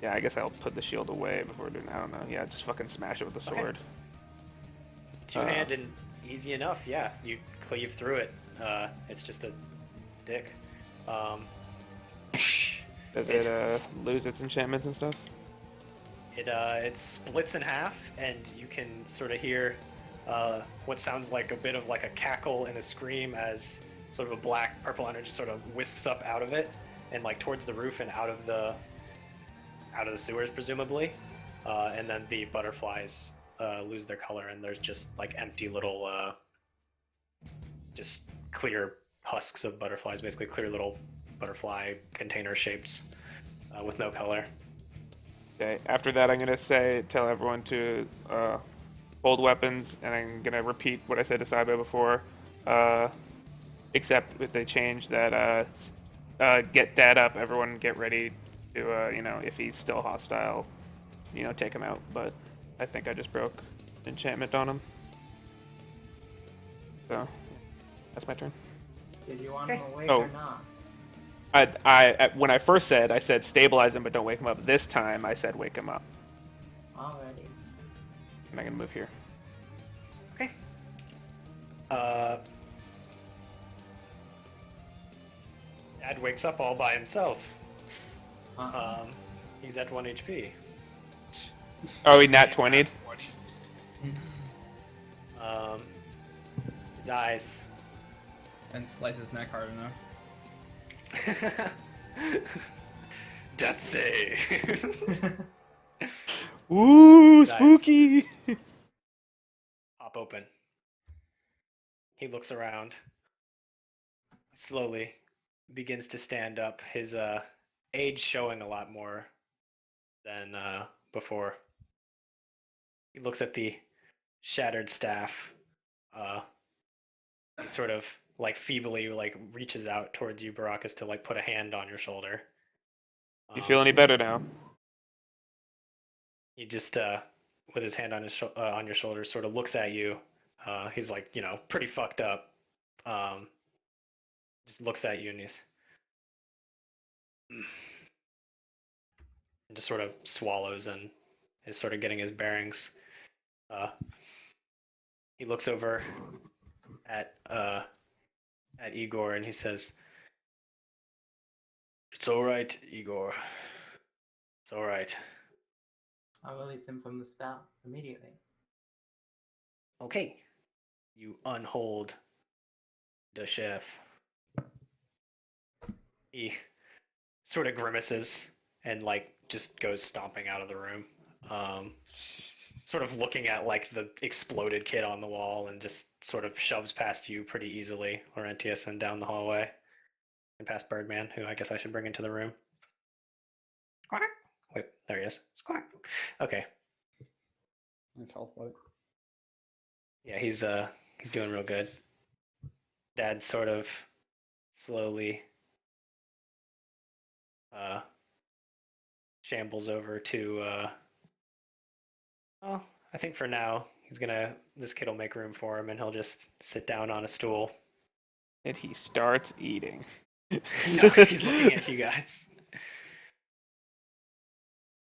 Yeah, I guess I'll put the shield away before doing. I don't know. Yeah, just fucking smash it with the sword. Two-hand and easy enough. Yeah, you cleave through it. It's just a stick. Does it lose its enchantments and stuff? It splits in half, and you can sort of hear what sounds like a bit of like a cackle and a scream as sort of a black purple energy sort of whisks up out of it and like towards the roof and out of the sewers presumably, and then the butterflies lose their color, and there's just like empty little just clear husks of butterflies, basically clear little butterfly container shapes with no color. Okay. After that, I'm gonna tell everyone to hold weapons, and I'm gonna repeat what I said to Saibo before, except if they change that. Get Dad up. Everyone, get ready to if he's still hostile, take him out. But I think I just broke enchantment on him. So that's my turn. Did you want him awake Oh. or not? When I first said, I said stabilize him, but don't wake him up. This time, I said wake him up. Already. I'm not gonna move here. Okay. Dad wakes up all by himself. He's at 1 HP. Oh, he nat 20'd? His eyes. And slice his neck hard enough. Death saves. Ooh, Nice. spooky! Pop open. He looks around. Slowly begins to stand up. His age showing a lot more than before. He looks at the shattered staff. He sort of like feebly like reaches out towards you, Baracus, to like put a hand on your shoulder. You feel any better now? He just with his hand on his on your shoulder sort of looks at you. He's like, pretty fucked up. Just looks at you and and just sort of swallows and is sort of getting his bearings. He looks over at Igor and he says, "It's all right, Igor. It's all right. I'll release him from the spell immediately. Okay." You unhold the chef. He sort of grimaces and like just goes stomping out of the room. Sort of looking at like the exploded kid on the wall and just sort of shoves past you pretty easily, Laurentius, and down the hallway. And past Birdman, who I guess I should bring into the room. Squawk. Wait, there he is. Squawk. Okay. Nice health, buddy. Yeah, he's doing real good. Dad sort of slowly shambles over to well, I think for now this kid will make room for him and he'll just sit down on a stool. And he starts eating. No, he's looking at you guys.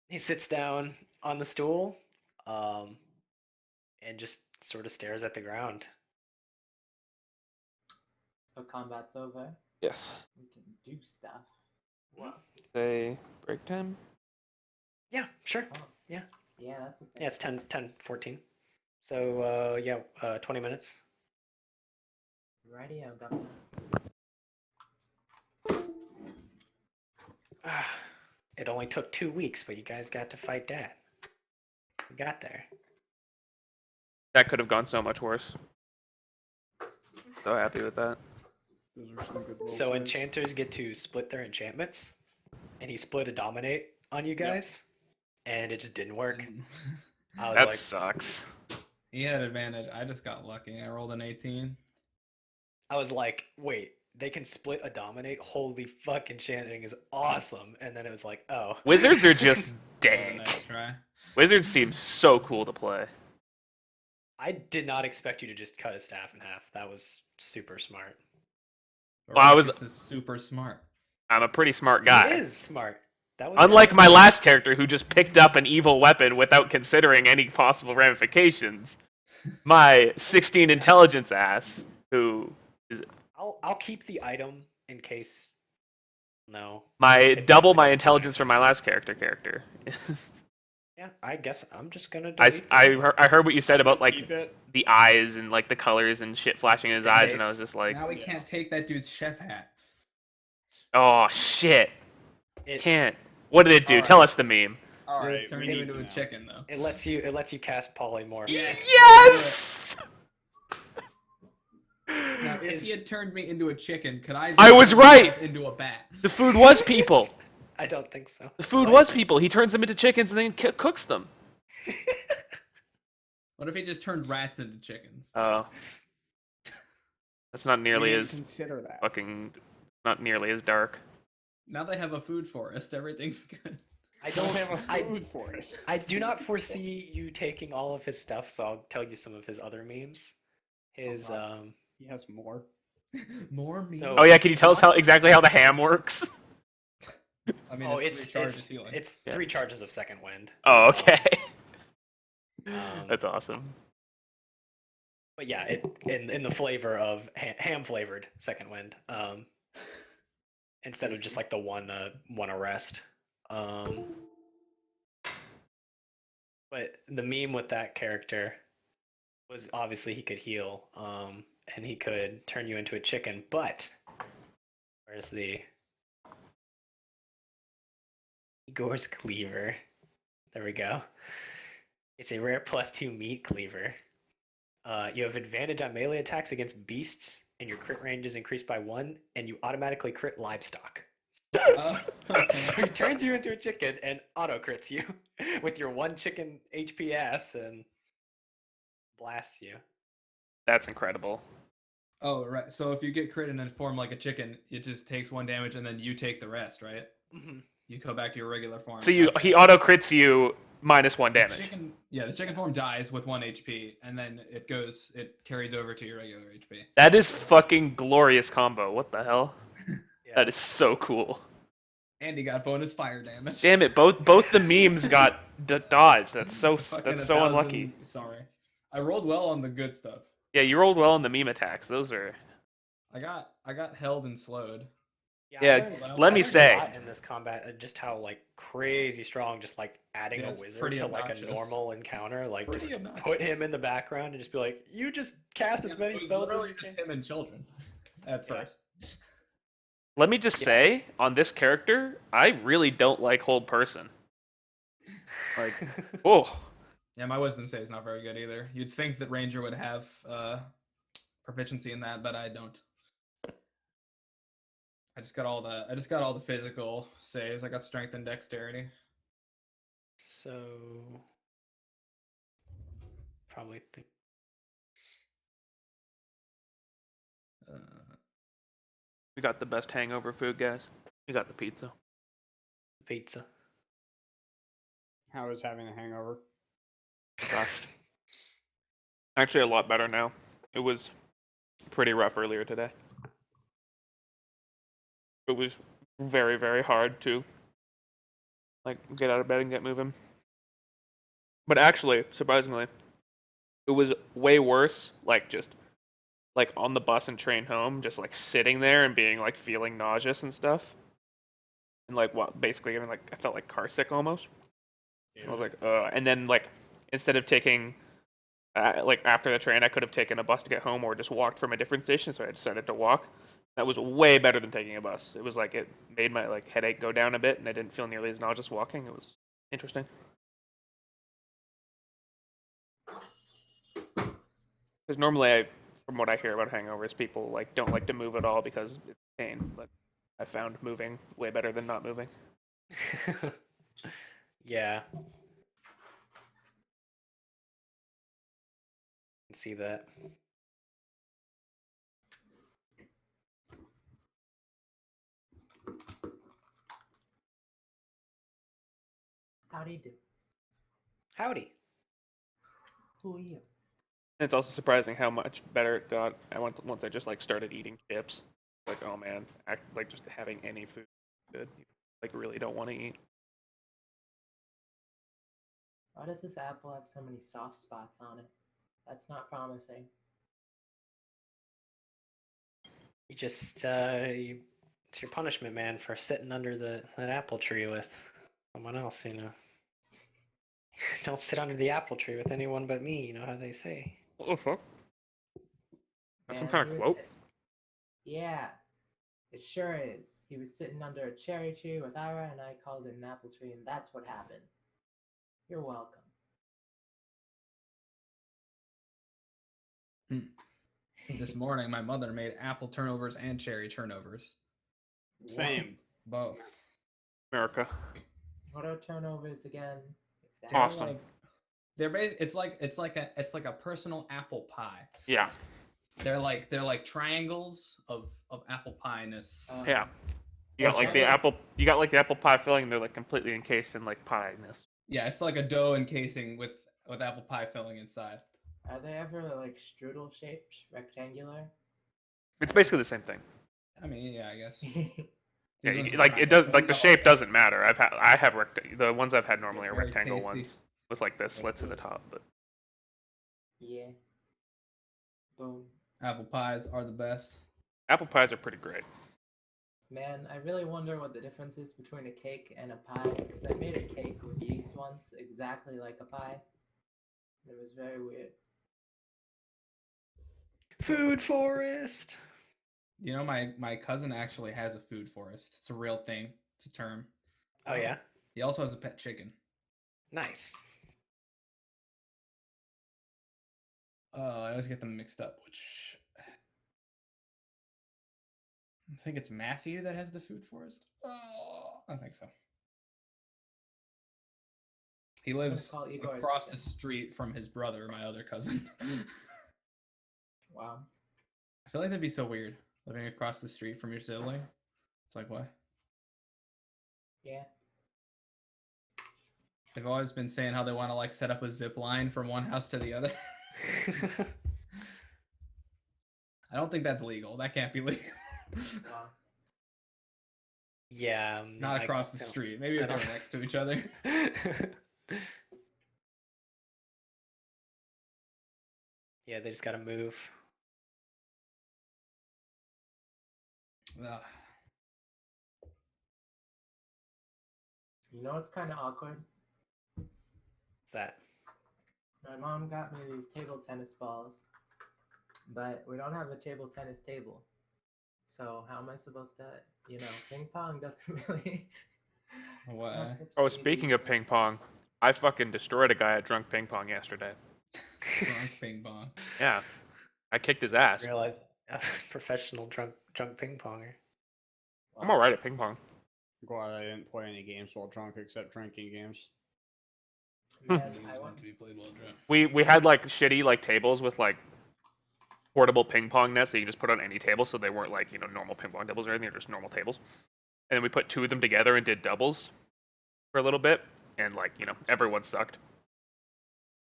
He sits down on the stool, and just sort of stares at the ground. So combat's over. Yes. We can do stuff. What? Say break time. Yeah, sure. Oh. Yeah. Yeah, that's a thing. Yeah, it's 10:14. So, 20 minutes. Radio, Governor. It only took 2 weeks, but you guys got to fight Dad. We got there. That could have gone so much worse. So happy with that. Those are some good So roleplays. enchanters get to split their enchantments, and he split a dominate on you guys, and it just didn't work. I was That like, sucks. He had advantage. I just got lucky. I rolled an 18. wait, they can split a dominate? Holy fuck, enchanting is awesome. And then it was like, oh. Wizards are just That was a dank. nice try. Wizards seem so cool to play. I did not expect you to just cut a staff in half. That was super smart. Well, I was- This is super smart. I'm a pretty smart He guy. is smart. That was Unlike my last character who just picked up an evil weapon without considering any possible ramifications. My 16 intelligence ass, who is I'll keep the item in case. No. my It double basically my doesn't intelligence from my last character. Yeah, I guess I'm just gonna I, delete I heard what you said about like Keep it. the eyes and like the colors and shit flashing in his Same eyes, and I days. was just like, Now we Yeah. can't take that dude's chef hat. oh shit, it. can't. What did it do? Alright. Tell us the meme. All It right, turned we him need into to a know. chicken, though. It lets you cast polymorph. Yes. Now, if Is- he had turned me into a chicken, could I? I was turn right! myself Into a bat. The food was people. I don't think so. The food What? was people. He turns them into chickens and then cooks them. What if he just turned rats into chickens? Oh. That's not nearly We need as to consider that. fucking. Not nearly as dark. Now they have a food forest. Everything's good. I Don't don't have a I, food for us. I do not foresee you taking all of his stuff, so I'll tell you some of his other memes. His God. He has more. More meat. So- Oh yeah, can you tell us how exactly how the ham works? I mean, oh, it's it's 3 charges healing. it's Yeah. 3 charges of second wind. Oh okay. Um, That's awesome. But yeah, it in the flavor of ham flavored second wind. Instead of just like the one arrest. But the meme with that character was obviously he could heal, and he could turn you into a chicken. But where's the Igor's cleaver? There we go. It's a rare +2 meat cleaver. You have advantage on melee attacks against beasts, and your crit range is increased by 1, and you automatically crit livestock. Oh, So he turns you into a chicken and auto crits you with your 1 chicken HPS and blasts you. That's incredible. oh, right. So if you get crit and then form like a chicken, it just takes 1 damage, and then you take the rest, right? Mm-hmm. You go back to your regular form. So he Okay. auto crits you -1 The damage. chicken, yeah, the chicken form dies with 1 HP, and then it carries over to your regular HP. That is fucking glorious combo. What the hell? Yeah. That is so cool. And he got bonus fire damage. Damn it! Both the memes got dodged. That's so Fucking unlucky. Sorry. I rolled well on the good stuff. Yeah, you rolled well on the meme attacks. Those are. I got held and slowed. Yeah, let I me learned say. a lot in this combat, just how like crazy strong, just like adding Yeah, a it's wizard pretty to like a obnoxious. normal encounter, like Pretty just obnoxious. put him in the background and just be like, you just cast as many It was spells as literally you just can. him and children at Yeah. first. Let me just say, on this character, I really don't like hold person. Like, oh. Yeah, my wisdom save is not very good either. You'd think that Ranger would have proficiency in that, but I don't. I just got all the physical saves. I got strength and dexterity. So probably Uh, We got the best hangover food, guys. We got the pizza. pizza. How is having a hangover? Gosh. Actually, a lot better now. It was pretty rough earlier today. It was very, very hard to like get out of bed and get moving. But actually, surprisingly, it was way worse. Like just like on the bus and train home, just like sitting there and being like feeling nauseous and stuff, and like what basically getting like I felt like car sick almost. I was like, and then like instead of taking like after the train, I could have taken a bus to get home or just walked from a different station. So I decided to walk. That was way better than taking a bus. It was like it made my like headache go down a bit, and I didn't feel nearly as nauseous walking. It was interesting. Because normally, from what I hear about hangovers, people like don't like to move at all because it's pain. But I found moving way better than not moving. Yeah. Can see that. Howdy do. Howdy. Who are you? And it's also surprising how much better it got. Once I just like started eating chips. Like, oh man, like just having any food is good. You, like really don't want to eat. Why does this apple have so many soft spots on it? That's not promising. You just it's your punishment, man, for sitting under that apple tree with someone else, you know. Don't sit under the apple tree with anyone but me, you know how they say. What the fuck? That's some Man, kind he of was quote? Yeah, it sure is. He was sitting under a cherry tree with Ira, and I called it an apple tree, and that's what happened. You're welcome. this morning, my mother made apple turnovers and cherry turnovers. Same. Both. America. What are turnovers again? They're Awesome. like they're it's like a personal apple pie. Yeah. They're like triangles of apple pie-ness. Yeah. You got like the apple. You got like the apple pie filling. They're like completely encased in like pie-ness. Yeah, it's like a dough encasing with apple pie filling inside. Are they ever like strudel shaped, rectangular? It's basically the same thing. I mean, yeah, I guess. Yeah, These ones are like kind it of- does. these Like the are shape also- doesn't matter. I have the ones I've had normally are Very rectangle tasty. ones with like the slits at the top. But Yeah. Boom. Apple pies are the best. apple pies are pretty great. Man, I really wonder what the difference is between a cake and a pie, because I made a cake with yeast once, exactly like a pie. It was very weird. Food forest. You know, my cousin actually has a food forest. It's a real thing. It's a term. Oh yeah, He also has a pet chicken. nice. I always get them mixed up, which I think it's Matthew that has the food forest. Oh, I think so. He lives call Igor across the chicken. street from his brother, my other cousin. Wow. I feel like that'd be so weird living across the street from your sibling. It's like what? Yeah. They've always been saying how they want to like set up a zip line from one house to the other. I don't think that's legal. That can't be legal. Wow. Yeah. Not I across the don't- street. Maybe I if they were don't- next to each other. Yeah, they just gotta move. Ugh. You know what's kind of awkward? What's that? My mom got me these table tennis balls, but we don't have a table tennis table. So how am I supposed to, ping pong doesn't really. it's not What? such Oh, an speaking easy of ping pong, I fucking destroyed a guy at drunk ping pong yesterday. Drunk ping pong. Yeah, I kicked his ass. Realize I'm a professional drunk ping ponger. I'm alright at ping pong. Glad I didn't play any games while drunk except drinking games. Man, Games I meant want to be played while drunk. We had like shitty like tables with like portable ping pong nets that you can just put on any table, so they weren't like normal ping pong tables or anything, they're just normal tables. And then we put two of them together and did doubles for a little bit, and like everyone sucked.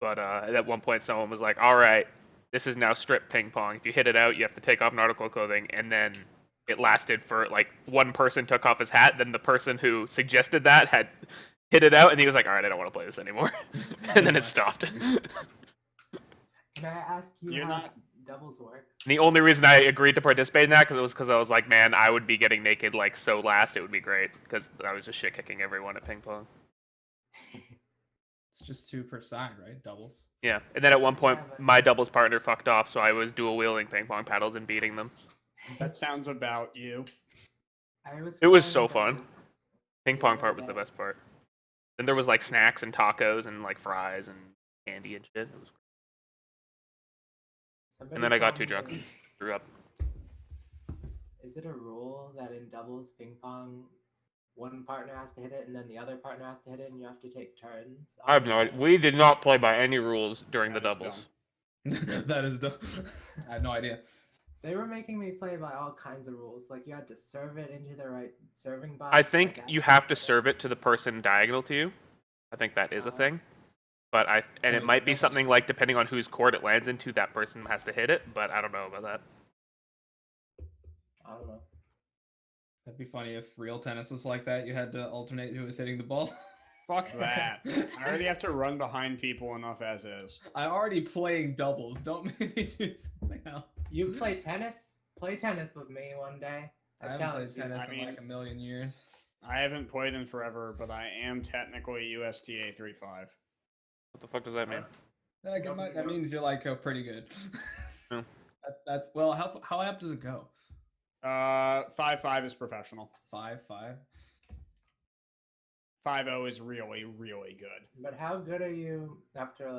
But at one point, someone was like, "All right, this is now strip ping pong. If you hit it out, you have to take off nautical clothing." And then it lasted for like one person took off his hat, then the person who suggested that had hit it out, and he was like, "All right, I don't want to play this anymore," and then it stopped. Can I ask you You're how not- doubles works? The only reason I agreed to participate in that because I was like, man, I would be getting naked like so last. It would be great because I was just shit kicking everyone at ping pong. It's just 2 per side, right? Doubles. Yeah, and then at one point, Yeah, but- my doubles partner fucked off, so I was dual wielding ping pong paddles and beating them. That sounds about you. It was playing so fun. doubles Ping the pong other part was the day. best part. Then there was like snacks and tacos and like fries and candy and shit. It was... Somebody And then I got told too drunk. me, Threw up. Is it a rule that in doubles ping pong, one partner has to hit it and then the other partner has to hit it, and you have to take turns? I have no idea. We did not play by any rules during the That is doubles. That is dumb. I have no idea. They were making me play by all kinds of rules. Like you had to serve it into the right serving box. I think like, you actually have to hit it. serve it to the person diagonal to you. I think that is a thing. But and it Oh, might be that's- something like depending on whose court it lands into, that person has to hit it. But I don't know about that. I don't know. That'd be funny if real tennis was like that. You had to alternate who was hitting the ball. Fuck that. I already have to run behind people enough as is. I'm already playing doubles. Don't make me do something else. You play tennis? Play tennis with me one day. I haven't played challenge you. tennis I in mean- like a million years. I haven't played in forever, but I am technically USTA 3.5. What the fuck does that mean? That means you're like pretty good. Hmm. That's well. How up does it go? 5.5 is professional. 5-5. 5.0 is really, really good. But how good are you after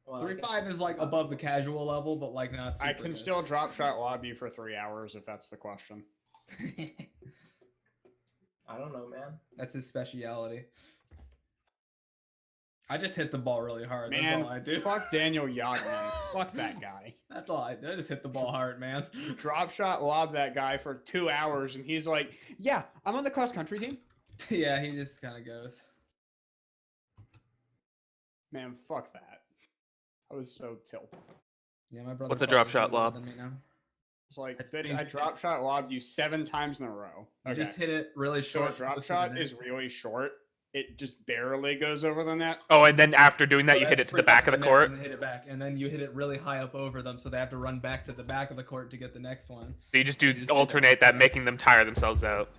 well, I guess 3-5 it's is like above the possible. casual level, but like not super I can good. still drop shot lob you for 3 hours if that's the question. I don't know, man. That's his speciality. I just hit the ball really hard. Man, That's all I do. fuck Daniel Yagman. Fuck that guy. That's all I do. I just hit the ball hard, man. Drop shot lob that guy for 2 hours, and he's like, "Yeah, I'm on the cross country team." Yeah, he just kind of goes. Man, fuck that. I was so tilted. Yeah, my brother. What's a probably drop shot is better lob? than me now. It's like, I bitch, think- I drop shot lobbed you 7 times in a row. You Okay. just hit it really So short. a drop close to shot the is net. really short. It just barely goes over the net. Oh, and then after doing that, So you hit it that's to the straight back of to the net court. and hit it back, and then you hit it really high up over them, so they have to run back to the back of the court to get the next one. So you just You just do alternate that. that, making them tire themselves out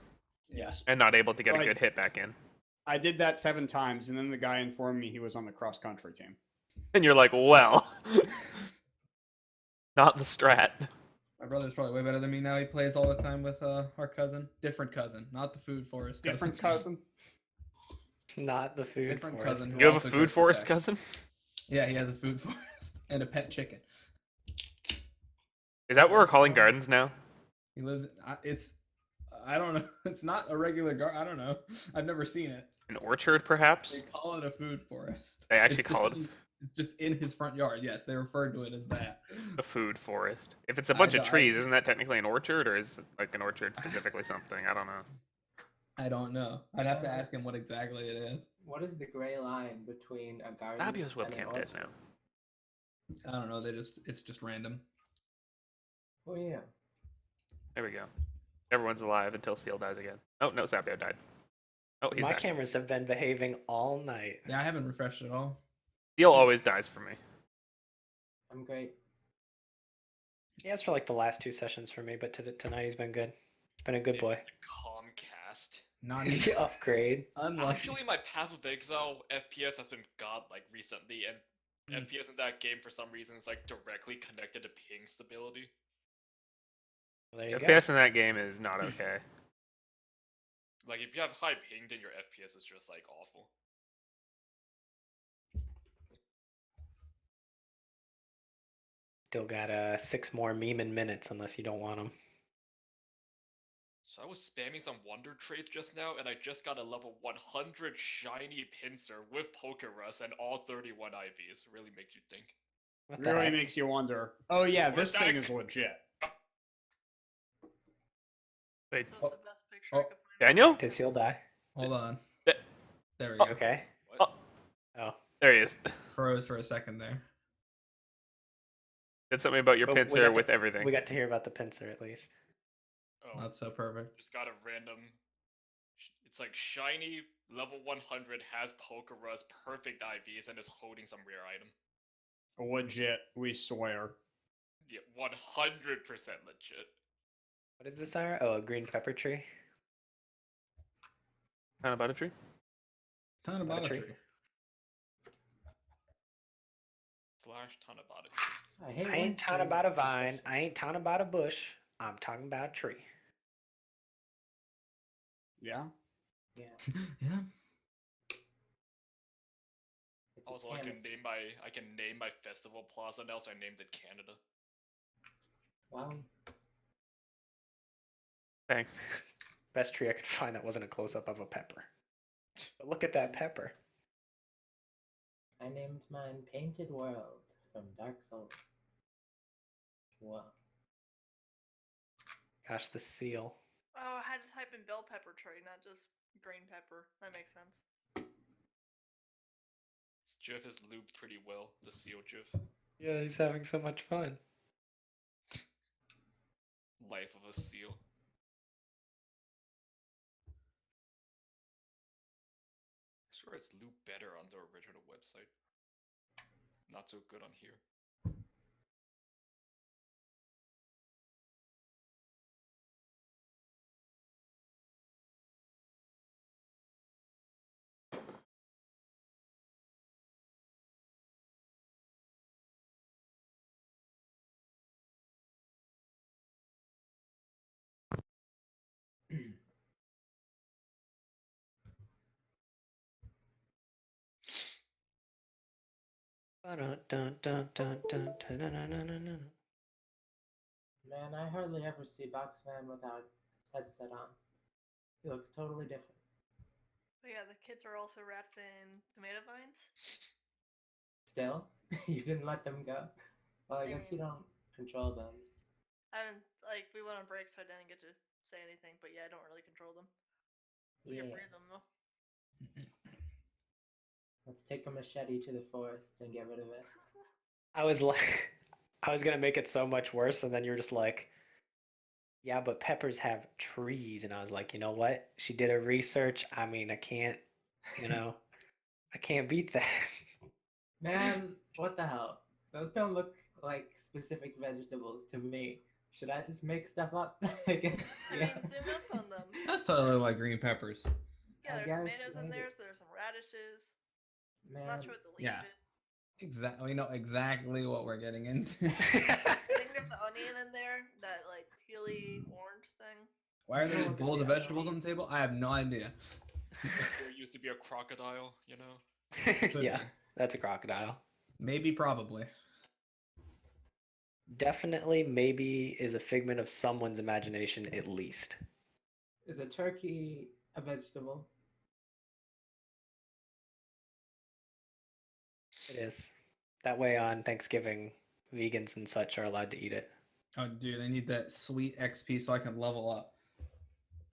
Yes. and not able to get a Like- good hit back in. I did that 7 times, and then the guy informed me he was on the cross country team. And you're like, well, not the strat. My brother's probably way better than me now. He plays all the time with our cousin, different cousin, not the food forest cousin. Different cousin. Not the food Different forest. cousin who You have a also food goes to forest tech. cousin? Yeah, he has a food forest and a pet chicken. Is that what we're calling gardens now? He lives. It's. I don't know. It's not a regular garden. I don't know. I've never seen it. An orchard, perhaps? They call it a food forest. They actually It's just call it in- It's just in his front yard. Yes, they referred to it as that. a food forest. If it's a bunch of I- trees, isn't that technically an orchard, or is it like an orchard specifically something? I don't know. I don't know. I'd have to ask him what exactly it is. What is the gray line between a garden Fabio's and an webcam dead orchard? now. I don't know. It's just random. Oh yeah. There we go. Everyone's alive until Seal dies again. Oh no, Sapio died. Oh, he's My back. cameras have been behaving all night. Yeah, I haven't refreshed at all. Seal always dies for me. I'm great. Yeah, it's for like the last 2 sessions for me, but tonight he's been good. He's been a good It boy. was the Comcast. Not even Upgrade. unlucky. Actually, my Path of Exile FPS has been godlike recently, and FPS in that game for some reason is like directly connected to ping stability. Well, there you go. FPS in that game is not okay. Like if you have high ping, then your FPS is just like awful. Still got 6 more meme minutes unless you don't want them. So I was spamming some wonder traits just now, and I just got a level 100 shiny pincer with poker rust and all 31 IVs. Really makes you think. What the Really heck? makes you wonder. Oh yeah, this We're thing back. is legit. Wait, This was the best picture I Oh. could find. Daniel? Did Seal die? Hold on. Th- There we Oh. go. Okay. What? Oh. There he is. Froze for a second there. Said something about your But we pincer got to- with everything. We got to hear about the pincer at least. Oh, Not so perfect. just got a random. It's like shiny level 100 has poker rust, perfect IVs, and is holding some rare item. Legit, we swear. Yeah, 100% legit. What is this, Ira? Oh, a green pepper tree? Kind of about a tree. Ton about a tree. tree. Flash Tanabata. I hate I ain't talking winters about a for vine. sessions. I ain't talking about a bush. I'm talking about a tree. Yeah. Yeah. Yeah. It's a Also, I can canvas. name my festival plaza now, so I named it Canada. Wow. Thanks. Best tree I could find that wasn't a close up of a pepper. But look at that pepper. I named mine Painted World from Dark Souls. Wow. Gosh, the seal. Oh, I had to type in bell pepper tree, not just green pepper. That makes sense. This GIF is looped pretty well, the seal GIF. Yeah, he's having so much fun. Life of a seal. I swear it's looped better on the original website. Not so good on here. Man, I hardly ever see Boxman without his headset on. He looks totally different. But yeah, the kids are also wrapped in tomato vines. Still? You didn't let them go? Well, I guess you don't control them. I haven't, like, we went on break, so I didn't get to say anything, but yeah, I don't really control them. We Yeah. can free them, though. Let's take a machete to the forest and get rid of it. I was like, I was gonna make it so much worse, and then you're just like, yeah, but peppers have trees, and I was like, you know what? She did her research. I mean, I can't, I can't beat that. Man, what the hell? Those don't look like specific vegetables to me. Should I just make stuff up? I guess, I yeah. mean, zoom up on them. That's totally like green peppers. Yeah, I there's guess tomatoes in maybe. there, so there's some radishes. I'm Man, not sure what the leaf yeah. is. Exactly. We know exactly what we're getting into. I think there's the onion in there, that like peely orange thing. Why are there just Oh, bowls of yeah. vegetables on the table? I have no idea. There used to be a crocodile, you know? Could Yeah, be. that's a crocodile. Maybe, probably. Definitely, maybe is a figment of someone's imagination at least. is a turkey a vegetable? It is. That way on Thanksgiving, vegans and such are allowed to eat it. Oh, dude, I need that sweet XP so I can level up.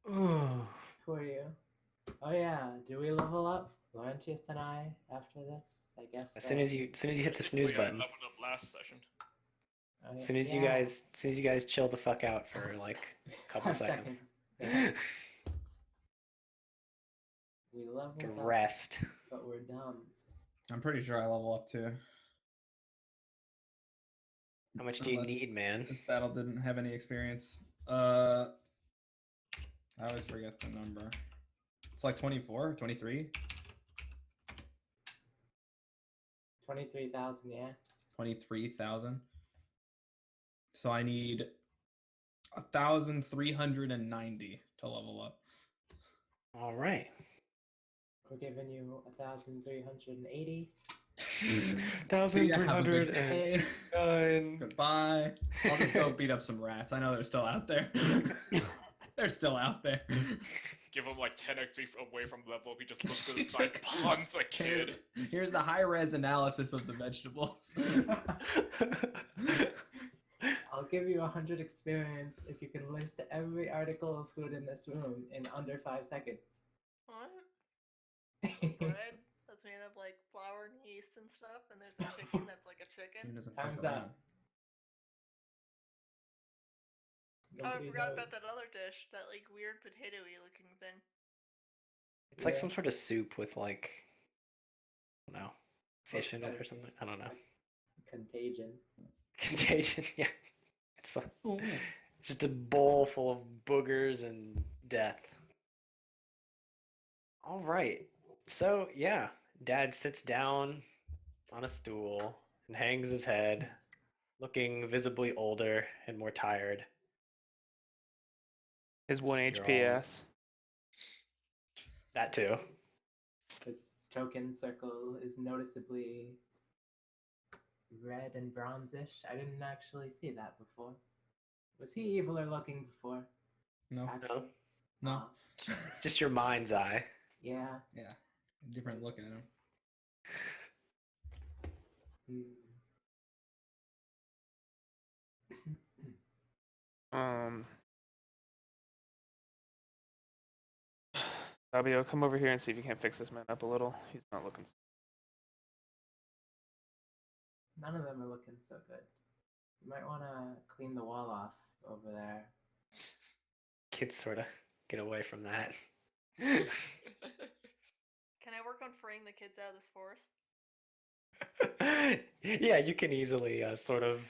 Oh. Who are you? Oh yeah, do we level up? Laurentius and I after this? I guess As soon as you hit the snooze Technically, I button. leveled up last session. As soon as you guys chill the fuck out for like a couple 5 seconds. Yeah. We leveled up, Rest. but we're dumb. I'm pretty sure I level up too. How much do you Unless need, man? This battle didn't have any experience. I always forget the number. It's like 24, 23? 23,000, yeah. 23,000. So I need 1,390 to level up. All right. We're giving you 1,380. 1,309. Goodbye. I'll just go beat up some rats. I know they're still out there. They're still out there. Give him like 10 XP away from level up. He just looks to the side, puns a kid. Here's the high res analysis of the vegetables. I'll give you 100 experience if you can list every article of food in this room in under 5 seconds. What? Bread that's made of like flour and yeast and stuff, and there's a chicken that's like a chicken. Time's up. Oh, I Nobody forgot knows. about that other dish, that like weird potato-y looking thing. It's like Yeah. some sort of soup with like, I don't know, fish in it or like- something. I don't know. Contagion. Contagion, yeah. It's just a bowl full of boogers and death. All right. So, yeah, Dad sits down on a stool and hangs his head, looking visibly older and more tired. His 1 You're HP all- ass. That too. This token circle is noticeably red and bronzish. I didn't actually see that before. Was he evil or looking before? No. Actually? No. It's just your mind's eye. Yeah. Yeah. Different look at him. Hmm. Fabio, come over here and see if you can't fix this man up a little. He's not looking. None of them are looking so good. You might want to clean the wall off over there. Kids sort of get away from that. Can I work on freeing the kids out of this forest? Yeah, you can easily sort of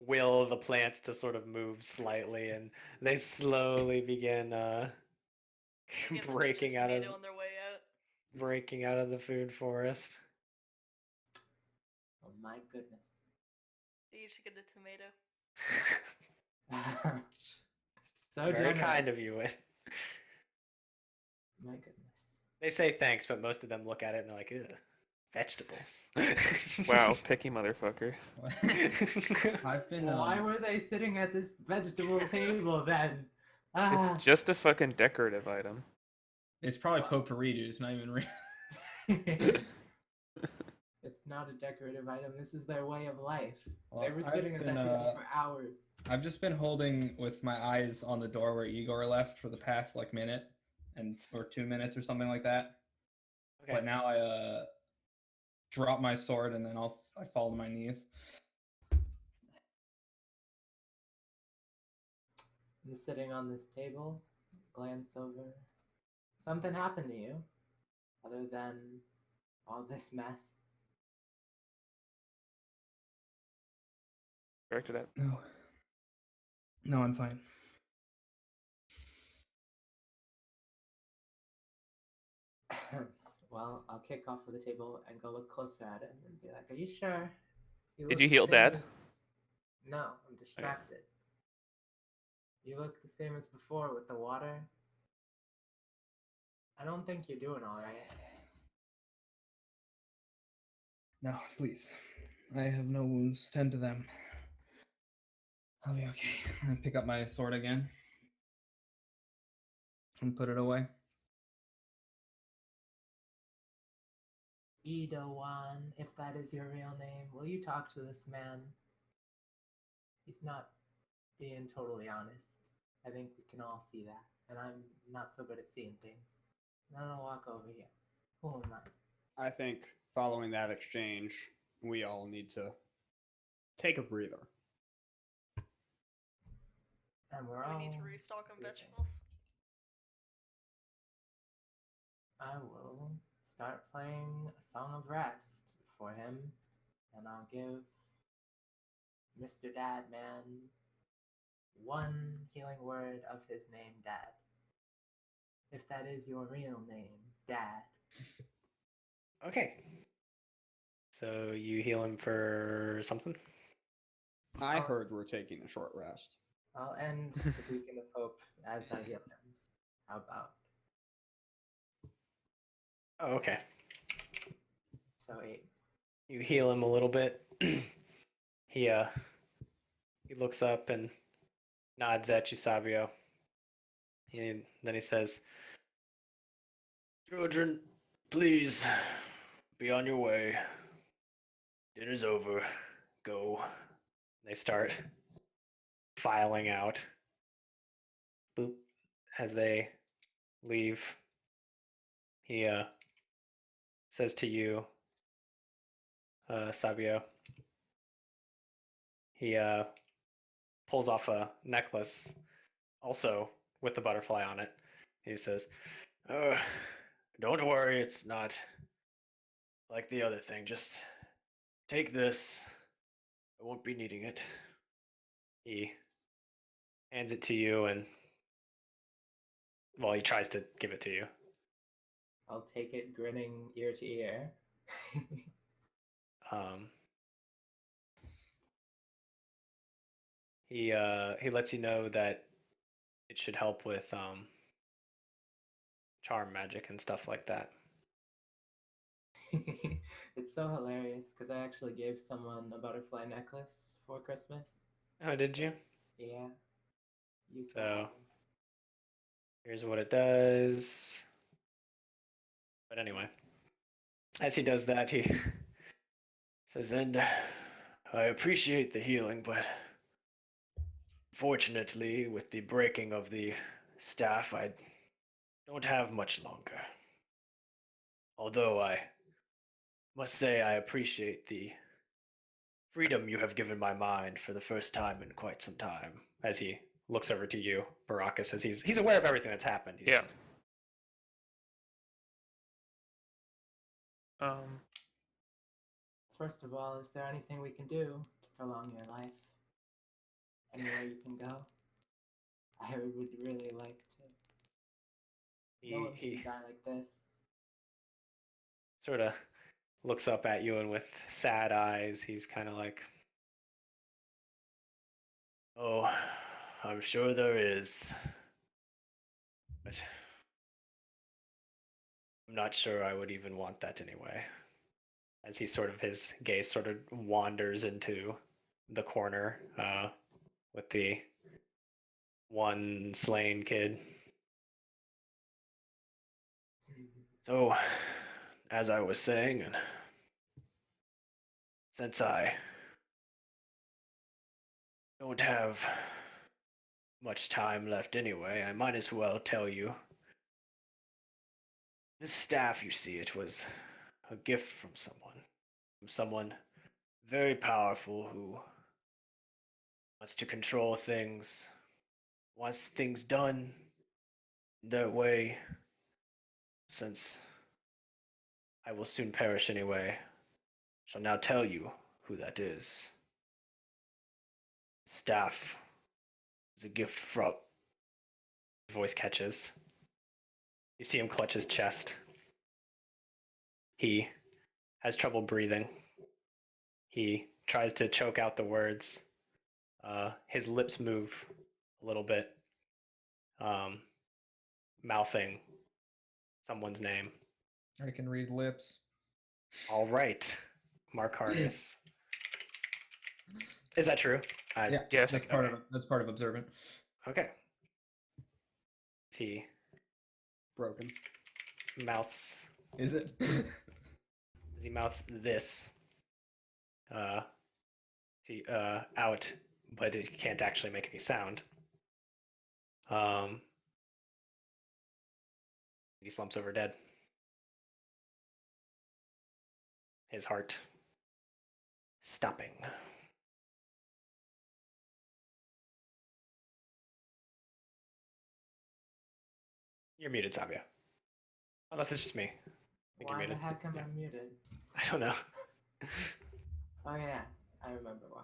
will the plants to sort of move slightly, and they slowly begin Give them breaking a out of tomato on their way out. the food forest. Oh my goodness. They each get a tomato. So Very generous. kind of you. My goodness. They say thanks, but most of them look at it and they're like, "Ugh, vegetables." Wow, picky motherfuckers. I've been. Why were they sitting at this vegetable table then? Ah. It's just a fucking decorative item. It's probably potpourri, dude. It's not even real. It's not a decorative item. This is their way of life. Well, They were I've sitting at that been, table for hours. I've just been holding with my eyes on the door where Igor left for the past like minute or 2 minutes or something like that. Okay. But now I drop my sword and then I fall to my knees. And sitting on this table, glance over. Something happened to you, other than all this mess. Corrected it. No, I'm fine. Well, I'll kick off of the table and go look closer at it and be like, "Are you sure?" Did look you the heal same Dad? No, I'm distracted. You look the same as before with the water. I don't think you're doing all right. No, please. I have no wounds. Tend to them. I'll be okay. I'm gonna pick up my sword again and put it away. Ido-wan, if that is your real name, will you talk to this man? He's not being totally honest. I think we can all see that. And I'm not so good at seeing things. And I'll walk over here. Who am I? I think following that exchange, we all need to take a breather. And we're Do all we need to restock on breathing. vegetables? I will start playing a song of rest for him, and I'll give Mr. Dad Man one healing word of his name, Dad. If that is your real name, Dad. Okay. So you heal him for something? I Oh. heard we're taking a short rest. I'll end the beacon of hope as I heal him. How about? Oh, okay. So 8. You heal him a little bit. He looks up and nods at you, Sabio. And then he says, "Children, please be on your way. Dinner's over. Go." They start filing out. Boop. As they leave, he says to you, Sabio, he pulls off a necklace, also with the butterfly on it. He says, "Don't worry, it's not like the other thing. Just take this. I won't be needing it." He hands it to you, and well, he tries to give it to you. I'll take it, grinning ear to ear. Um, he lets you know that it should help with charm magic and stuff like that. It's so hilarious because I actually gave someone a butterfly necklace for Christmas. Oh, did you? Yeah. You So- saw. Here's what it does. But anyway, as he does that, he says, "And I appreciate the healing, but fortunately, with the breaking of the staff, I don't have much longer. Although I must say I appreciate the freedom you have given my mind for the first time in quite some time." As he looks over to you, Baracus, as he's aware of everything that's happened. He's Yeah. just- First of all, is there anything we can do to prolong your life? Anywhere you can go? I would really like to. No one he should die like this. sort of looks up at you, and with sad eyes, he's kind of like, "Oh, I'm sure there is. But I'm not sure I would even want that anyway." As his gaze sort of wanders into the corner with the one slain kid. "So, as I was saying, and since I don't have much time left anyway, I might as well tell you. This staff, you see, it was a gift from someone very powerful who wants to control things, wants things done their way. Since I will soon perish anyway, shall now tell you who that is. Staff is a gift from..." His voice catches. You see him clutch his chest. He has trouble breathing. He tries to choke out the words. His lips move a little bit, mouthing someone's name. I can read lips. All right, Marcarius. Is that true? Yeah, Yes. that's part of observant. Okay. He Broken. mouths Is it? as he mouths this out, but it can't actually make any sound. He slumps over dead. His heart stopping. You're muted, Sabio. Unless it's just me. I think you're Why the muted. heck am Yeah. I muted? I don't know. Oh yeah, I remember why.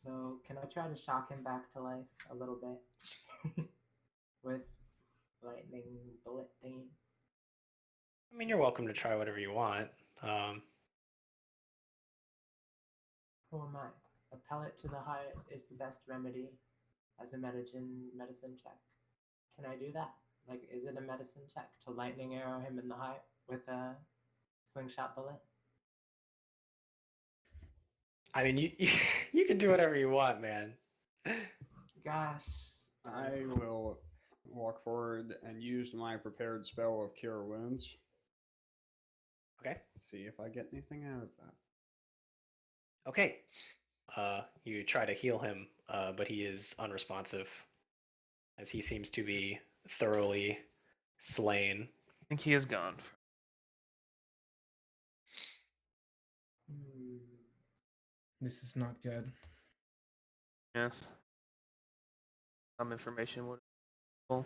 So can I try to shock him back to life a little bit with lightning bullet thingy? I mean, you're welcome to try whatever you want. Um, Who am I? A pellet to the heart is the best remedy as a medicine check. Can I do that? Like, is it a medicine check to lightning arrow him in the heart with a slingshot bullet? I mean, you can do whatever you want, man. Gosh. I will walk forward and use my prepared spell of Cure Wounds. Okay. See if I get anything out of that. Okay. You try to heal him, but he is unresponsive, as he seems to be thoroughly slain. I think he is gone. Hmm. This is not good. Yes. Some information would. Well,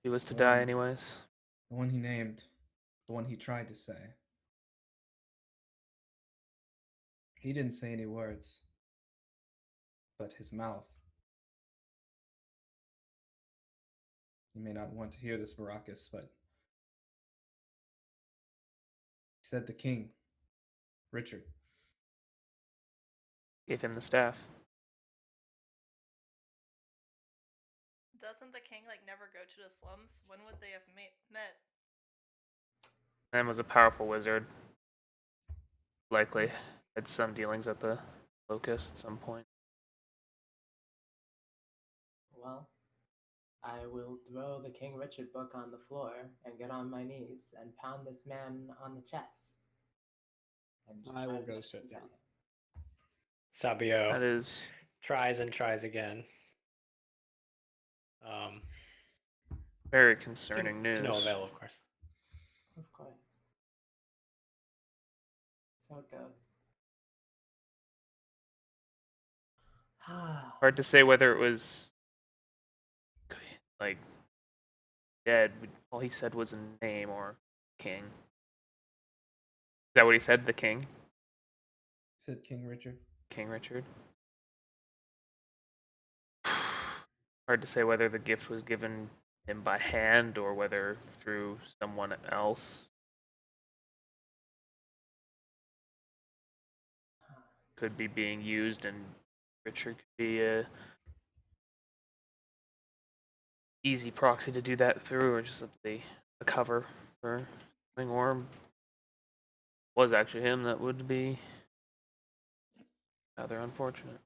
he was to die anyways. The one he named. The one he tried to say. He didn't say any words. But his mouth. You may not want to hear this, Maracas, but he said the king, Richard. Gave him the staff. Doesn't the king like never go to the slums? When would they have met? Man was a powerful wizard. Likely had some dealings at the locust at some point. Well, I will throw the King Richard book on the floor and get on my knees and pound this man on the chest. And I try will to go medicine sit check down. him. Sabio That is tries and tries again. very concerning To no news. avail, of course. Of course. So it goes. Hard to say whether it was like dead. All he said was a name or king. Is that what he said? The king? Said King Richard. King Richard? Hard to say whether the gift was given him by hand or whether through someone else. Could be being used, and Richard could be a easy proxy to do that through, or just simply a cover for something, or was actually him. That would be rather unfortunate.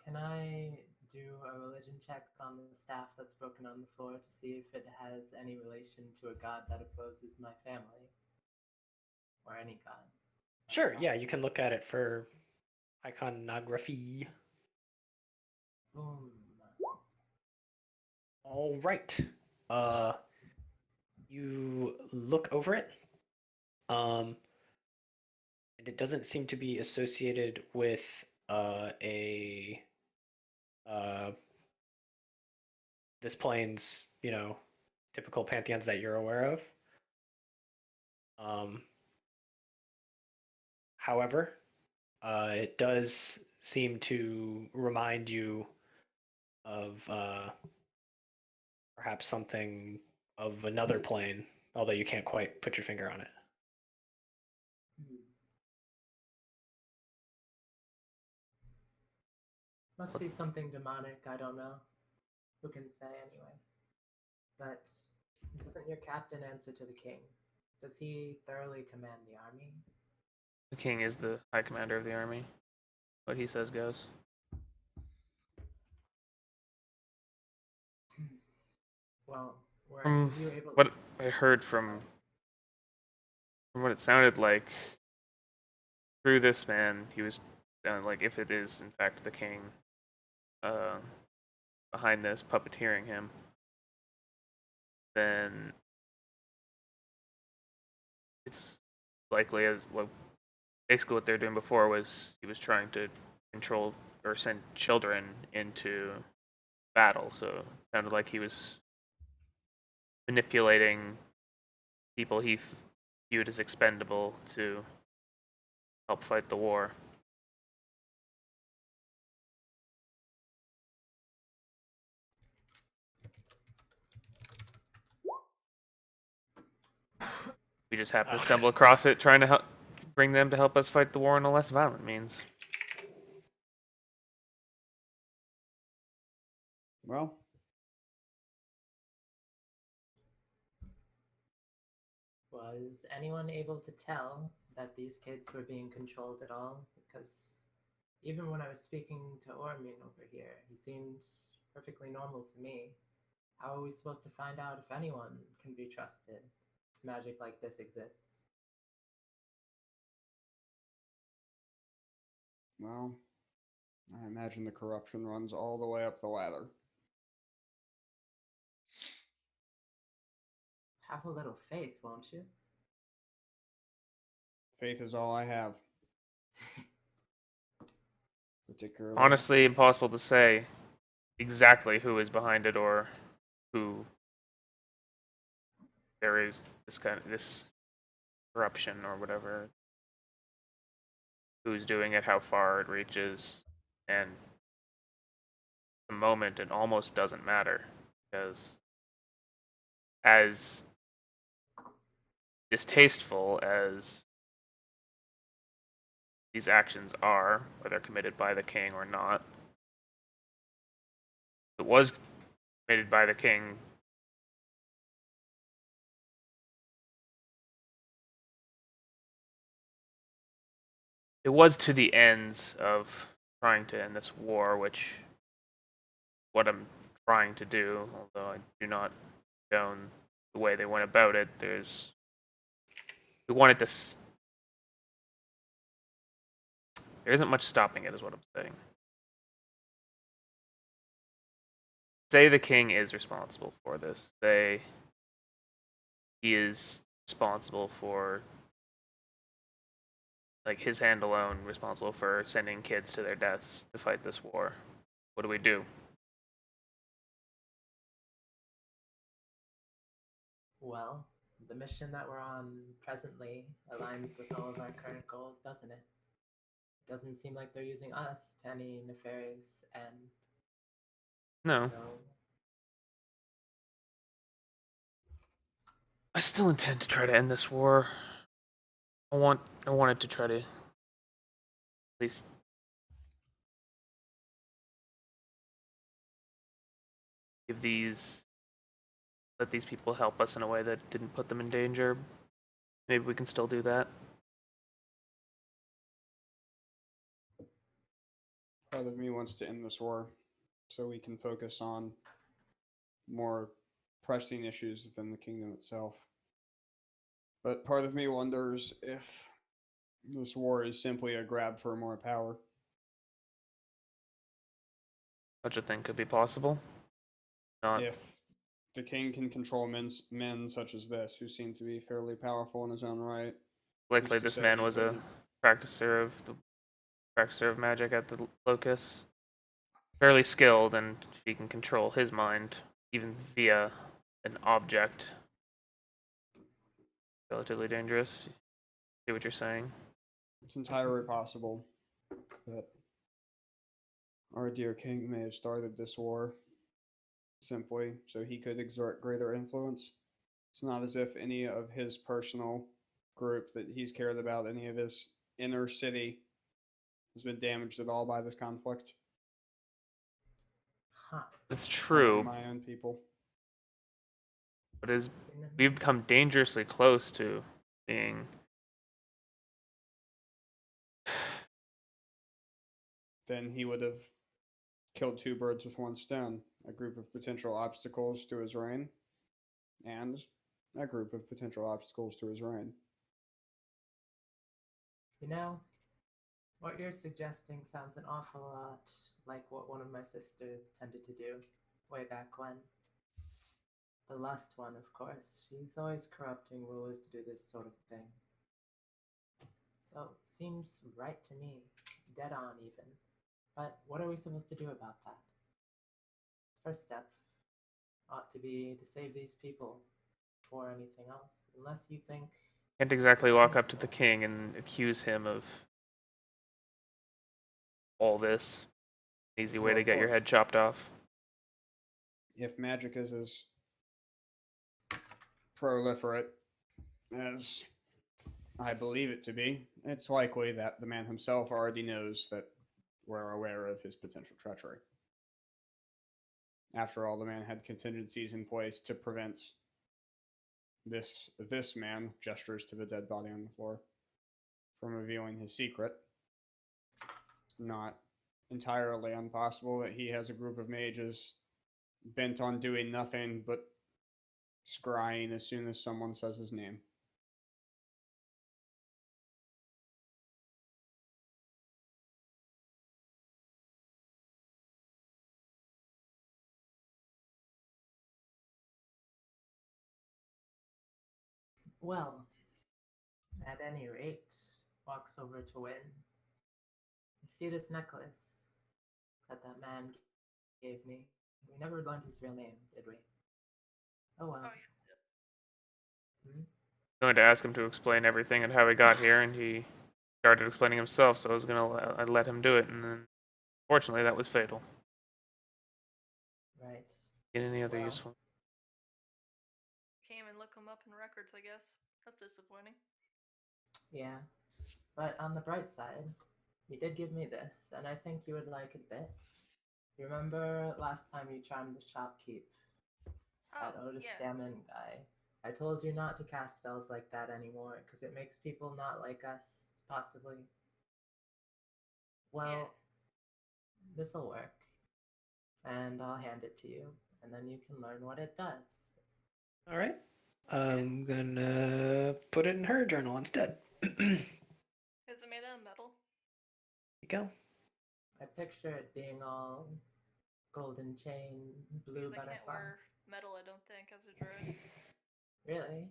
Can I do a religion check on the staff that's broken on the floor to see if it has any relation to a god that opposes my family? Or any god? Sure, yeah, you can look at it for iconography. Boom. All right. You look over it. And it doesn't seem to be associated with a this plane's, typical pantheons that you're aware of. However, it does seem to remind you of perhaps something of another plane, although you can't quite put your finger on it. Hmm. Must be something demonic, I don't know. Who can say anyway? But doesn't your captain answer to the king? Does he thoroughly command the army? The king is the high commander of the army. What he says goes. Well, were any From of you able? what I heard from what it sounded like, through this man, he was like, if it is in fact the king uh, behind this, puppeteering him, then it's likely as well. Basically, what they were doing before was he was trying to control or send children into battle, so it sounded like he was manipulating people he viewed as expendable to help fight the war. We just happened to stumble across it, trying to help bring them to help us fight the war in a less violent means. Well, Was anyone able to tell that these kids were being controlled at all? Because even when I was speaking to Ormin over here, he seemed perfectly normal to me. How are we supposed to find out if anyone can be trusted if magic like this exists? well, I imagine the corruption runs all the way up the ladder. Have a little faith, won't you? Faith is all I have. Particularly. Honestly, impossible to say exactly who is behind it or who there is this corruption or whatever. Who's doing it, how far it reaches, and the moment it almost doesn't matter because as distasteful as these actions are, whether committed by the king or not, if it was committed by the king. It was to the ends of trying to end this war, which what I'm trying to do, although I do not condone the way they went about it. We wanted to. There isn't much stopping it, is what I'm saying. Say the king is responsible for this. Say he is responsible for, like, his hand alone responsible for sending kids to their deaths to fight this war. What do we do? Well, the mission that we're on presently aligns with all of our current goals, doesn't it? Doesn't seem like they're using us to any nefarious end. No. So, I still intend to try to end this war. I wanted to try to at least let these people help us in a way that didn't put them in danger. Maybe we can still do that. Part of me wants to end this war so we can focus on more pressing issues within the kingdom itself. But part of me wonders if this war is simply a grab for more power. Such a thing could be possible. Not If the king can control men such as this, who seem to be fairly powerful in his own right. likely who's to this say man he was a couldn't? practicer of magic at the locus. Fairly skilled, and if he can control his mind, even via an object, relatively dangerous. See what you're saying? It's entirely possible that our dear king may have started this war simply so he could exert greater influence. It's not as if any of his personal group that he's cared about, any of his inner city, has been damaged at all by this conflict. huh. It's Only true, my own people. but is You know, we've become dangerously close to being Then he would have killed two birds with one stone, a group of potential obstacles to his reign, and a group of potential obstacles to his reign. You know, what you're suggesting sounds an awful lot like what one of my sisters tended to do way back when. The lust one, of course. She's always corrupting rulers to do this sort of thing. So, seems right to me. Dead on, even. But what are we supposed to do about that? First step ought to be to save these people before anything else, unless you think. Can't exactly walk up to So. the king and accuse him of all this. Easy way Well, to of get your course. head chopped off. If magic is as proliferate as I believe it to be, it's likely that the man himself already knows that we're aware of his potential treachery. After all, the man had contingencies in place to prevent this man, gestures to the dead body on the floor, from revealing his secret. It's not entirely impossible that he has a group of mages bent on doing nothing but scrying as soon as someone says his name. Well, at any rate, walks over to Win. You see this necklace that man gave me? We never learned his real name, did we? Oh well. Oh, yeah. Hmm? Going to ask him to explain everything and how he got here, and he started explaining himself, so I was gonna let him do it, and then fortunately that was fatal. Right. Get any other Well. useful? Can't even look them up in records, I guess. That's disappointing. Yeah. But on the bright side, you did give me this, and I think you would like it a bit. You remember last time you charmed the shopkeep, Oh, that Otis yeah. Stammen guy? I told you not to cast spells like that anymore, because it makes people not like us, possibly. Well, this'll work. And I'll hand it to you, and then you can learn what it does. All right. I'm gonna put it in her journal instead. There Is it made out of metal? you go. I picture it being all golden chain, blue Because I can't butterfly. wear metal, I don't think, as a druid. Really?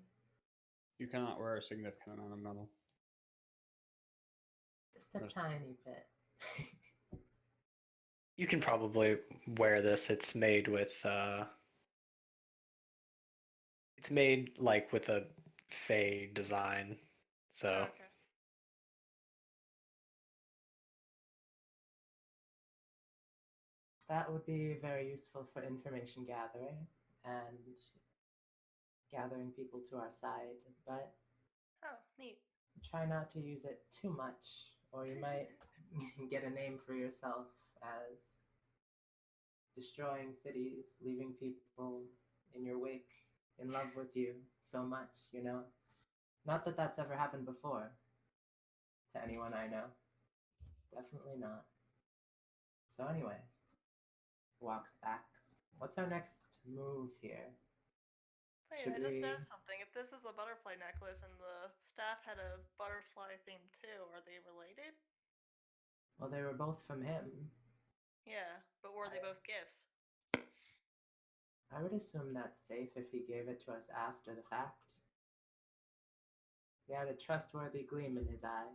You cannot wear a significant amount of metal. Just a There's- tiny bit. You can probably wear this. It's made with it's made like with a fey design. So Oh, okay. That would be very useful for information gathering and gathering people to our side, but Oh, neat. try not to use it too much, or you might get a name for yourself as destroying cities, leaving people in your wake in love with you so much, you know? Not that that's ever happened before to anyone I know. Definitely not. So, anyway, walks back. What's our next move here? Wait, Should I just we? noticed something. If this is a butterfly necklace and the staff had a butterfly theme too, are they related? Well, they were both from him. Yeah, but were they both gifts? I would assume that's safe if he gave it to us after the fact. He had a trustworthy gleam in his eye.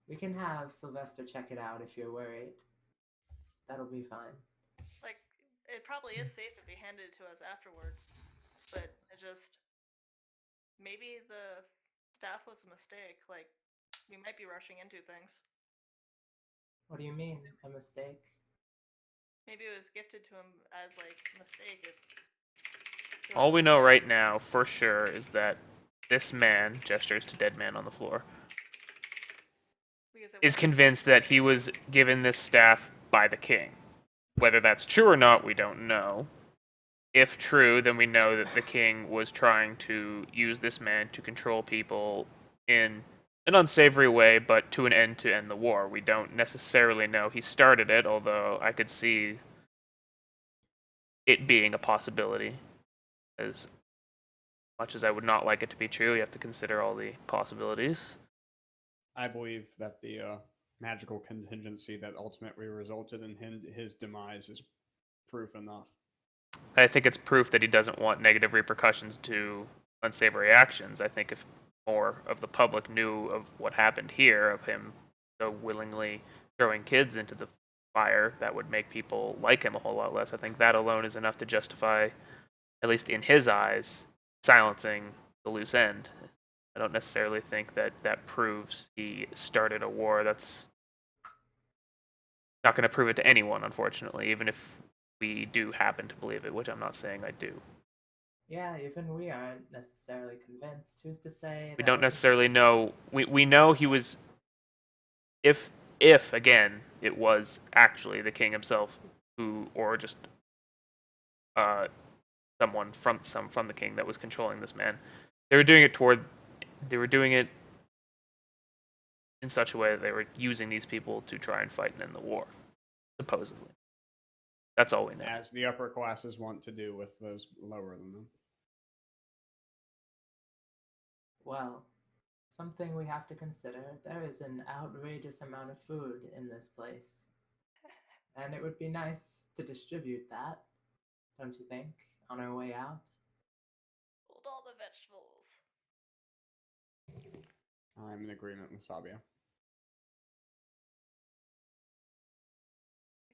We can have Sylvester check it out if you're worried. That'll be fine. Like, it probably is safe if he handed it to us afterwards, but it just maybe the staff was a mistake. Like, we might be rushing into things. What do you mean? A mistake? Maybe it was gifted to him as like a mistake. All we know right now, for sure, is that this man, gestures to dead man on the floor, is convinced that he was given this staff by the king. Whether that's true or not, we don't know. If true, then we know that the king was trying to use this man to control people in an unsavory way, but to an end to end the war. We don't necessarily know he started it, although I could see it being a possibility. As much as I would not like it to be true, you have to consider all the possibilities. I believe that the magical contingency that ultimately resulted in his demise is proof enough. I think it's proof that he doesn't want negative repercussions to unsavory actions. I think if more of the public knew of what happened here, of him so willingly throwing kids into the fire that would make people like him a whole lot less. I think that alone is enough to justify, at least in his eyes, silencing the loose end. I don't necessarily think that that proves he started a war. That's not going to prove it to anyone, unfortunately, even if we do happen to believe it, which I'm not saying I do. Yeah, even we aren't necessarily convinced. Who's to say We that don't wasn't necessarily just... know. We know he was. If again it was actually the king himself who, or just uh someone from the king that was controlling this man, they were doing it toward. They were doing it in such a way that they were using these people to try and fight and end the war, supposedly. That's all we know. As the upper classes want to do with those lower than them. Well, something we have to consider. There is an outrageous amount of food in this place. And it would be nice to distribute that, don't you think, on our way out? Hold all the vegetables. I'm in agreement with Sabia.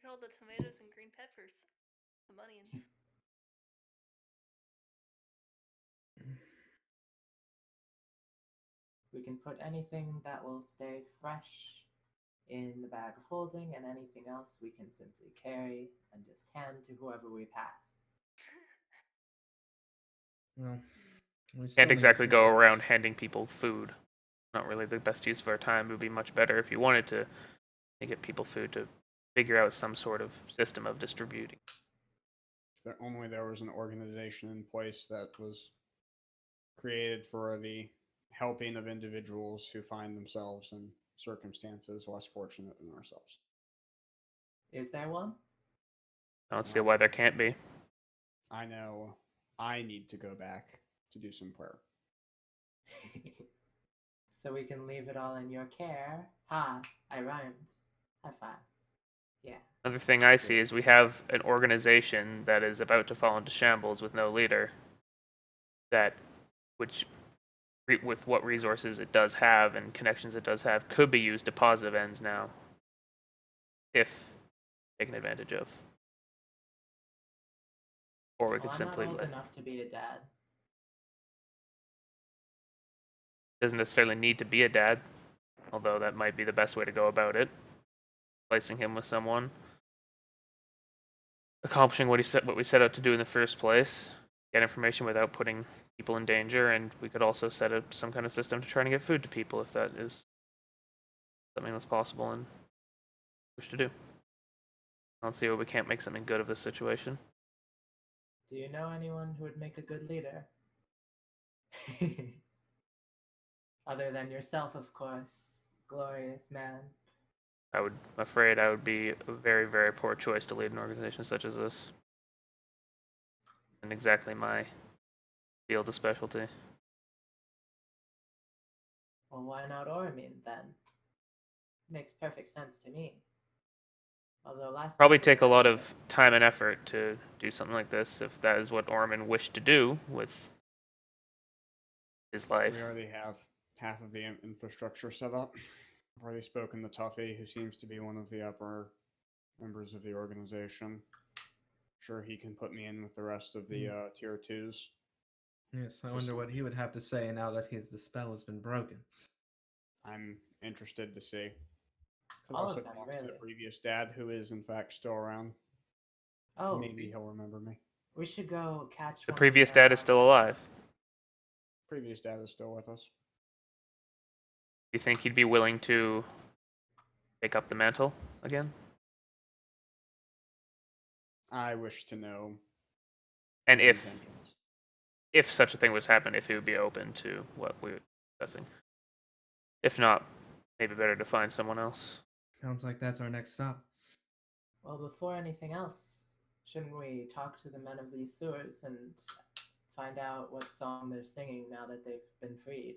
Hold all the tomatoes and green peppers. Some onions. We can put anything that will stay fresh in the bag of holding, and anything else we can simply carry and just hand to whoever we pass. Well, we still Can't need exactly go food. around handing people food. Not really the best use of our time. It would be much better if you wanted to get people food to figure out some sort of system of distributing. If only there was an organization in place that was created for the helping of individuals who find themselves in circumstances less fortunate than ourselves. Is there one? I don't see why there can't be. I know I need to go back to do some prayer. So we can leave it all in your care. Ha, I rhymed. High five. Yeah. Another thing I see is we have an organization that is about to fall into shambles with no leader. That, which, with what resources it does have and connections it does have, could be used to positive ends now, if taken advantage of. Or we Well, could I'm simply not old let. enough to be a dad. Doesn't necessarily need to be a dad, although that might be the best way to go about it. Placing him with someone, accomplishing what we set out to do in the first place, get information without putting people in danger, and we could also set up some kind of system to try and get food to people if that is something that's possible and wish to do. I don't see why we can't make something good of this situation. Do you know anyone who would make a good leader? Other than yourself, of course. Glorious man. I'm afraid I would be a very, very poor choice to lead an organization such as this. And exactly my field of specialty. Well, why not Ormin then? Makes perfect sense to me. Although last Probably time we take a had lot to- of time and effort to do something like this if that is what Orman wished to do with his life. We already have half of the infrastructure set up. I've already spoken to Tuffy, who seems to be one of the upper members of the organization. Sure, he can put me in with the rest of the tier 2s. Yes, I wonder what he would have to say now that the spell has been broken. I'm interested to see. I've All also of them, talked really. to previous dad, who is in fact still around. Oh, Maybe he'll remember me. we should go catch The one previous of their, dad is still alive. Previous dad is still with us. Do you think he'd be willing to take up the mantle again? I wish to know. And his if intentions. such a thing was to happen, if he would be open to what we were discussing. If not, maybe better to find someone else. Sounds like that's our next stop. Well, before anything else, shouldn't we talk to the men of these sewers and find out what song they're singing now that they've been freed?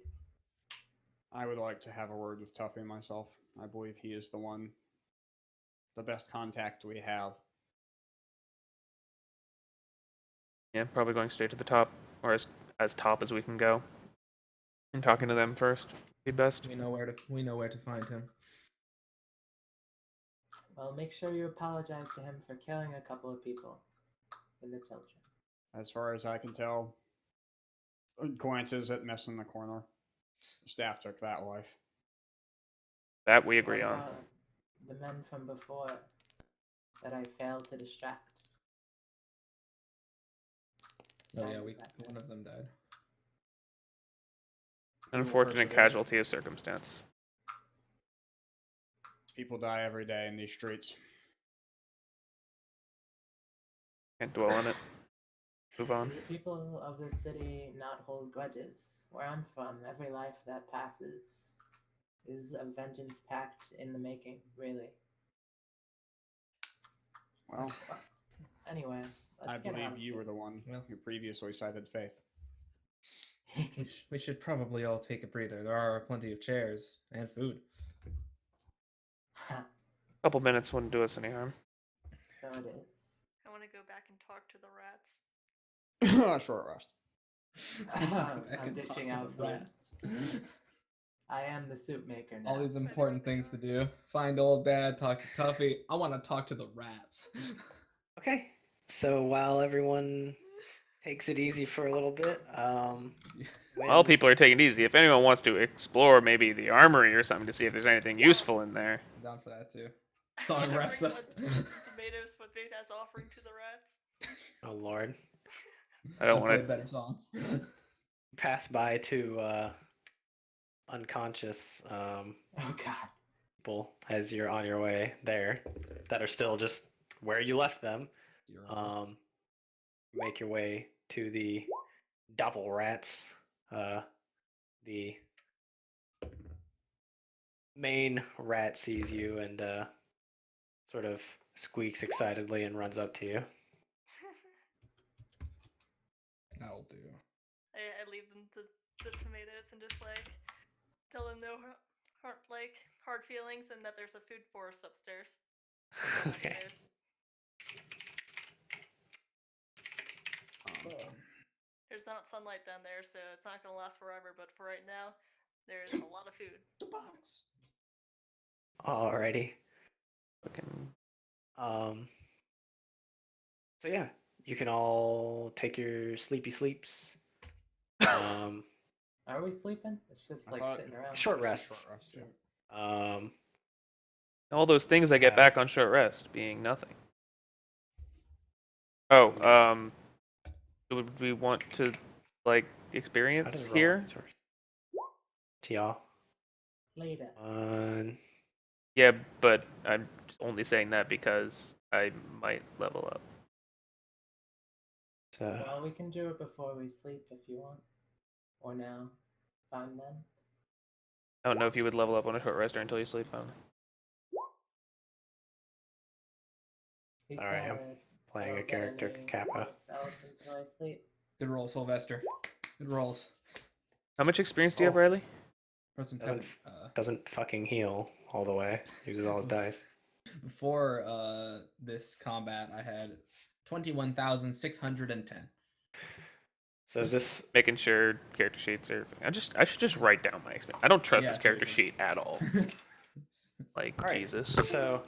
I would like to have a word with Tuffy myself. I believe he is the best contact we have. Yeah, probably going straight to the top, or as top as we can go. And talking to them first would be best. We know where to find him. Well, make sure you apologize to him for killing a couple of people and the children. As far as I can tell, glances at Mess in the corner. Staff took that life. That we agree What on. about the men from before that I failed to distract? Oh yeah, Died we back then. one of them died. An will unfortunate persevere. casualty of circumstance. People die every day in these streets. Can't dwell on it. Move on. The people of this city not hold grudges. Where I'm from, every life that passes is a vengeance pact in the making, really. Well, Anyway, I let's get believe out of you here. were the one Well. who previously cited faith. We should probably all take a breather. There are plenty of chairs and food. Ha, Couple minutes wouldn't do us any harm. so it is. I want to go back and talk to the rats. Short rest. I'm dishing out food. I am the soup maker now. All these important things to do. Find old dad, talk to Tuffy. I want to talk to the rats. Okay. So while everyone takes it easy for a little bit, While people are taking it easy, if anyone wants to explore maybe the armory or something to see if there's anything useful in there. I'm down for that too. Song Bring rest the up. tomatoes with me as offering to the rats. oh lord, I don't play want to. better songs. pass by to unconscious Oh god. people as you're on your way there that are still just where you left them. Make your way to the double rats. The main rat sees you and sort of squeaks excitedly and runs up to you. That'll do. I leave them the tomatoes and just like tell them no hard feelings and that there's a food forest upstairs. Okay. Downstairs. There's not sunlight down there, so it's not gonna last forever. But for right now, there's a lot of food. Alrighty. Fucking So yeah, you can all take your sleepy sleeps. Are we sleeping? It's just I like thought- sitting around. Short rest. Short rest. Yeah. all those things I get Yeah. back on short rest being nothing. Oh, would we want to like How experience does here? rolling work? To y'all. Later. Yeah, but I'm only saying that because I might level up. So Well, we can do it before we sleep if you want. Or now. Fine then. I don't know if you would level up on a short rest or until you sleep. He Alright, I'm said, playing "I a don't get character any Kappa. more spells until I sleep." Good roll, Sylvester. Good rolls. How much experience do you have, Oh. Riley? Person Doesn't Pepper, doesn't fucking heal all the way. Uses all his dice. before this combat, I had 21,610. So this Making sure character sheets are. I should just write down my experience. I don't trust Yeah, this character seriously. sheet at all. Like Alright. Jesus. So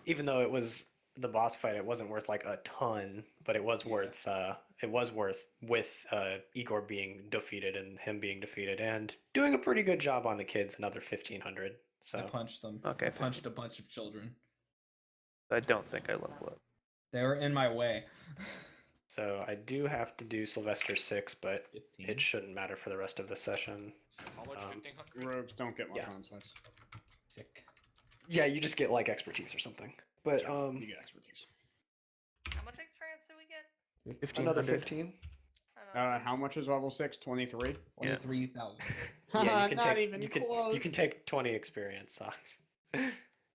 even though it was the boss fight, it wasn't worth like a ton, but it was worth with Igor being defeated and him being defeated and doing a pretty good job on the kids, another 1,500. I So punched them. Okay, I punched a bunch of children. I don't think I level up. They were in my way. I do have to do Sylvester 6, but 15. it shouldn't matter for the rest of the session. How much? Um, 1,500? Rogues don't get much Yeah. on size. Sick. Yeah, you just get like expertise or something. But You get expertise. How much experience do we get? another 1500. 15. I don't know. How much is level 6? 23? Yeah. 23,000. Yeah, you can Not take even you close. can take 20 experience socks.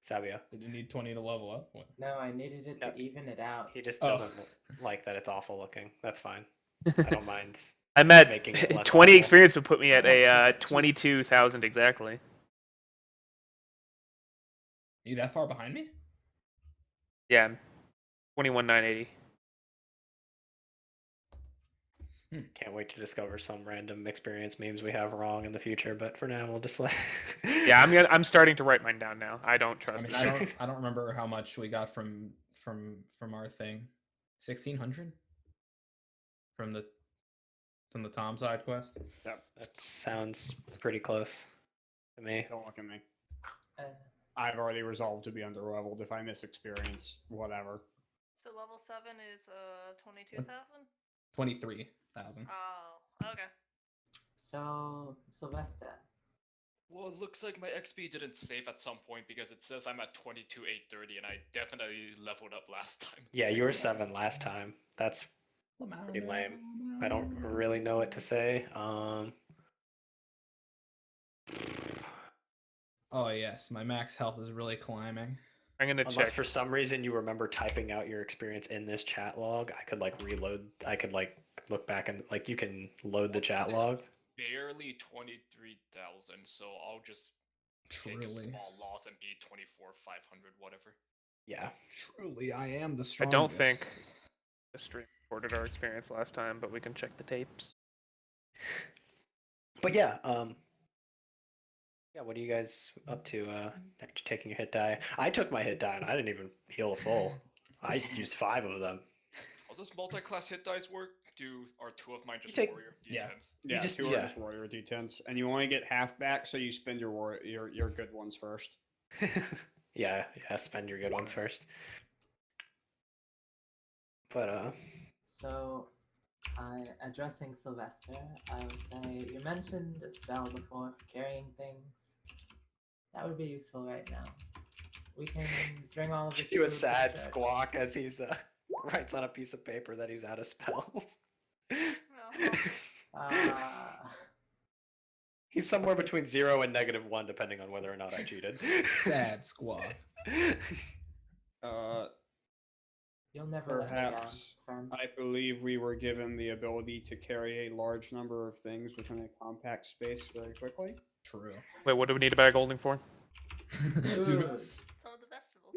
Sabio. Did you need 20 to level up? What? No, I needed it No. to even it out. He just Oh. doesn't like that it's awful looking. That's fine. I don't mind. I'm at Making it less 20 level. experience would put me at a 22,000 exactly. Are you that far behind me? Yeah, I'm 21,980. Can't wait to discover some random experience memes we have wrong in the future, but for now we'll just let. Yeah, I'm starting to write mine down now. I don't I trust mean, it. I don't remember how much we got from our thing. 1,600 from the Tom side quest. Yep. That sounds pretty close to me. Don't look at me. Uh, I've already resolved to be underleveled. If I miss experience, whatever. So level 7 is 22,000? 23,000. Oh, okay. so Sylvester, Well, it looks like my XP didn't save at some point because it says I'm at 22,830, and I definitely leveled up last time. Yeah, you were 7 last time. That's pretty lame. I don't really know what to say. Oh yes, my max health is really climbing. I'm gonna Unless check. for some reason you remember typing out your experience in this chat log, I could like reload. I could like look back and like you can load the chat log. Barely 23,000, so I'll just take a Truly, small loss and be 24,500, whatever. Yeah. truly, I am the I strongest. don't think the stream recorded our experience last time, but we can check the tapes. But yeah, yeah, what are you guys up to after taking your hit die? I took my hit die and I didn't even heal a full. I used 5 of them. How does multi-class hit dice work? Are 2 of mine just take- warrior D10s? yeah. Yeah, just- 2 yeah. are just warrior D10s, and you only get half back, so you spend your good ones first. yeah, spend your good ones first. But so addressing Sylvester, I would say you mentioned a spell before for carrying things. That would be useful right now. We can bring all of this. do a food to the sad church. squawk as he's writes on a piece of paper that he's out of spells. He's somewhere between 0 and -1, depending on whether or not I cheated. Sad squad. You'll never let me down, Perhaps. friend. I believe we were given the ability to carry a large number of things within a compact space very quickly. True. Wait, what do we need a bag holding for? Food. Some of the vegetables.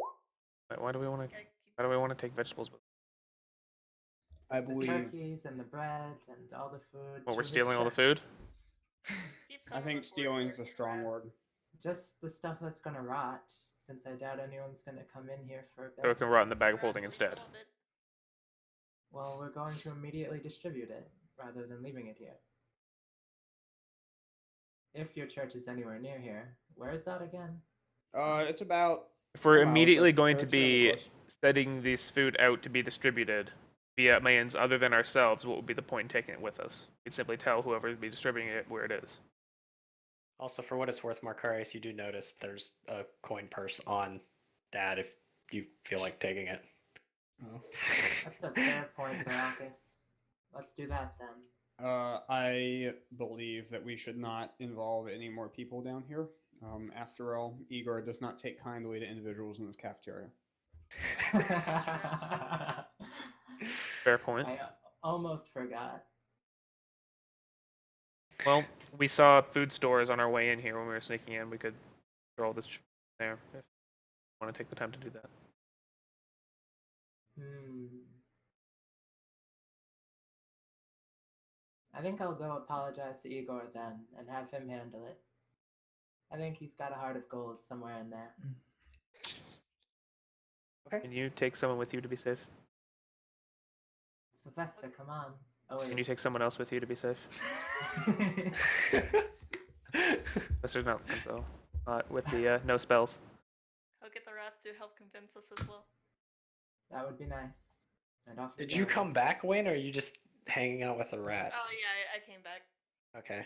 Wait, why do we want to? Gotta keep- Why do we want to take vegetables? I The believe. turkeys and the bread and all the food. Well, to we're this stealing all the church. food. keep some I of think the food stealing's for a strong Brad. word. Just the stuff that's gonna rot, since I doubt anyone's gonna come in here for a bit. So it can rot in the bag of Brad's holding at least instead. some of it. Well, we're going to immediately distribute it, rather than leaving it here. If your church is anywhere near here, where is that again? It's about. If we're 2 miles immediately up going the to road, it's really be close. setting this food out to be distributed via means other than ourselves, what would be the point in taking it with us? We'd simply tell whoever would be distributing it where it is. Also, for what it's worth, Marcarius, you do notice there's a coin purse on Dad if you feel like taking it. Oh. That's a fair point, Baracus. Let's do that then. I believe that we should not involve any more people down here. After all, Igor does not take kindly to individuals in this cafeteria. Fair point. I almost forgot. Well, we saw food stores on our way in here when we were sneaking in. We could throw all this there if you want to take the time to do that. I think I'll go apologize to Igor then and have him handle it. I think he's got a heart of gold somewhere in there. Okay. Can you take someone with you to be safe? Sylvester, come on. Oh wait. Can you take someone else with you to be safe? Sylvester's not so not with the no spells. I'll get the rats to help convince us as well. That would be nice. And off we Did you go. come back, Wayne, or are you just hanging out with the rat? Oh yeah, I came back. Okay.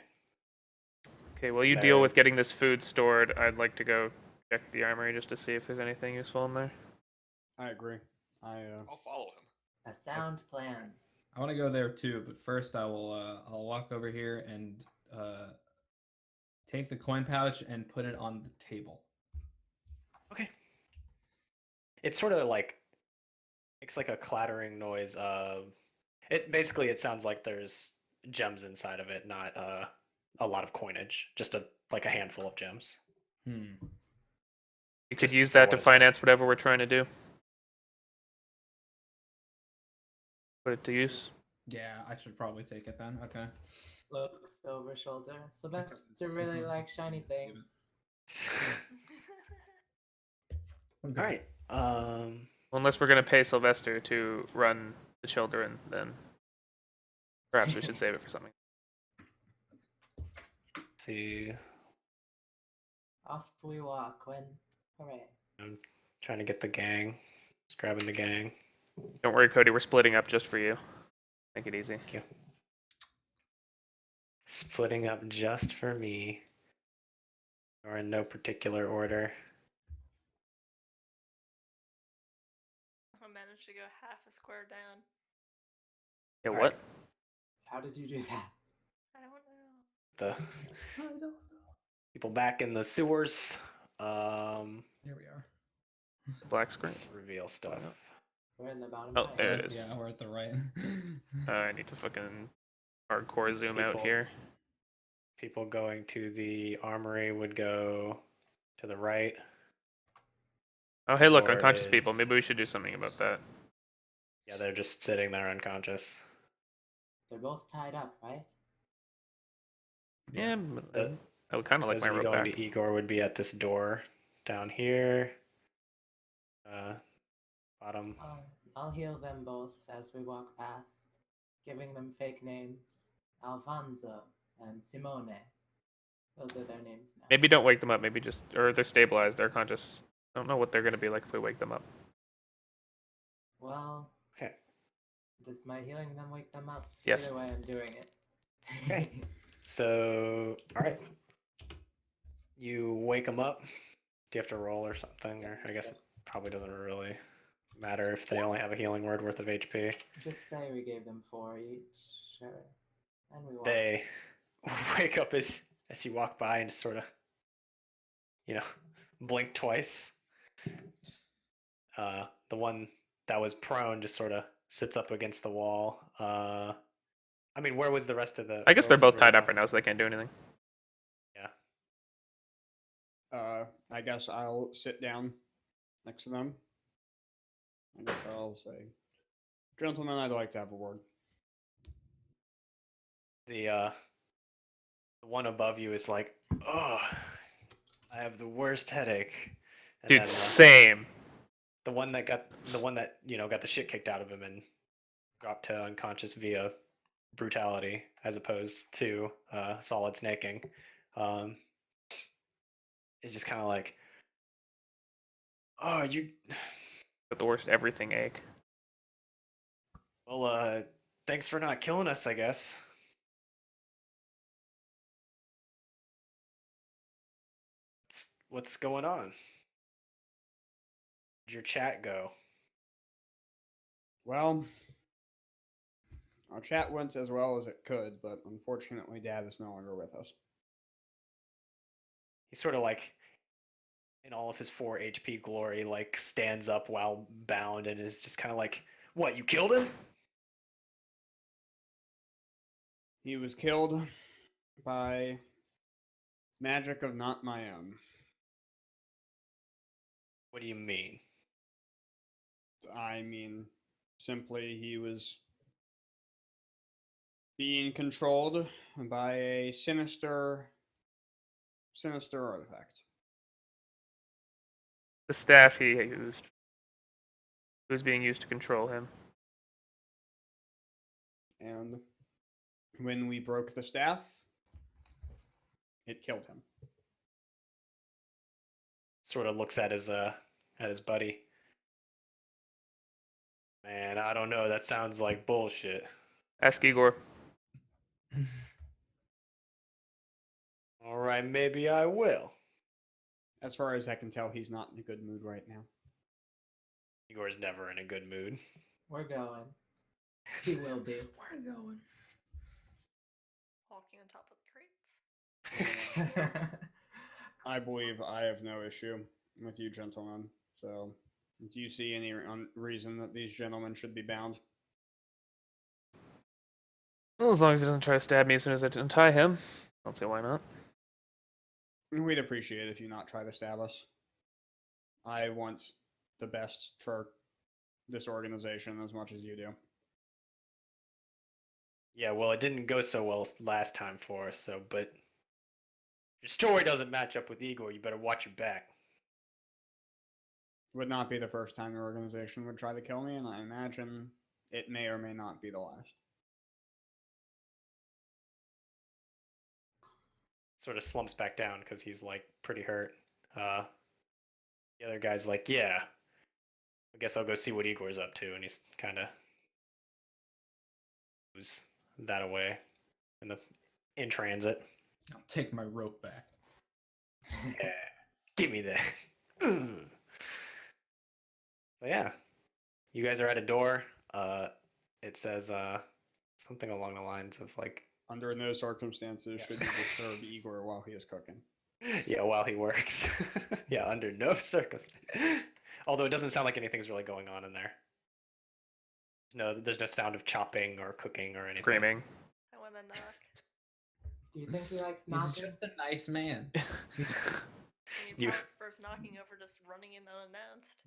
Okay, while you deal with getting this food stored, I'd like to go check the armory just to see if there's anything useful in there. I agree. I'll follow him. A sound plan. I want to go there too, but first I will. I'll walk over here and take the coin pouch and put it on the table. Okay. It's sort of like makes like a clattering noise. It sounds like there's gems inside of it, not a lot of coinage, just like a handful of gems. You could Just use for that what to it's worth. finance whatever we're trying to do. Put it to use. Yeah, I should probably take it then. Okay. Looks over shoulder. Sylvester really likes shiny things. I'm All good. right. Unless we're gonna pay Sylvester to run the children, then perhaps we should save it for something. See, Off we walk when. Hooray. I'm trying to get the gang. Just grabbing the gang. Don't worry, Cody. We're splitting up just for you. Make it easy. Thank you. Splitting up just for me. Or in no particular order. I managed to go half a square down. Yeah, All what? right. How did you do that? I don't know. The I don't know. people back in the sewers. Here we are. Black screen. Let's reveal stuff. not? We're in the bottom Oh, right. there it is. Yeah, we're at the right. I need to fucking hardcore zoom out People. here. People going to the armory would go to the right. Oh, hey, look, Door unconscious people. is- Maybe we should do something about that. Yeah, they're just sitting there unconscious. They're both tied up, right? Yeah, I would kind of like Those my of you rope going back. to Igor would be at this door down here. Bottom. I'll heal them both as we walk past, giving them fake names. Alfonso and Simone. Those are their names now. Maybe don't wake them up. Maybe just, or they're stabilized. They're conscious. I don't know what they're gonna be like if we wake them up. Well, Okay. does my healing them wake them up? Yes. Either way, I'm doing it. Okay. So, all right. You wake them up. Do you have to roll or something? Or I guess it probably doesn't really matter if they only have a healing word worth of HP. Just say we gave them 4 each. Sure. And we walk. They wake up as you walk by and just sort of, blink twice. The one that was prone just sort of sits up against the wall. I mean, where was the rest of the? I guess where they're was both everyone tied up right else? now, so they can't do anything. Yeah. I guess I'll sit down next to them. I guess I'll say, gentlemen, I'd like to have a word. The one above you is like, oh, I have the worst headache. And Dude, then, same. the one that got the shit kicked out of him and dropped to unconscious via brutality as opposed to solid snaking, is just kind of like, oh, you. But the worst everything ache. Well, thanks for not killing us, I guess. What's going on? Where'd your chat go? Well, our chat went as well as it could, but unfortunately, Dad is no longer with us. He sort of like, in all of his 4 HP glory, like stands up while bound and is just kind of like, what, you killed him? He was killed by magic of not my own. What do you mean? I mean, simply he was being controlled by a sinister artifact. The staff he used was being used to control him. And when we broke the staff, it killed him. Sort of looks at his buddy. Man, I don't know. That sounds like bullshit. Ask Igor. All right, maybe I will. As far as I can tell, he's not in a good mood right now. Igor's never in a good mood. We're going. He will be. We're going. Walking on top of the crates. I believe I have no issue with you gentlemen. So, do you see any reason that these gentlemen should be bound? Well, as long as he doesn't try to stab me as soon as I untie him. I don't see why not. We'd appreciate it if you not try to stab us. I want the best for this organization as much as you do. Yeah, well, it didn't go so well last time for us, so, but if your story doesn't match up with Igor, you better watch your back. Would not be the first time the organization would try to kill me, and I imagine it may or may not be the last. Sort of slumps back down because he's like pretty hurt. The other guy's like, yeah, I guess I'll go see what Igor's up to, and he's kind of moves that away in transit. I'll take my rope back. Yeah, give me that. So yeah, you guys are at a door. It says something along the lines of like, Under no circumstances Yeah. should you disturb Igor while he is cooking. yeah, while he works. Yeah, under no circumstance. Although it doesn't sound like anything's really going on in there. No, there's no sound of chopping or cooking or anything. Screaming. I want to knock. Do you think he likes He's knocking? just a nice man. And you You- first knocking over, just running in unannounced.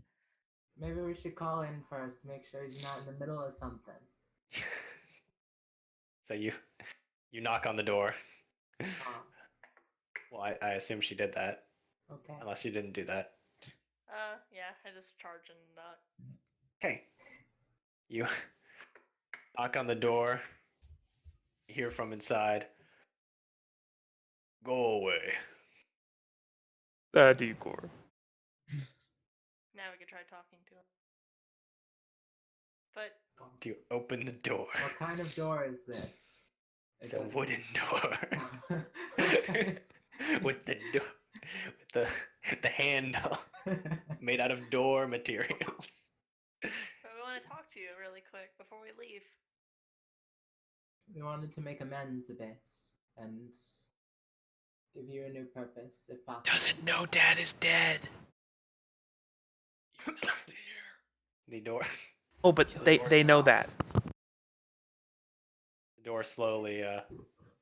Maybe we should call in first to make sure he's not in the middle of something. So you knock on the door. Oh, Well, I assume she did that, okay. unless you didn't do that. Yeah, I just charge and knock. Okay. You knock on the door. You hear from inside. Go away. That Igor. Now we can try talking to him. But Do you open the door? What kind of door is this? It's It a doesn't- wooden door. Okay. with the handle made out of door materials. But we want to talk to you really quick before we leave. We wanted to make amends a bit and give you a new purpose, if possible. Doesn't know Dad is dead. You left it here. The door Oh, but Kill they yourself. know that. the door slowly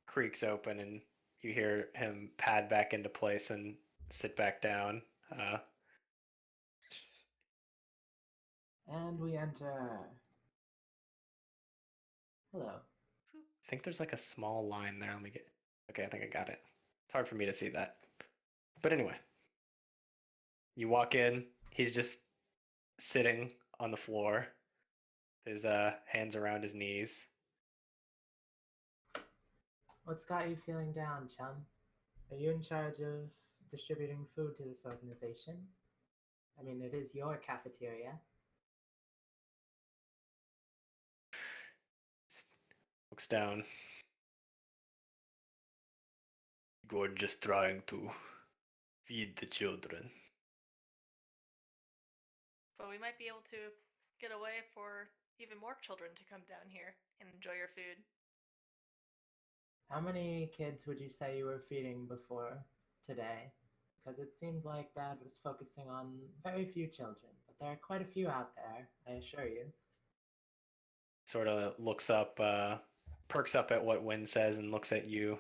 creaks open and you hear him pad back into place and sit back down. And we enter. Hello. I think there's like a small line there. Let me get. Okay, I think I got it. It's hard for me to see that. But anyway, you walk in. He's just sitting on the floor, his hands around his knees. What's got you feeling down, chum? Are you in charge of distributing food to this organization? I mean, it is your cafeteria. Looks down. You're just trying to feed the children. But we might be able to get a way for even more children to come down here and enjoy your food. How many kids would you say you were feeding before today? Because it seemed like Dad was focusing on very few children, but there are quite a few out there, I assure you. Sort of looks up, perks up at what Win says and looks at you,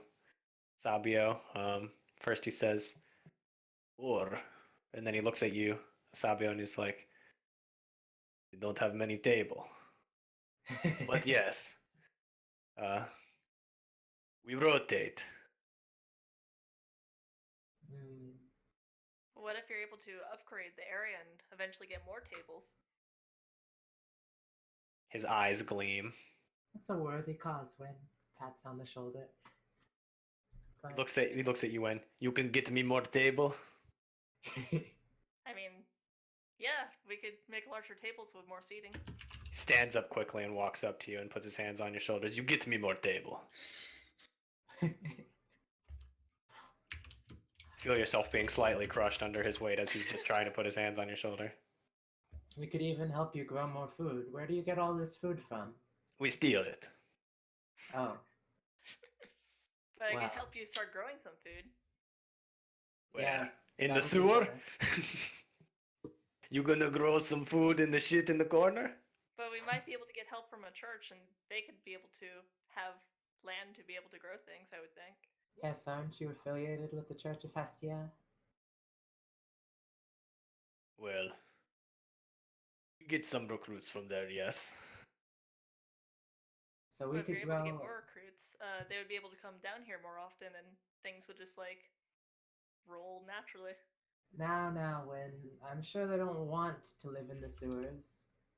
Sabio. First he says, or, and then he looks at you, Sabio, and he's like, we don't have many table. But yes, we rotate. Hmm. What if you're able to upgrade the area and eventually get more tables? His eyes gleam. That's a worthy cause, Win. Pats on the shoulder. But He looks at you and you can get me more table. I mean, yeah, we could make larger tables with more seating. He stands up quickly and walks up to you and puts his hands on your shoulders. You get me more table. Feel yourself being slightly crushed under his weight as he's just trying to put his hands on your shoulder. We could even help you grow more food. Where do you get all this food from? We steal it. Oh, But I Wow. can help you start growing some food. Where? yes. In that the would be sewer? better. You gonna grow some food in the shit in the corner? But we might be able to get help from a church, and they could be able to have land to be able to grow things, I would think. Yes, aren't you affiliated with the Church of Hestia? Well, we get some recruits from there, yes. So we But if you're could able to get grow. more recruits, they would be able to come down here more often, and things would just like roll naturally. Now, when I'm sure they don't want to live in the sewers.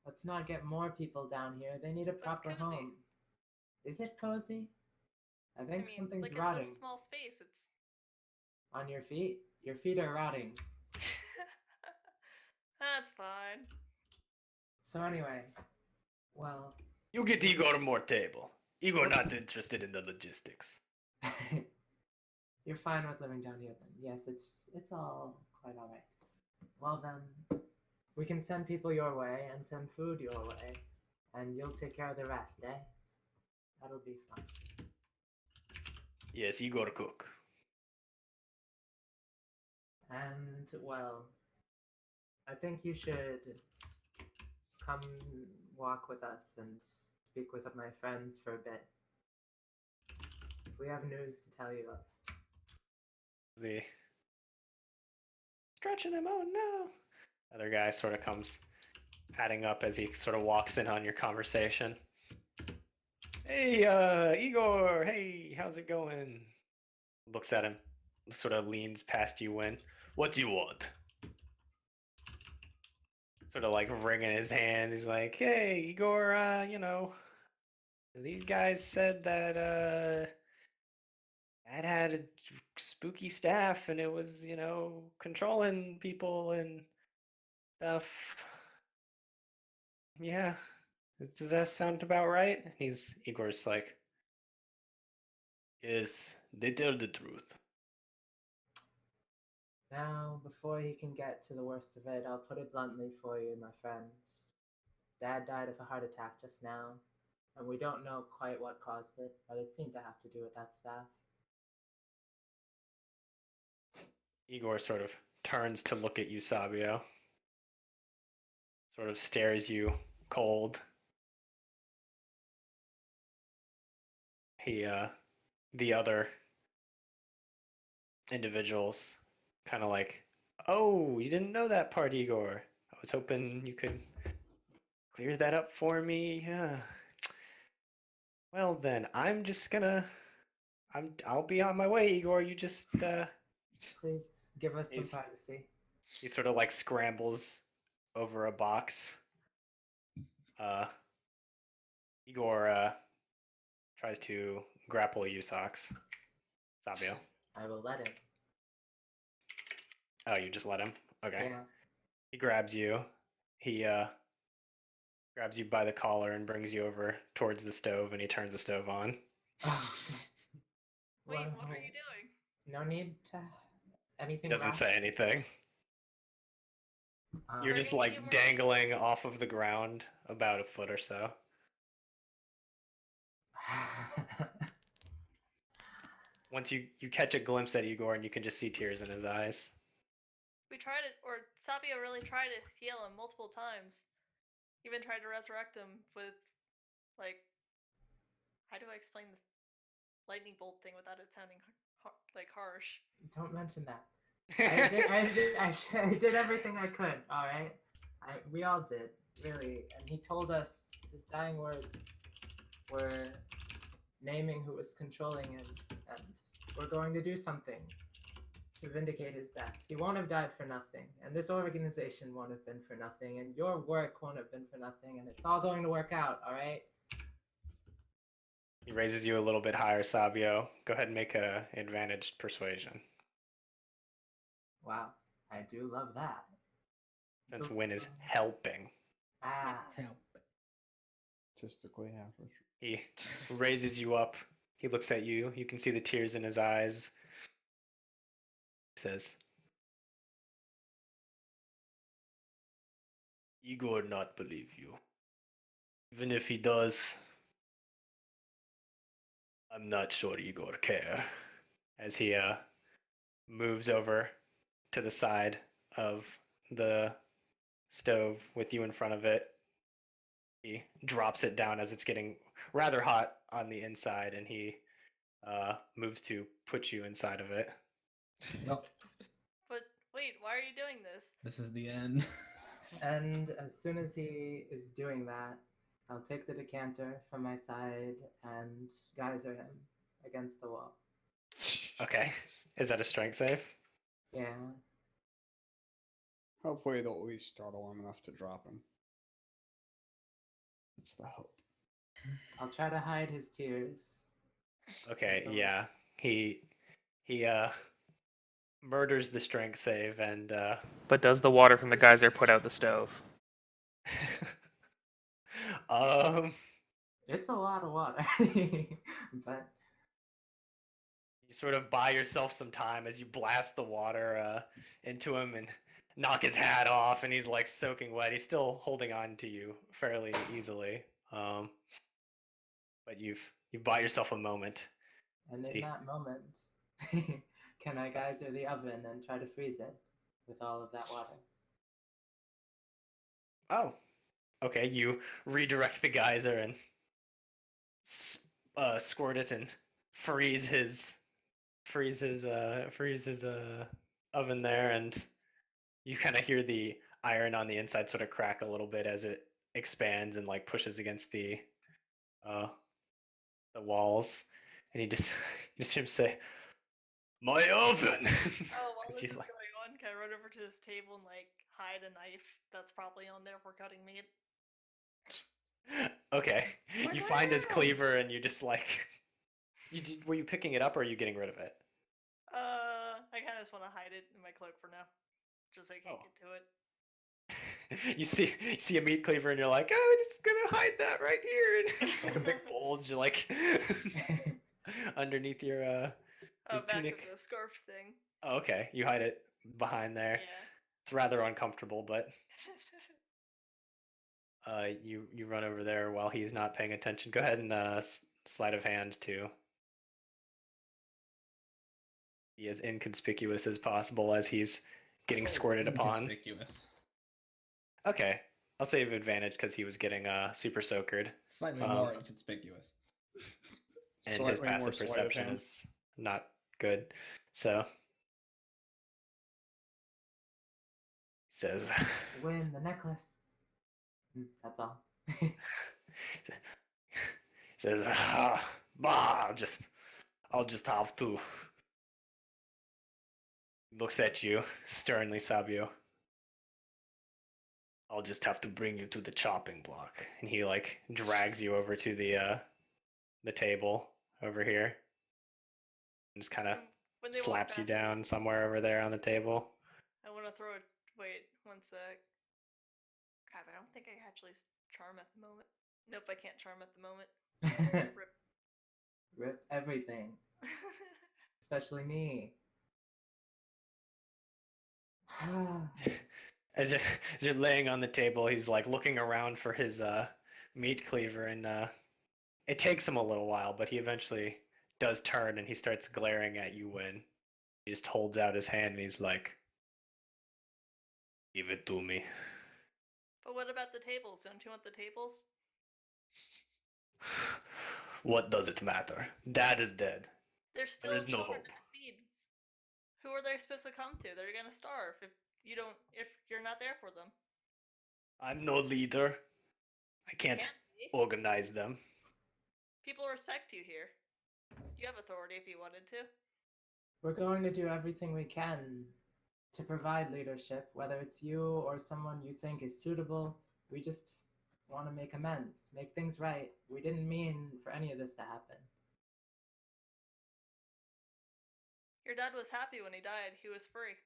Let's not get more people down here. They need a proper cozy. home. Is it cozy? I think I mean, something's look at rotting this small space. It's. on your feet. Your feet are rotting. That's fine. So anyway, well, You get Igor more table. Igor not interested in the logistics. you're fine with living down here then. Yes, it's all quite all right. Well then, we can send people your way and send food your way, and you'll take care of the rest, eh? That'll be fun. Yes, Igor cook. And well, I think you should come walk with us and speak with my friends for a bit. We have news to tell you of. The stretching him. Oh no! Other guy sort of comes adding up as he sort of walks in on your conversation. Hey, Igor. Hey, how's it going? Looks at him, sort of leans past you. What do you want? Sort of like wringing his hands. He's like, hey, Igor. These guys said that Dad had a spooky staff and it was, controlling people and stuff. Yeah. Does that sound about right? Igor's like, yes, they tell the truth. Now, before he can get to the worst of it, I'll put it bluntly for you, my friends. Dad died of a heart attack just now, and we don't know quite what caused it, but it seemed to have to do with that staff. Igor sort of turns to look at you, Sabio. Sort of stares you cold. The other individuals kind of like, oh, you didn't know that part, Igor. I was hoping you could clear that up for me. Yeah. Well then, I'll be on my way, Igor. You just Please give us some He's- privacy. he sort of like scrambles over a box. Igor tries to grapple you, Socks. Sabio. I will let him. Oh, you just let him? Okay. Yeah. He grabs you. He grabs you by the collar and brings you over towards the stove, and he turns the stove on. Wait, Well, what are you doing? No need to He anything. doesn't say anything. You're Um, just Bringing you like more dangling recruits. off of the ground about a foot or so. Once you catch a glimpse at Igor, and you can just see tears in his eyes. We tried it, or Sabio really tried to heal him multiple times. Even tried to resurrect him with, like, how do I explain this lightning bolt thing without it sounding harsh? Don't mention that. I did everything I could. All right, we all did, really. And he told us his dying words were naming who was controlling him, and we're going to do something to vindicate his death. He won't have died for nothing, and this organization won't have been for nothing, and your work won't have been for nothing, and it's all going to work out. All right. He raises you a little bit higher, Sabio. Go ahead and make a advantaged persuasion. Wow, I do love that. Since Win is helping. Ah, Help. Statistically average. He raises you up. He looks at you. You can see the tears in his eyes. He says, Igor not believe you. Even if he does, I'm not sure Igor care. As he moves over to the side of the stove with you in front of it. He drops it down as it's getting rather hot on the inside, and he moves to put you inside of it. Well, But wait, why are you doing this? this is the end. and as soon as he is doing that, I'll take the decanter from my side and geyser him against the wall. Okay. Is that a strength save? Yeah. Hopefully, it'll at least startle him enough to drop him. That's the hope. I'll try to hide his tears. Okay, So- yeah. He murders the strength save and But does the water from the geyser put out the stove? um It's a lot of water. But you sort of buy yourself some time as you blast the water into him and knock his hat off, and he's like soaking wet. He's still holding on to you fairly easily. But you bought yourself a moment. and in See. that moment, can I geyser the oven and try to freeze it with all of that water? Oh, okay. You redirect the geyser and squirt it and freeze his oven there, and you kind of hear the iron on the inside sort of crack a little bit as it expands and like pushes against uh the walls, and you just hear him say, "My oven." Oh, while 'Cause this he's is like, going on, can I run over to this table and like hide a knife that's probably on there for cutting meat? okay. Where's You my find his arrow? cleaver and you just like, were you picking it up or are you getting rid of it? I kind of just want to hide it in my cloak for now, just so I can't Oh. get to it. You see a meat cleaver and you're like, oh, I'm just gonna hide that right here. And it's like a big bulge, like underneath your Back tunic. of the scarf thing. Oh, okay, you hide it behind there. Yeah. It's rather uncomfortable, but you run over there while he's not paying attention. Go ahead and sleight of hand to be as inconspicuous as possible as he's getting squirted upon. Inconspicuous. Okay, I'll save advantage because he was getting super soakered. Slightly more inconspicuous. And his Slightly more passive sleight of perception hand. is not good. So he says, Win the necklace. That's all. bah, I'll just have to. Looks at you sternly, Sabio. I'll just have to bring you to the chopping block. And he like drags you over to the table over here. And just kind of When they walk slaps you past me, down somewhere over there on the table. I want to throw it. Wait, one sec. Crap, I don't think I can actually charm at the moment. Nope, I can't charm at the moment. Rip. Rip everything, especially me. As you're laying on the table, he's like looking around for his meat cleaver, and it takes him a little while, but he eventually does turn and he starts glaring at you when he just holds out his hand and he's like, "Give it to me." But what about the tables? Don't you want the tables? What does it matter? Dad is dead. They're still There is no children hope. to feed. Who are they supposed to come to? They're gonna starve if you're not there for them. I'm no leader. I can't Can't be. organize them. People respect you here. You have authority if you wanted to. We're going to do everything we can to provide leadership, whether it's you or someone you think is suitable. We just want to make amends, make things right. We didn't mean for any of this to happen. Your dad was happy when he died. He was free.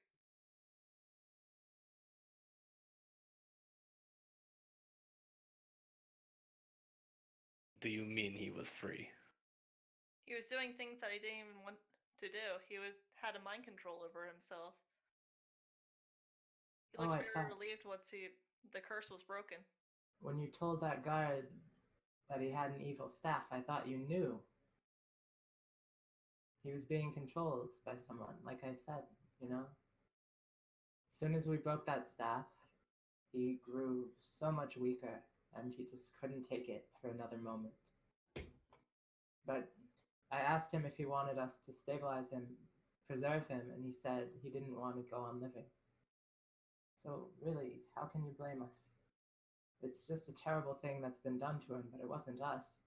Do you mean he was free? He was doing things that he didn't even want to do. He had a mind control over himself. He Oh, looked I very thought relieved once the curse was broken. when you told that guard that he had an evil staff, I thought you knew. He was being controlled by someone, like I said, you know? As soon as we broke that staff, he grew so much weaker, and he just couldn't take it for another moment. But I asked him if he wanted us to stabilize him, preserve him, and he said he didn't want to go on living. So really, how can you blame us? It's just a terrible thing that's been done to him, but it wasn't us.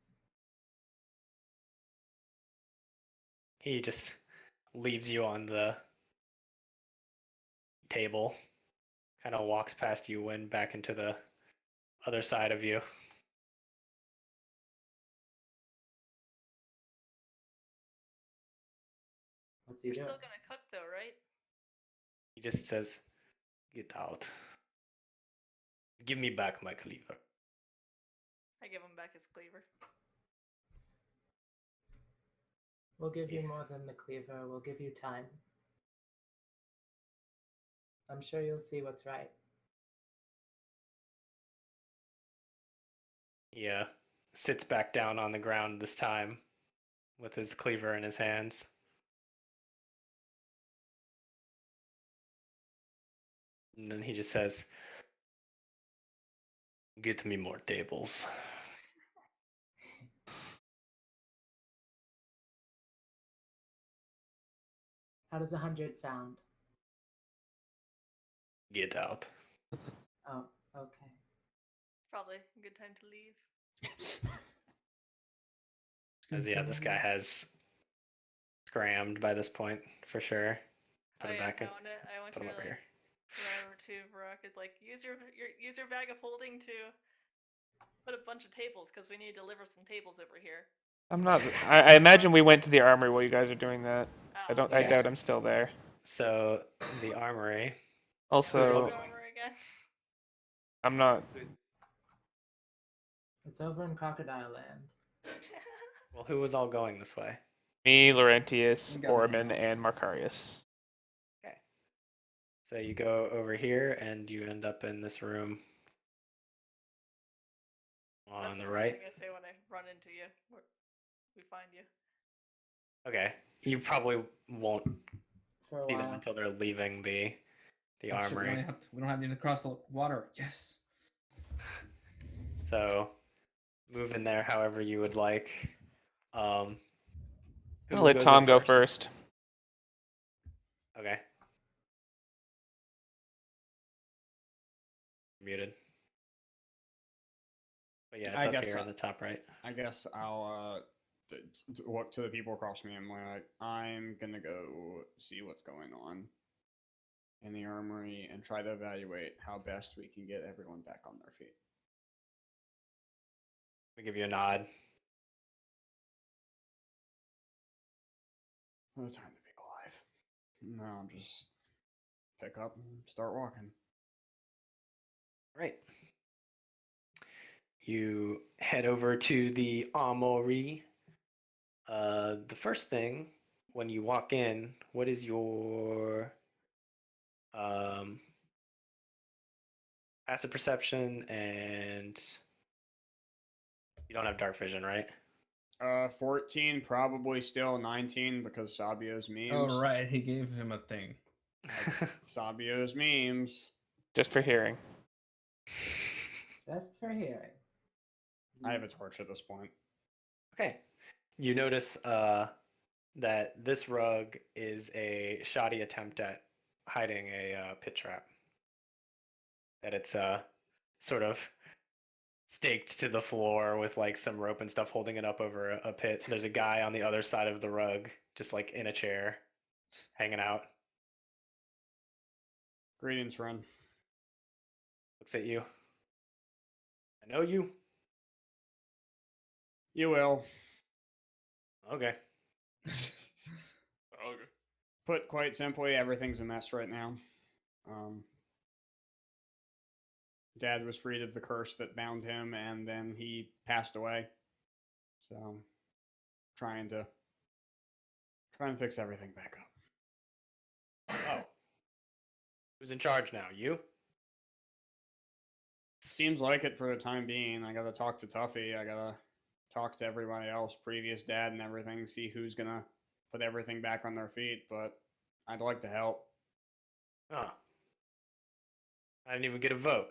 He just leaves you on the table, kind of walks past you and back into the other side of you. What's he You're doing? still gonna cook though, right? He just says, "Get out. Give me back my cleaver." I give him back his cleaver. We'll give you Yeah. more than the cleaver. We'll give you time. I'm sure you'll see what's right. He sits back down on the ground this time with his cleaver in his hands. And then he just says, "Get me more tables." How does 100 sound? Get out. Oh, okay. Probably a good time to leave. As this guy has scrammed by this point for sure. Put Oh him yeah, back in. I want Put to him over like here. run over to Barak. It's like use your bag of holding to put a bunch of tables because we need to deliver some tables over here. I'm not. I imagine we went to the armory while you guys are doing that. I Oh, don't. I Yeah. doubt I'm still there. So the armory. What's Also, the armor again? I'm not. It's over in Crocodile Land. Well, who was all going this way? Me, Laurentius, We got my Orman, house. and Marcarius. Okay. So you go over here and you end up in this room on That's the the first right. thing I say when I run into you. We find you. Okay. You probably won't For a see them while. until they're leaving the Oh, shit, armory. we don't have to cross the water. Yes. So move in there however you would like. Who I'll let goes Tom in go first. Okay. Muted. But yeah, it's I up guess here so. on the top right. I guess I'll look to the people across me. I'm like, I'm gonna go see what's going on in the armory and try to evaluate how best we can get everyone back on their feet. We give you a nod. For the time to be alive. No, I'll just pick up and start walking. Right. You head over to the armory. The first thing when you walk in, what is your passive perception? And you don't have dark vision, right? 14, probably still 19 because Sabio's memes. Oh right, he gave him a thing. Sabio's memes. Just for hearing. Just for hearing. I have a torch at this point. Okay. You notice that this rug is a shoddy attempt at hiding a pit trap. That it's sort of staked to the floor with like some rope and stuff holding it up over a pit. There's a guy on the other side of the rug, just like in a chair, hanging out. Greetings, Ren. Looks at you. I know you. You will. Okay. Okay. Put quite simply, everything's a mess right now. Dad was freed of the curse that bound him, and then he passed away. So, trying to fix everything back up. Oh. Who's in charge now? You? Seems like it for the time being. I gotta talk to Tuffy. I gotta talk to everybody else, previous dad and everything, see who's gonna put everything back on their feet. But I'd like to help. Oh. I didn't even get a vote.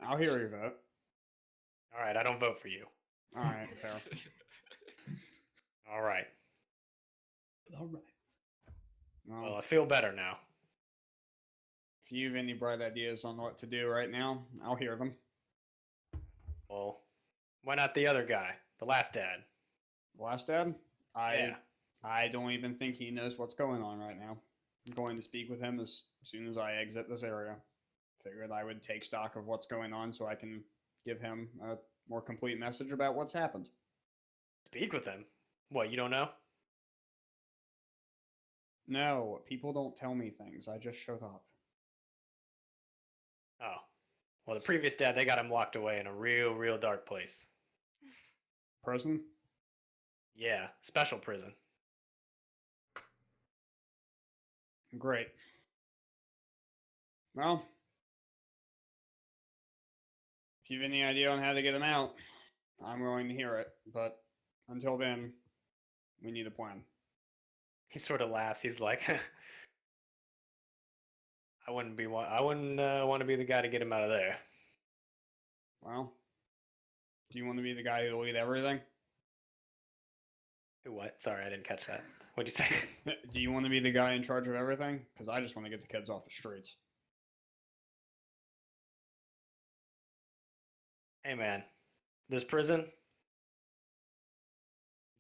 I'll hear your vote. All right, I don't vote for you. All right, fair. All right. All right. Well, I feel better now. If you have any bright ideas on what to do right now, I'll hear them. Well, why not the other guy, the last dad? Last dad, Yeah. I don't even think he knows what's going on right now. I'm going to speak with him as soon as I exit this area. Figured I would take stock of what's going on so I can give him a more complete message about what's happened. Speak with him. What, you don't know? No, people don't tell me things. I just showed up. Oh. Well, the previous dad, they got him locked away in a real dark place. Prison? Yeah, special prison. Great. Well, if you have any idea on how to get him out, I'm willing to hear it. But until then, we need a plan. He sort of laughs. He's like, I wouldn't want to be the guy to get him out of there. Well, do you want to be the guy who'll lead everything? Who, what? Sorry, I didn't catch that. What'd you say? Do you want to be the guy in charge of everything? Because I just want to get the kids off the streets. Hey, man. This prison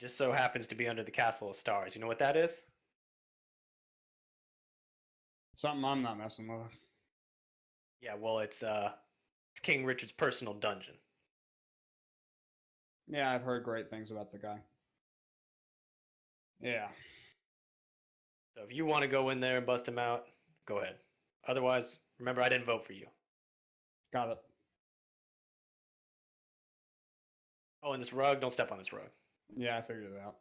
just so happens to be under the Castle of Stars. You know what that is? Something I'm not messing with. Yeah, well, it's King Richard's personal dungeon. Yeah, I've heard great things about the guy. Yeah. So if you want to go in there and bust him out, go ahead. Otherwise, remember, I didn't vote for you. Got it. Oh, and this rug, don't step on this rug. Yeah, I figured it out.